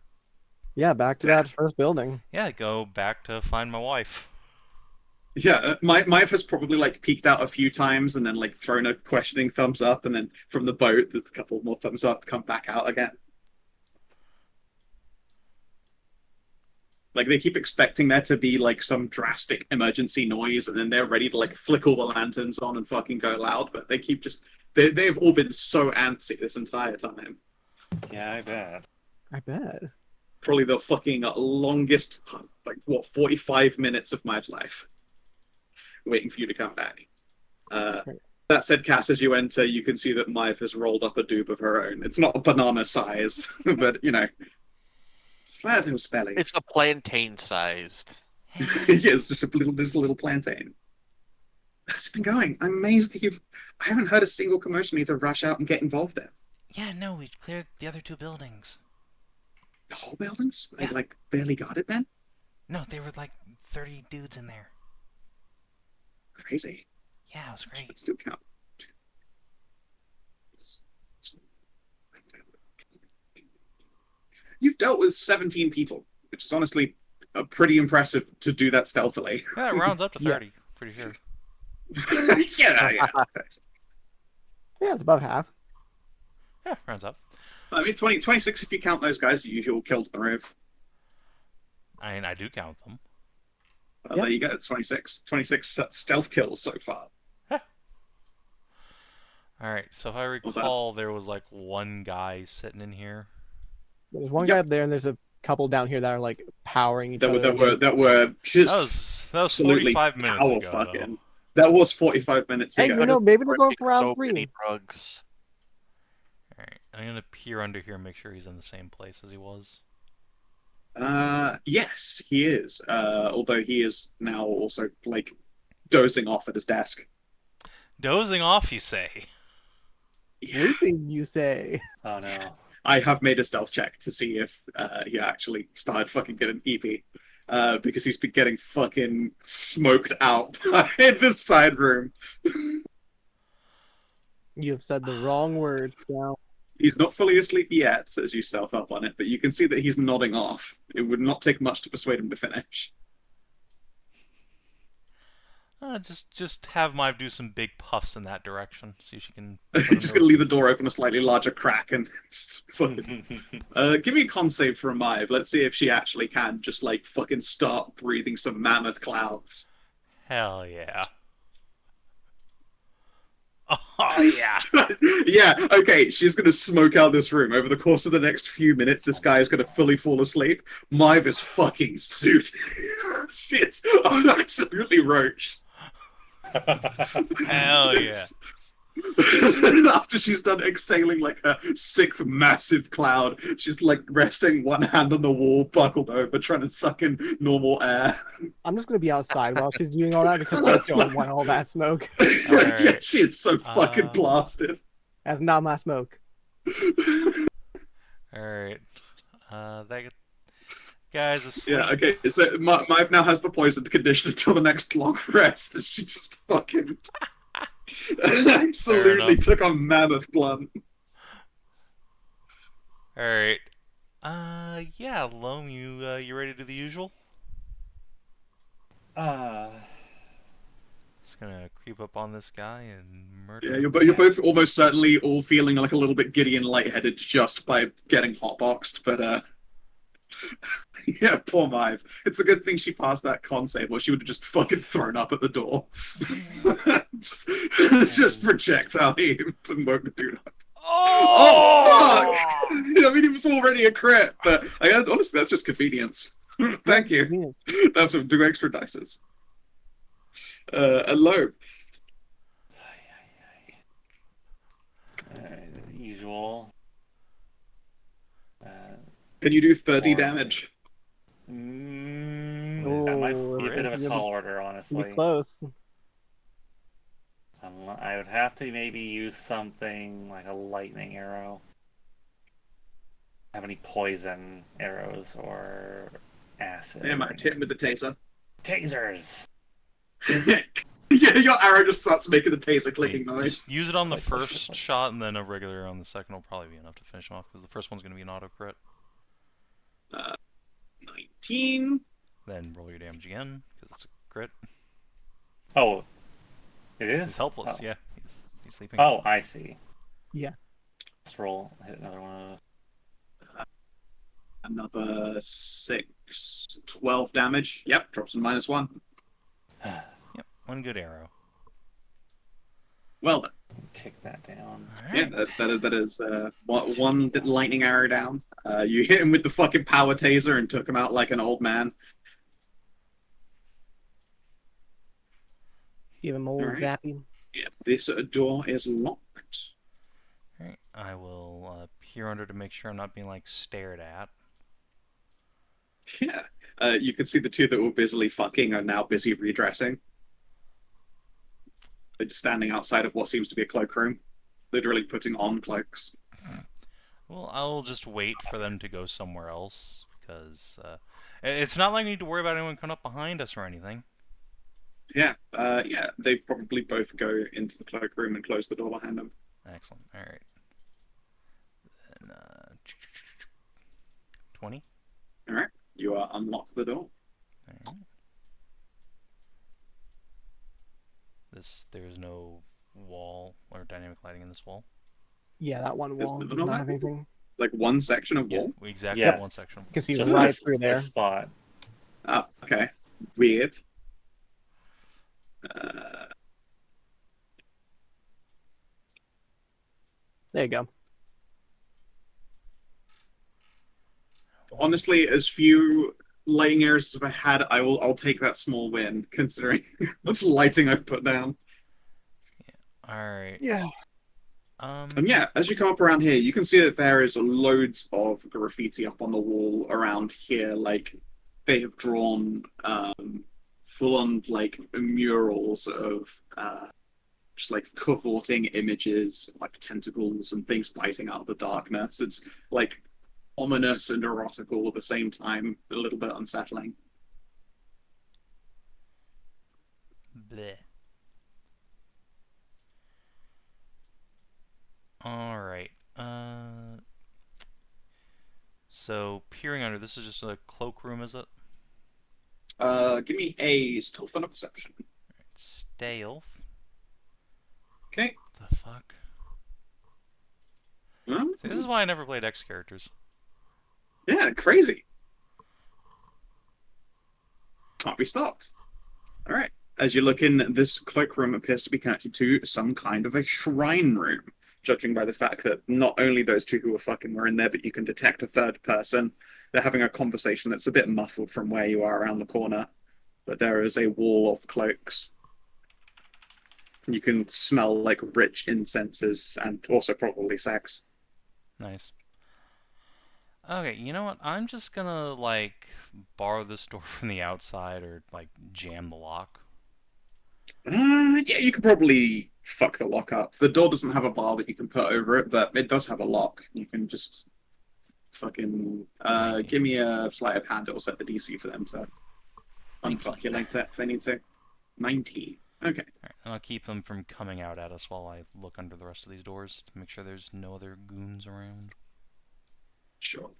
Yeah, back to that first building. Yeah, go back to find my wife. Yeah, Maeve has probably like peeked out a few times and then like thrown a questioning thumbs up, and then from the boat, there's a couple more thumbs up, come back out again. Like they keep expecting there to be like some drastic emergency noise, and then they're ready to like flick all the lanterns on and fucking go loud. But they keep just they've all been so antsy this entire time. Yeah, I bet. I bet. Probably the fucking longest, like what, 45 minutes of Maeve's life, waiting for you to come back. That said, Cass, as you enter, you can see that Maeve has rolled up a doob of her own. It's not banana sized, but you know, slap those spelling. It's a plantain sized. Yeah, it's just a little plantain. How's it been going? I'm amazed that I haven't heard a single commotion need to rush out and get involved in. Yeah, no, we cleared the other 2 buildings. The whole buildings? Were Yeah. they like barely guarded then? No, there were like 30 dudes in there. Crazy. Yeah, it was great. Let's do a count. You've dealt with 17 people, which is honestly pretty impressive to do that stealthily. Yeah, it rounds up to Yeah. 30, pretty sure. yeah. Yeah, it's about half. Yeah, rounds up. I mean, 26 if you count those guys you all killed on the roof. I mean, I do count them. Well, Yep. there you go. It's 26 stealth kills so far. Alright, so if I recall, there was like 1 guy sitting in here. There's one guy up there, and there's a couple down here that are like powering each other. That were just That was absolutely 45 minutes power ago. fucking. That was 45 minutes Hey, ago. you know, maybe they're going for So round many 3. drugs. Alright, I'm gonna peer under here and make sure he's in the same place as he was. Yes, he is. Although he is now also like dozing off at his desk. Dozing off, you say? Sleeping, you say? Oh no. I have made a stealth check to see if he actually started fucking getting EP. Because he's been getting fucking smoked out in the side room. You have said the wrong word. Now, He's not fully asleep yet, as you stealth up on it, but you can see that he's nodding off. It would not take much to persuade him to finish. Just have Maeve do some big puffs in that direction. See if she can. Just gonna leave the door open a slightly larger crack and just fucking. Give me a con save for a Maeve. Let's see if she actually can just like fucking start breathing some mammoth clouds. Hell yeah. Oh yeah. Yeah, okay, she's gonna smoke out this room. Over the course of the next few minutes, this guy is gonna fully fall asleep. Maeve is fucking suited. She is absolutely roached. Hell yeah. After she's done exhaling like a sixth massive cloud, she's like resting one hand on the wall, buckled over, trying to suck in normal air. I'm just gonna be outside while she's doing all that because I don't want all that smoke. Yeah, she is so fucking blasted. That's not my smoke. Alright. Guy's asleep. Yeah, okay, so Maeve now has the poisoned condition until the next long rest. She just fucking absolutely took on mammoth blunt. Alright. Yeah, Loam, you ready to do the usual? Just gonna creep up on this guy and murder Yeah, him. you're both almost certainly all feeling like a little bit giddy and lightheaded just by getting hotboxed, but yeah, poor Maeve. It's a good thing she passed that con save, or she would have just fucking thrown up at the door. just projectile aim to woke the dude up. Oh, fuck! I mean, it was already a crit, but honestly, that's just convenience. Thank you. I have to do extra dices. Loam. Usual. Can you do 30 damage? That might be a bit of a Ooh, tall order, honestly. Be close. I would have to maybe use something like a lightning arrow. Have any poison arrows or acid? Yeah, might hit him with the taser. Tasers! Yeah, your arrow just starts making the taser clicking Hey, noise. just use it on the Click, click, first click. shot, and then a regular arrow on the second will probably be enough to finish him off, because the first one's going to be an auto crit. 19. Then roll your damage again, because it's a crit. Oh, it is? He's helpless, Oh. yeah. He's sleeping. Oh, I see. Yeah. Let's roll. Hit another one of those. Another 6. 12 damage. Yep, drops to -1. Yep, one good arrow. Well done. Take that down. Yeah, that is one lightning arrow down. You hit him with the fucking power taser and took him out like an old man. Give him old Alright. zappy. Yeah, this door is locked. Alright, I will peer under to make sure I'm not being, like, stared at. Yeah, you can see the two that were busily fucking are now busy redressing. They're just standing outside of what seems to be a cloakroom, literally putting on cloaks. Well, I'll just wait for them to go somewhere else, because it's not like I need to worry about anyone coming up behind us or anything. Yeah, they probably both go into the cloakroom and close the door behind them. Excellent. Alright. Then, 20. Alright, you unlock the door. Alright. There's no wall or dynamic lighting in this wall. Yeah, that one There's wall no does not have lighting? anything. Like one section of Yeah, wall? exactly Yes. one section. You can see Just right this- through there. this spot. Oh, okay. Weird. There you go. Honestly, as few lighting errors as I had, I'll take that small win, considering how much lighting I've put down. Alright. Yeah. And yeah, as you come up around here, you can see that there is loads of graffiti up on the wall around here. Like, they have drawn full-on, like, murals of just, like, cavorting images, like tentacles and things biting out of the darkness. It's, like, ominous and erotical at the same time, a little bit unsettling. Bleh. Alright. So, peering under, this is just a cloakroom, is it? Give me a stealth and a perception. Stealth. Okay. The fuck? Huh? See, this is why I never played X characters. Yeah, crazy. Can't be stopped. All right. As you look in, this cloakroom appears to be connected to some kind of a shrine room, judging by the fact that not only those two who were fucking were in there, but you can detect a third person. They're having a conversation that's a bit muffled from where you are around the corner, but there is a wall of cloaks. You can smell like rich incenses and also probably sex. Nice. Okay, you know what? I'm just gonna, like, borrow this door from the outside or, like, jam the lock. Yeah, you could probably fuck the lock up. The door doesn't have a bar that you can put over it, but it does have a lock. You can just fucking give me a sleight of hand. It'll set the DC for them to unfuck you later if they need to. 19. Okay. Alright, and I'll keep them from coming out at us while I look under the rest of these doors to make sure there's no other goons around. Sure.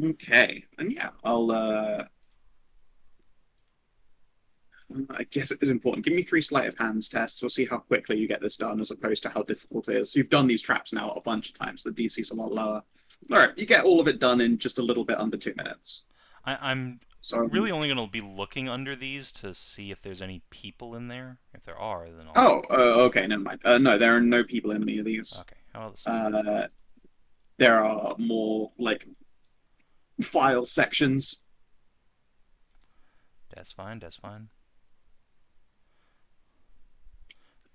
Okay. And yeah, I guess it is important. Give me 3 sleight of hands tests. We'll see how quickly you get this done as opposed to how difficult it is. You've done these traps now a bunch of times. The DC's a lot lower. Alright, you get all of it done in just a little bit under 2 minutes. I'm So really only going to be looking under these to see if there's any people in there. If there are, then I'll... okay, never mind. No, there are no people in any of these. Okay, how about this? There are more, like, file sections. That's fine, that's fine.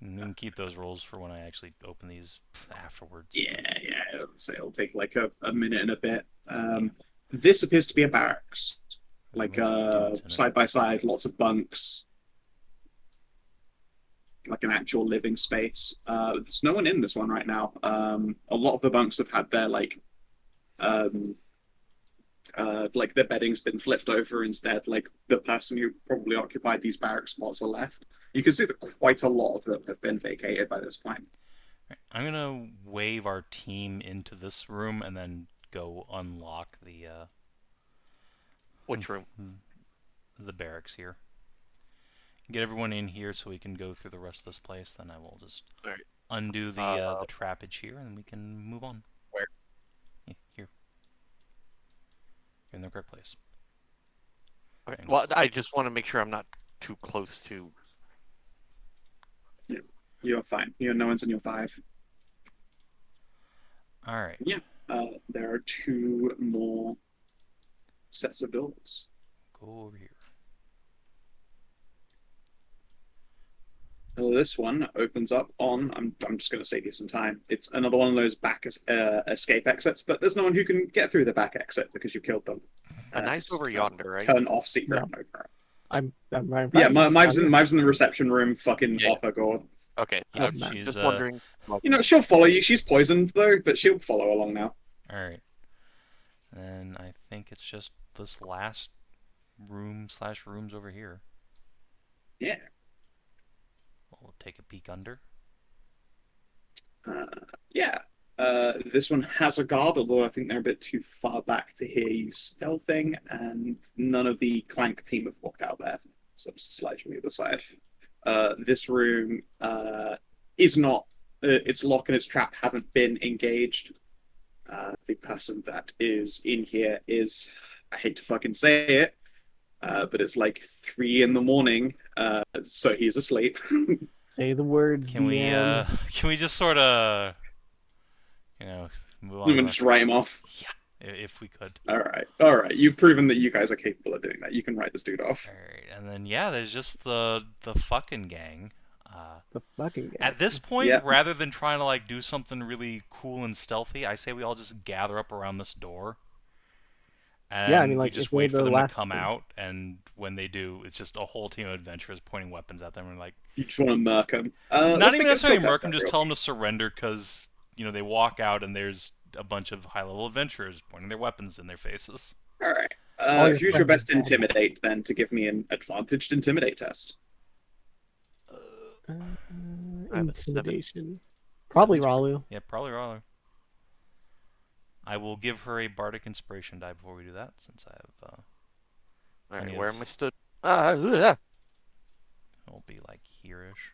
You can keep those rolls for when I actually open these afterwards. Yeah, so it'll take like a minute and a bit. This appears to be a barracks. Like, Dudes in it. side by side, lots of bunks. Like an actual living space. There's no one in this one right now. A lot of the bunks have had their, like, Like their bedding's been flipped over instead. Like the person who probably occupied these barrack spots are left. You can see that quite a lot of them have been vacated by this point. I'm gonna wave our team into this room and then go unlock the Which room? the barracks here. Get everyone in here so we can go through the rest of this place. Then I will just Alright. undo the trappage here, and we can move on. Where? Yeah, here. You're in the correct place. Okay. Well, I just want to make sure I'm not too close to. Yeah, you're fine. No one's in your 5. All right. Yeah. There are 2 more sets of doors. Go over here. This one opens up on. I'm just going to save you some time. It's another one of those back escape exits, but there's no one who can get through the back exit because you killed them. Anai's over yonder, right? Turn off secret. Yeah. I'm right in front Yeah, of you. Miv's in the reception room, fucking Yeah. off her gourd. Okay. Yeah, I'm she's, just wondering. She'll follow you. She's poisoned though, but she'll follow along now. All right. And I think it's just this last room/rooms over here. Yeah. We'll take a peek under. Yeah. This one has a guard, although I think they're a bit too far back to hear you stealthing, and none of the Clank team have walked out there. So I'll just slide you on the other side. This room is not. Its lock and its trap haven't been engaged. The person that is in here is, I hate to fucking say it, but it's like 3 a.m, so he's asleep. Say the words. Can we just sort of, move on? I'm gonna just write him off. Yeah, if we could. All right. You've proven that you guys are capable of doing that. You can write this dude off. All right, and then there's just the fucking gang. The fucking gang. At this point, Yeah. rather than trying to do something really cool and stealthy, I say we all just gather up around this door. And Yeah, I mean, we like, just if we're wait for the them to last come thing. out, and when they do, it's just a whole team of adventurers pointing weapons at them, and You just want to murk him. not even necessarily murk them, just tell them to surrender, because they walk out and there's a bunch of high-level adventurers pointing their weapons in their faces. All right. All your Who's your friends best are dead. intimidate then to give me an advantaged intimidate test? I have a 7. Intimidation. Probably Ralu. Yeah, probably Ralu. I will give her a bardic inspiration die before we do that, since I have. All right, any where of- am I stood? It'll be here-ish.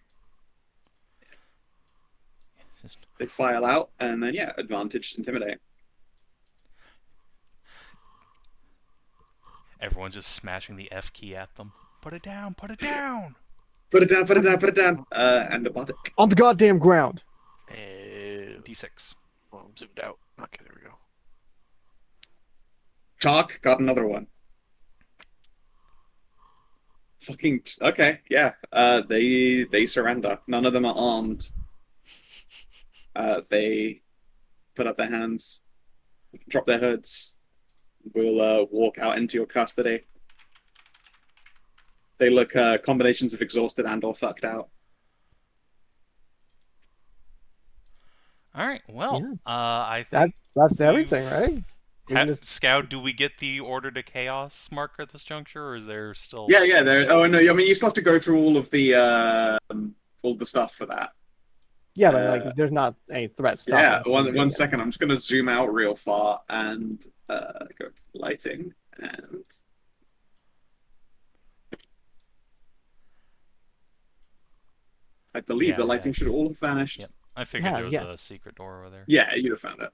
Just They file out, and then advantaged intimidate. everyone's just smashing the F key at them. Put it down! Put it down! Put it down. And a bardic. On the goddamn ground. D6. Well, I'm zoomed out. Okay, there we go. Chalk got another one. Fucking okay, yeah. They surrender. None of them are armed. They put up their hands, drop their hoods. We'll walk out into your custody. They look combinations of exhausted and or fucked out. All right. Well, Yeah. I think That's everything, right? We can just- Scout, do we get the Order to Chaos marker at this juncture, or is there still? Yeah. Oh no, I mean you still have to go through all the stuff for that. Yeah, but like, there's not any threat stopping. Yeah, us from one doing it. second. I'm just going to zoom out real far and go to lighting. And I believe Yeah, the lighting yeah. should all have vanished. Yep. I figured there was yes. a secret door over there. Yeah, you'd have found it.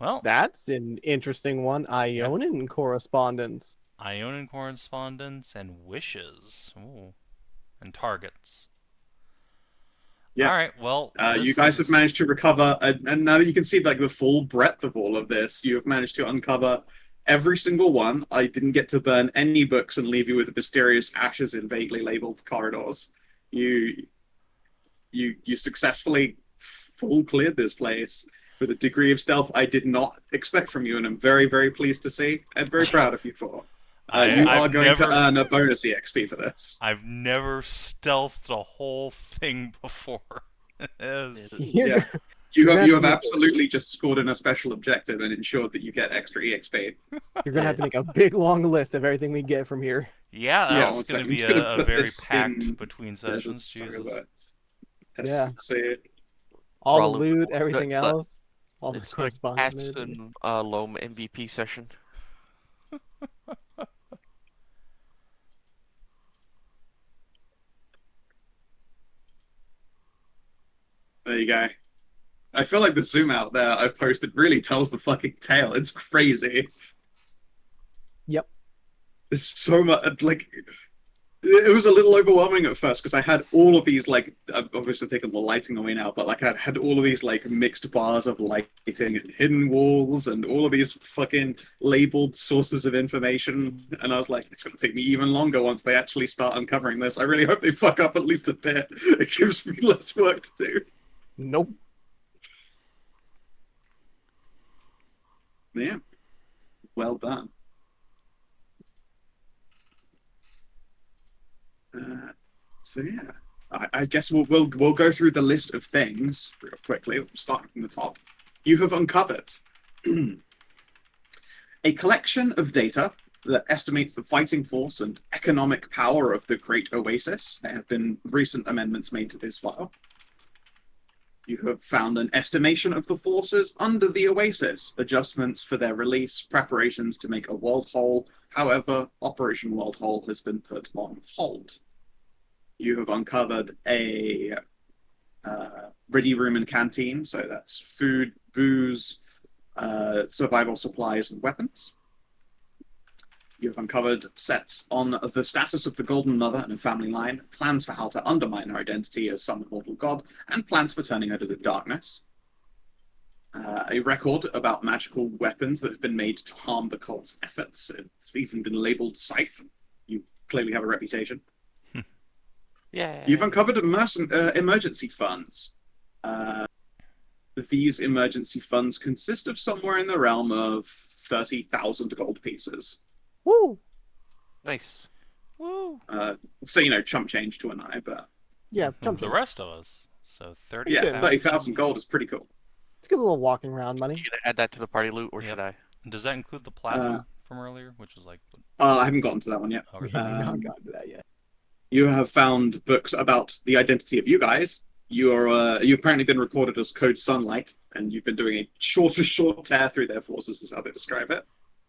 Well, That's an interesting one. Ionin correspondence. Ionin correspondence and wishes. Ooh. And targets. Yeah. All right. Well, You guys have managed to recover, and now that you can see the full breadth of all of this, you have managed to uncover every single one. I didn't get to burn any books and leave you with mysterious ashes in vaguely labeled corridors. You successfully full cleared this place with a degree of stealth I did not expect from you, and I'm very, very pleased to see and very proud of you for. You are going to earn a bonus EXP for this. I've never stealthed a whole thing before. You're, You You're have gonna you have have to absolutely just scored in a special objective and ensured that you get extra EXP. You're gonna have to make a big long list of everything we get from here. Yeah, Yeah, that's one going to second. I'm be just gonna a put very this packed in between Desert sessions. Jesus. Starlets. Yeah. See. All Ralu, the loot, everything but else, all the It's the correspondence. Cats and everything. and Loam MVP session. There you go. I feel like the zoom out there I've posted really tells the fucking tale. It's crazy. Yep. There's so much, like, it was a little overwhelming at first because I had all of these, like, I've obviously taken the lighting away now, but, like, I had all of these, like, mixed bars of lighting and hidden walls and all of these fucking labeled sources of information. And I was like, it's going to take me even longer once they actually start uncovering this. I really hope they fuck up at least a bit. It gives me less work to do. Nope. Yeah. Well done. So yeah, I guess we'll go through the list of things real quickly, starting from the top. You have uncovered a collection of data that estimates the fighting force and economic power of the Great Oasis. There have been recent amendments made to this file. You have found an estimation of the forces under the Oasis, adjustments for their release, preparations to make a world whole. However, Operation World Whole has been put on hold. You have uncovered a ready room and canteen, so that's food, booze, survival supplies, and weapons. You have uncovered sets on the status of the Golden Mother and her family line, plans for how to undermine her identity as some immortal god, and plans for turning her to the darkness. A record about magical weapons that have been made to harm the cult's efforts. It's even been labeled Scythe. You clearly have a reputation. Yeah. You've uncovered emergency funds. These emergency funds consist of somewhere in the realm of 30,000 gold pieces. Woo! Nice. Woo! So, you know, chump change to Anai, but Yeah, jump The in. rest of us. So 30. yeah, good. 30,000 gold is pretty cool. It's a good little walking around money. You gonna add that to the party loot, or Yep. should I? Does that include the platinum from earlier, which was like? I haven't gotten to that one yet. We Okay. have not gotten to that yet. You have found books about the identity of you guys. You've apparently been recorded as Code Sunlight, and you've been doing a short tear through their forces, is how they describe it.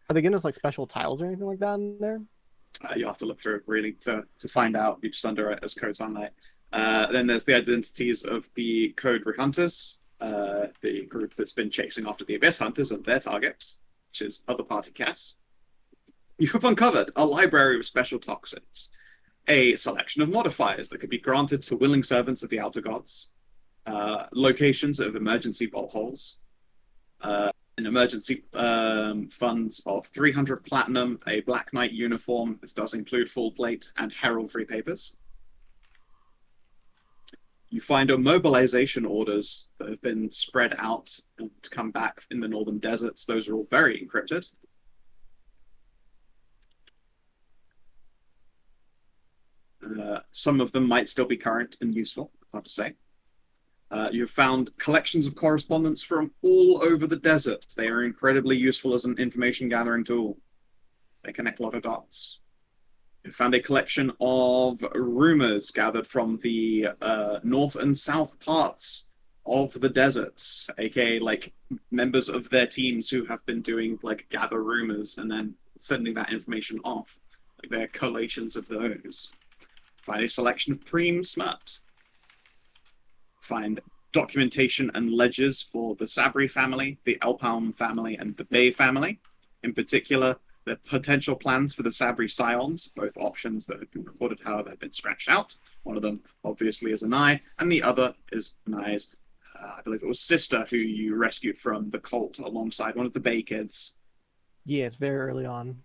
Are they giving us like special tiles or anything like that in there? You have to look through it really to find out. You just under it as Code Sunlight. Then there's the identities of the Code Rehunters, the group that's been chasing after the Abyss Hunters and their targets, which is other party cats. You have uncovered a library of special toxins, a selection of modifiers that could be granted to willing servants of the Outer Gods, locations of emergency bolt holes, an emergency funds of 300 platinum, a Black Knight uniform. This does include full plate and heraldry papers. You find mobilization orders that have been spread out and to come back in the northern deserts. Those are all very encrypted. Some of them might still be current and useful, hard to say. You have found collections of correspondence from all over the desert. They are incredibly useful as an information gathering tool. They connect a lot of dots. You found a collection of rumors gathered from the north and south parts of the deserts, aka like members of their teams who have been doing like gather rumors and then sending that information off. Like they're collations of those. Find a selection of preem smut. Find documentation and ledgers for the Sabri family, the Elpalm family, and the Bay family. In particular, the potential plans for the Sabri Scions, both options that have been reported, however, have been scratched out. One of them, obviously, is Anai, and the other is Anai's, I believe it was sister, who you rescued from the cult alongside one of the Bay kids. Yeah, it's very early on.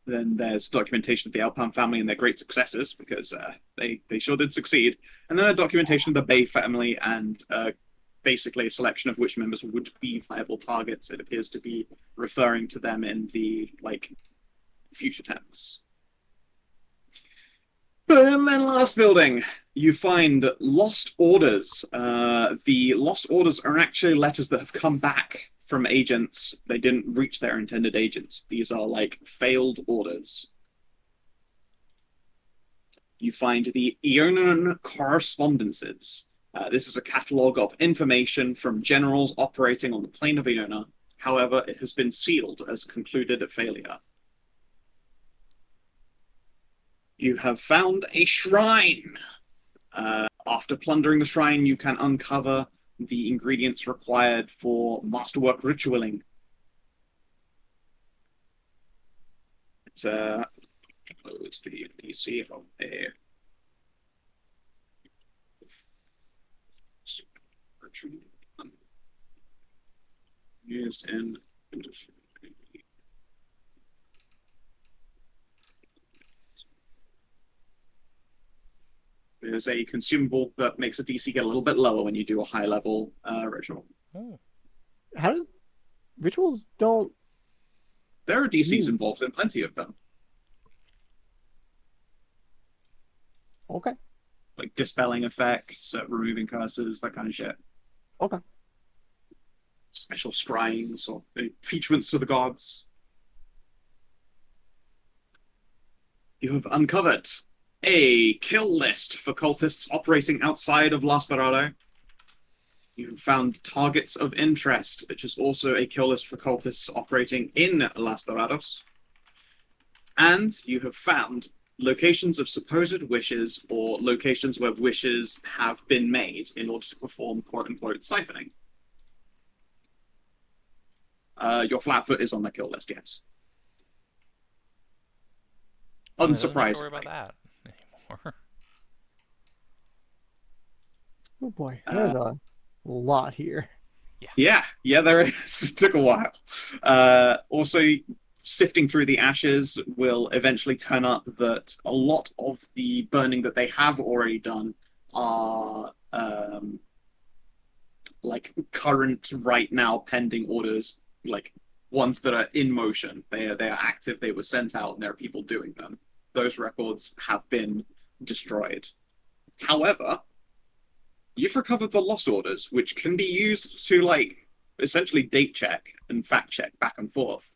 Then there's documentation of the Elpalm family and their great successes, because they sure did succeed. And then a documentation of the Bay family and basically a selection of which members would be viable targets. It appears to be referring to them in the like future tense. And then last building, you find lost orders The lost orders are actually letters that have come back from agents. They didn't reach their intended agents. These are like failed orders. You find the Eonan correspondences. This is a catalogue of information from generals operating on the plane of Iona. However, it has been sealed as concluded a failure. You have found a shrine. After plundering the shrine, you can uncover the ingredients required for masterwork ritualing. It's the DC of a used in industry. There's a consumable that makes a DC get a little bit lower when you do a high level ritual. Oh. How does rituals don't? There are DCs involved in plenty of them, Okay. like dispelling effects, removing curses, that kind of shit. Okay. Special scryings or impeachments to the gods. You have uncovered a kill list for cultists operating outside of Las Dorado. You have found targets of interest, which is also a kill list for cultists operating in Las Dorados. And you have found locations of supposed wishes or locations where wishes have been made in order to perform quote-unquote siphoning. Your Flatfoot is on the kill list, yes. I don't have to Unsurprisingly. worry about that anymore. Oh boy, there's a lot here. Yeah, there is. It took a while. Also, sifting through the ashes will eventually turn up that a lot of the burning that they have already done are like current, right now, pending orders, like ones that are in motion. They are active, they were sent out, and there are people doing them. Those records have been destroyed. However, you've recovered the lost orders, which can be used to, like, essentially date check and fact check back and forth.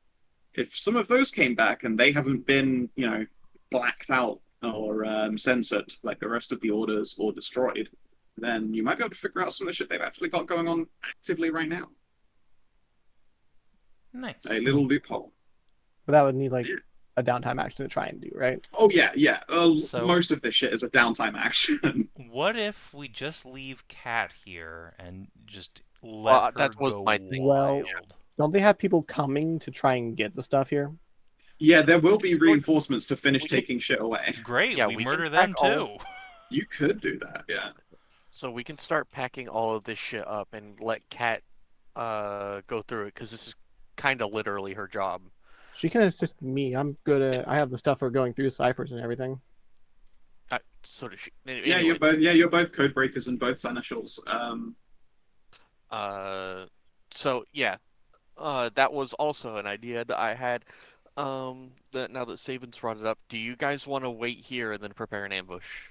If some of those came back and they haven't been, blacked out or censored like the rest of the orders or destroyed, then you might be able to figure out some of the shit they've actually got going on actively right now. Nice. A little loophole. But that would need like a downtime action to try and do, right? Oh, yeah. So- Most of this shit is a downtime action. What if we just leave Cat here and just let her that was go my thing. Well, wild? Don't they have people coming to try and get the stuff here? Yeah, there will be reinforcements to finish we could- taking shit away. Great, Yeah, we we can murder them pack all too. of- You could do that, yeah. So we can start packing all of this shit up and let Kat go through it, because this is kind of literally her job. She can assist me. I'm good at. I have the stuff for going through ciphers and everything. So does she. Yeah, Anyway, you're both code breakers and both seneschals. So yeah, that was also an idea that I had. That now that Savin's brought it up, do you guys want to wait here and then prepare an ambush?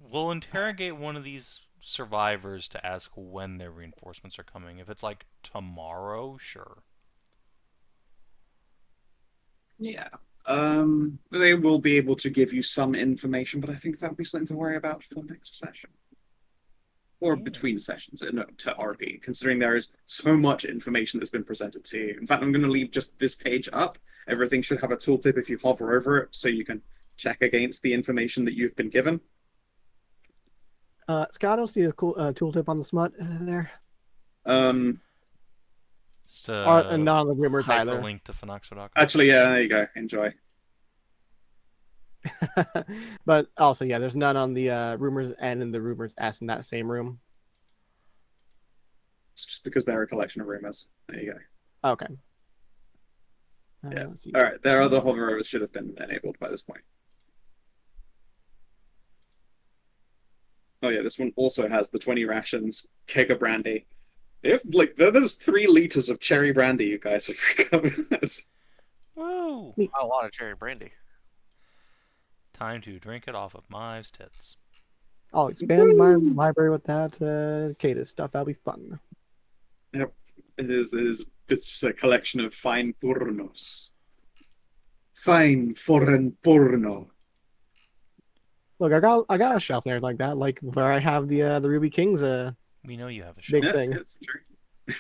We'll interrogate one of these survivors to ask when their reinforcements are coming. If it's like tomorrow, sure. Yeah. They will be able to give you some information, but I think that'll be something to worry about for next session. Or between sessions to RP, considering there is so much information that's been presented to you. In fact, I'm going to leave just this page up. Everything should have a tooltip if you hover over it, so you can check against the information that you've been given. Scott, I don't see a cool tooltip on the smut there. Just And not on the rumors either. hyperlink to Phenoxo.com. Actually, yeah, there you go. Enjoy. But also, yeah, there's none on the rumors and in the rumors S in that same room. It's just because they're a collection of rumors. There you go. Okay. Yeah. Let's see. All right, their other hover overs should have been enabled by this point. Oh yeah, this one also has the 20 rations, keg of brandy. They have, like, there's 3 liters of cherry brandy you guys have recovered. Woo! A lot of cherry brandy. Time to drink it off of Mive's tits. I'll expand my library with that Kata stuff. That'll be fun. Yep, it is. It's just a collection of fine pornos. Fine foreign porno. Look, I got a shelf there like that, like where I have the Ruby Kings We know you have a big shelf. thing. It's true. You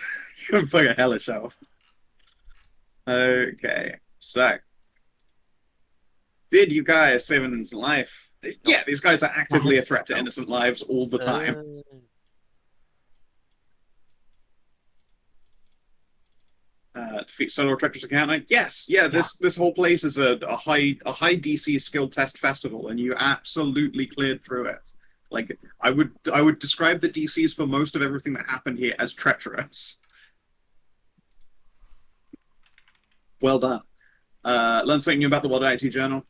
can fucking hell a shelf. Okay, so did you guys save an innocent life? Yeah, these guys are actively a threat to innocent lives all the time. Defeat solo treacherous encounter. Yes, yeah. This whole place is a high DC skill test festival, and you absolutely cleared through it. Like I would describe the DCs for most of everything that happened here as treacherous. Well done. Learn something new about the World IT Journal.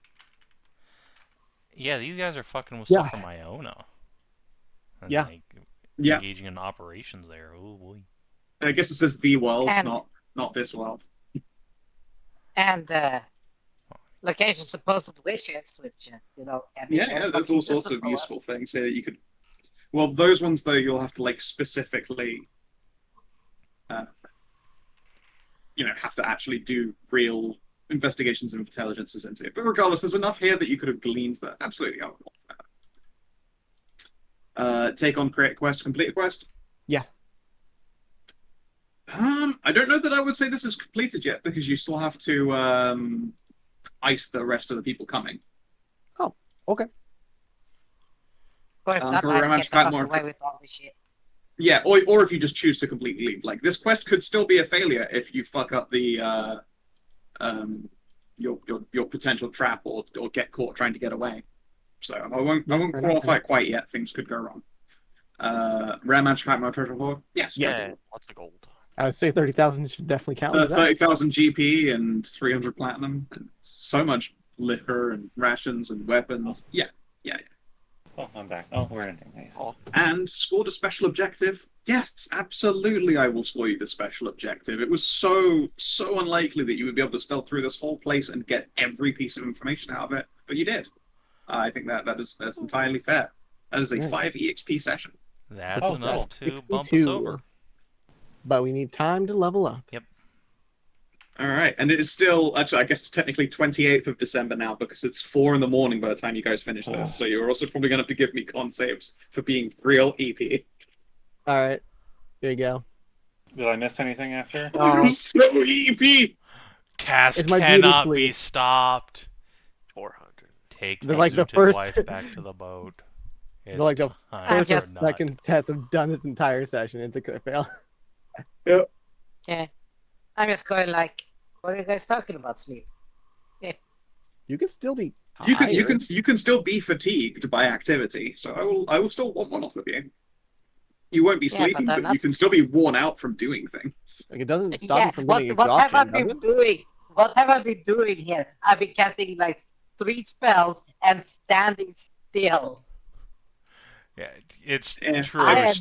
Yeah, these guys are fucking with stuff from Iona. And, Yeah. like, Yeah. engaging in operations there. Oh boy. I guess it says the world, And- not this world. And location supposed wishes, which Yeah, there's all sorts of useful things here that you could. Well, those ones though, you'll have to like specifically, have to actually do real investigations and intelligences into it. But regardless, there's enough here that you could have gleaned that. Absolutely, I would want that. Take on, create a quest, complete a quest. Yeah. I don't know that I would say this is completed yet because you still have to ice the rest of the people coming. Oh, okay. Of course, not for I Romantic get the fuck more- away with all this shit. Yeah, or if you just choose to completely leave. Like this quest could still be a failure if you fuck up the your potential trap or get caught trying to get away. So I won't qualify it quite yet. Things could go wrong. Rare magic item, treasure hoard. Yes. Yeah, lots of gold. I would say 30,000 should definitely count. 30,000 GP and 300 platinum and so much liquor and rations and weapons. Yeah. Oh, I'm back. Oh, we're ending. Nice. And scored a special objective. Yes, absolutely, I will score you the special objective. It was so unlikely that you would be able to stealth through this whole place and get every piece of information out of it, but you did. I think that's entirely fair. That is a 5 EXP session. That's enough to bump us 62. over. But we need time to level up. Yep. All right, and it is still, actually, I guess it's technically 28th of December now because it's 4 in the morning by the time you guys finish this. So you're also probably going to have to give me con saves for being real EP. All right. Here you go. Did I miss anything after? You're so EP! Cast It's my cannot beauty be sleep. stopped. 400. Take They're the like the zooted first- wife back to the boat. It's They're like the time first just- or or not. second sets have done this entire session. It's a crit fail. Yep. Yeah. I'm just going like, what are you guys talking about, sleep? You can still be. You tired. can still be fatigued by activity, so I will still want one off of you. You won't be Yeah, but sleeping, then but you can still be worn out from doing things. Like it doesn't stop you from getting what have I exhaustion, does been it? doing? What have I been doing here? I've been casting like 3 spells and standing still. Yeah, it's Yeah. true. I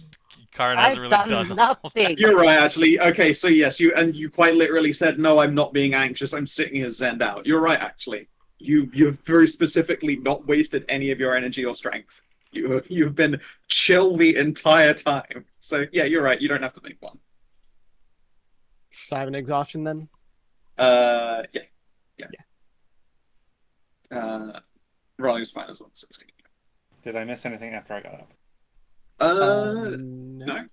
Karin I've hasn't really done done nothing. You're right, actually. Okay, so yes, you quite literally said, no, I'm not being anxious, I'm sitting here zenned out. You're right, actually. You've very specifically not wasted any of your energy or strength. You've been chill the entire time. So yeah, you're right, you don't have to make one. So I have an exhaustion then. Yeah. Ralu's fine as well, 16. Did I miss anything after I got up? No.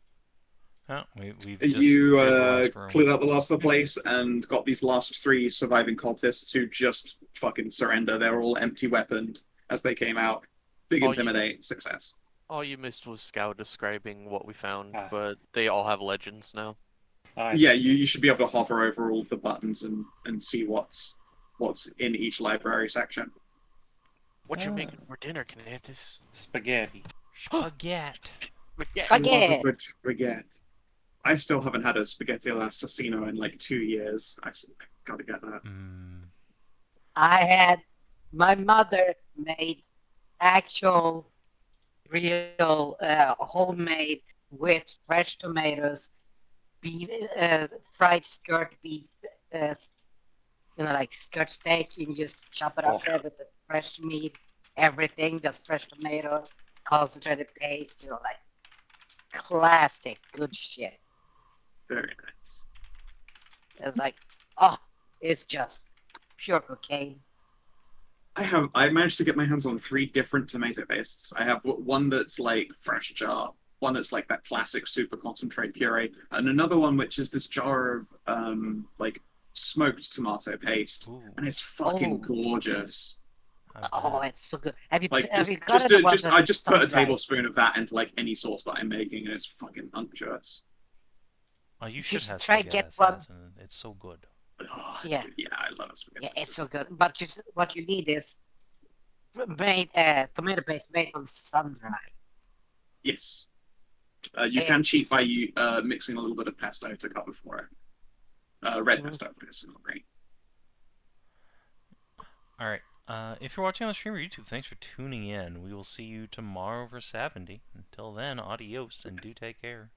Oh, we've just You cleared the last room. cleared out the last of the place and got these last 3 surviving cultists who just fucking surrender. They're all empty weaponed as they came out. Big Oh, intimidate, success. All you missed was Scow describing what we found, Ah. but they all have legends now. Yeah, you should be able to hover over all of the buttons and see what's in each library section. What you making for dinner, Kinathis? Spaghetti. Spaghetti. Spaghetti. Baguette. I still haven't had a spaghetti all'assassino in like 2 years. I gotta get that. My mother made actual, real, homemade with fresh tomatoes, beef, fried skirt beef, like skirt steak. You can just chop it up there with the fresh meat, everything, just fresh tomatoes. concentrated paste, like classic good shit. Very nice. It's like, oh, it's just pure cocaine. I managed to get my hands on 3 different tomato pastes. I have one that's like fresh jar, one that's like that classic super concentrate puree, and another one which is this jar of like smoked tomato paste, Ooh, and it's fucking Oh. gorgeous. Oh, it's so good. Have you Like have you just gotten the one I that's just put a sun-dried? tablespoon of that into like any sauce that I'm making, and it's fucking unctuous. oh, you should should have try spaghetti get one. assassin. It's so good. Oh, Yeah. yeah, I love it. Yeah, it's so good. But what you need is tomato paste made from sun-dried. Yes. You can cheat It's- by mixing a little bit of pesto to cover for it. Red Mhm. pesto, but it's not green. Alright, if you're watching on the stream or YouTube, thanks for tuning in. We will see you tomorrow for 70. Until then, adios and do take care.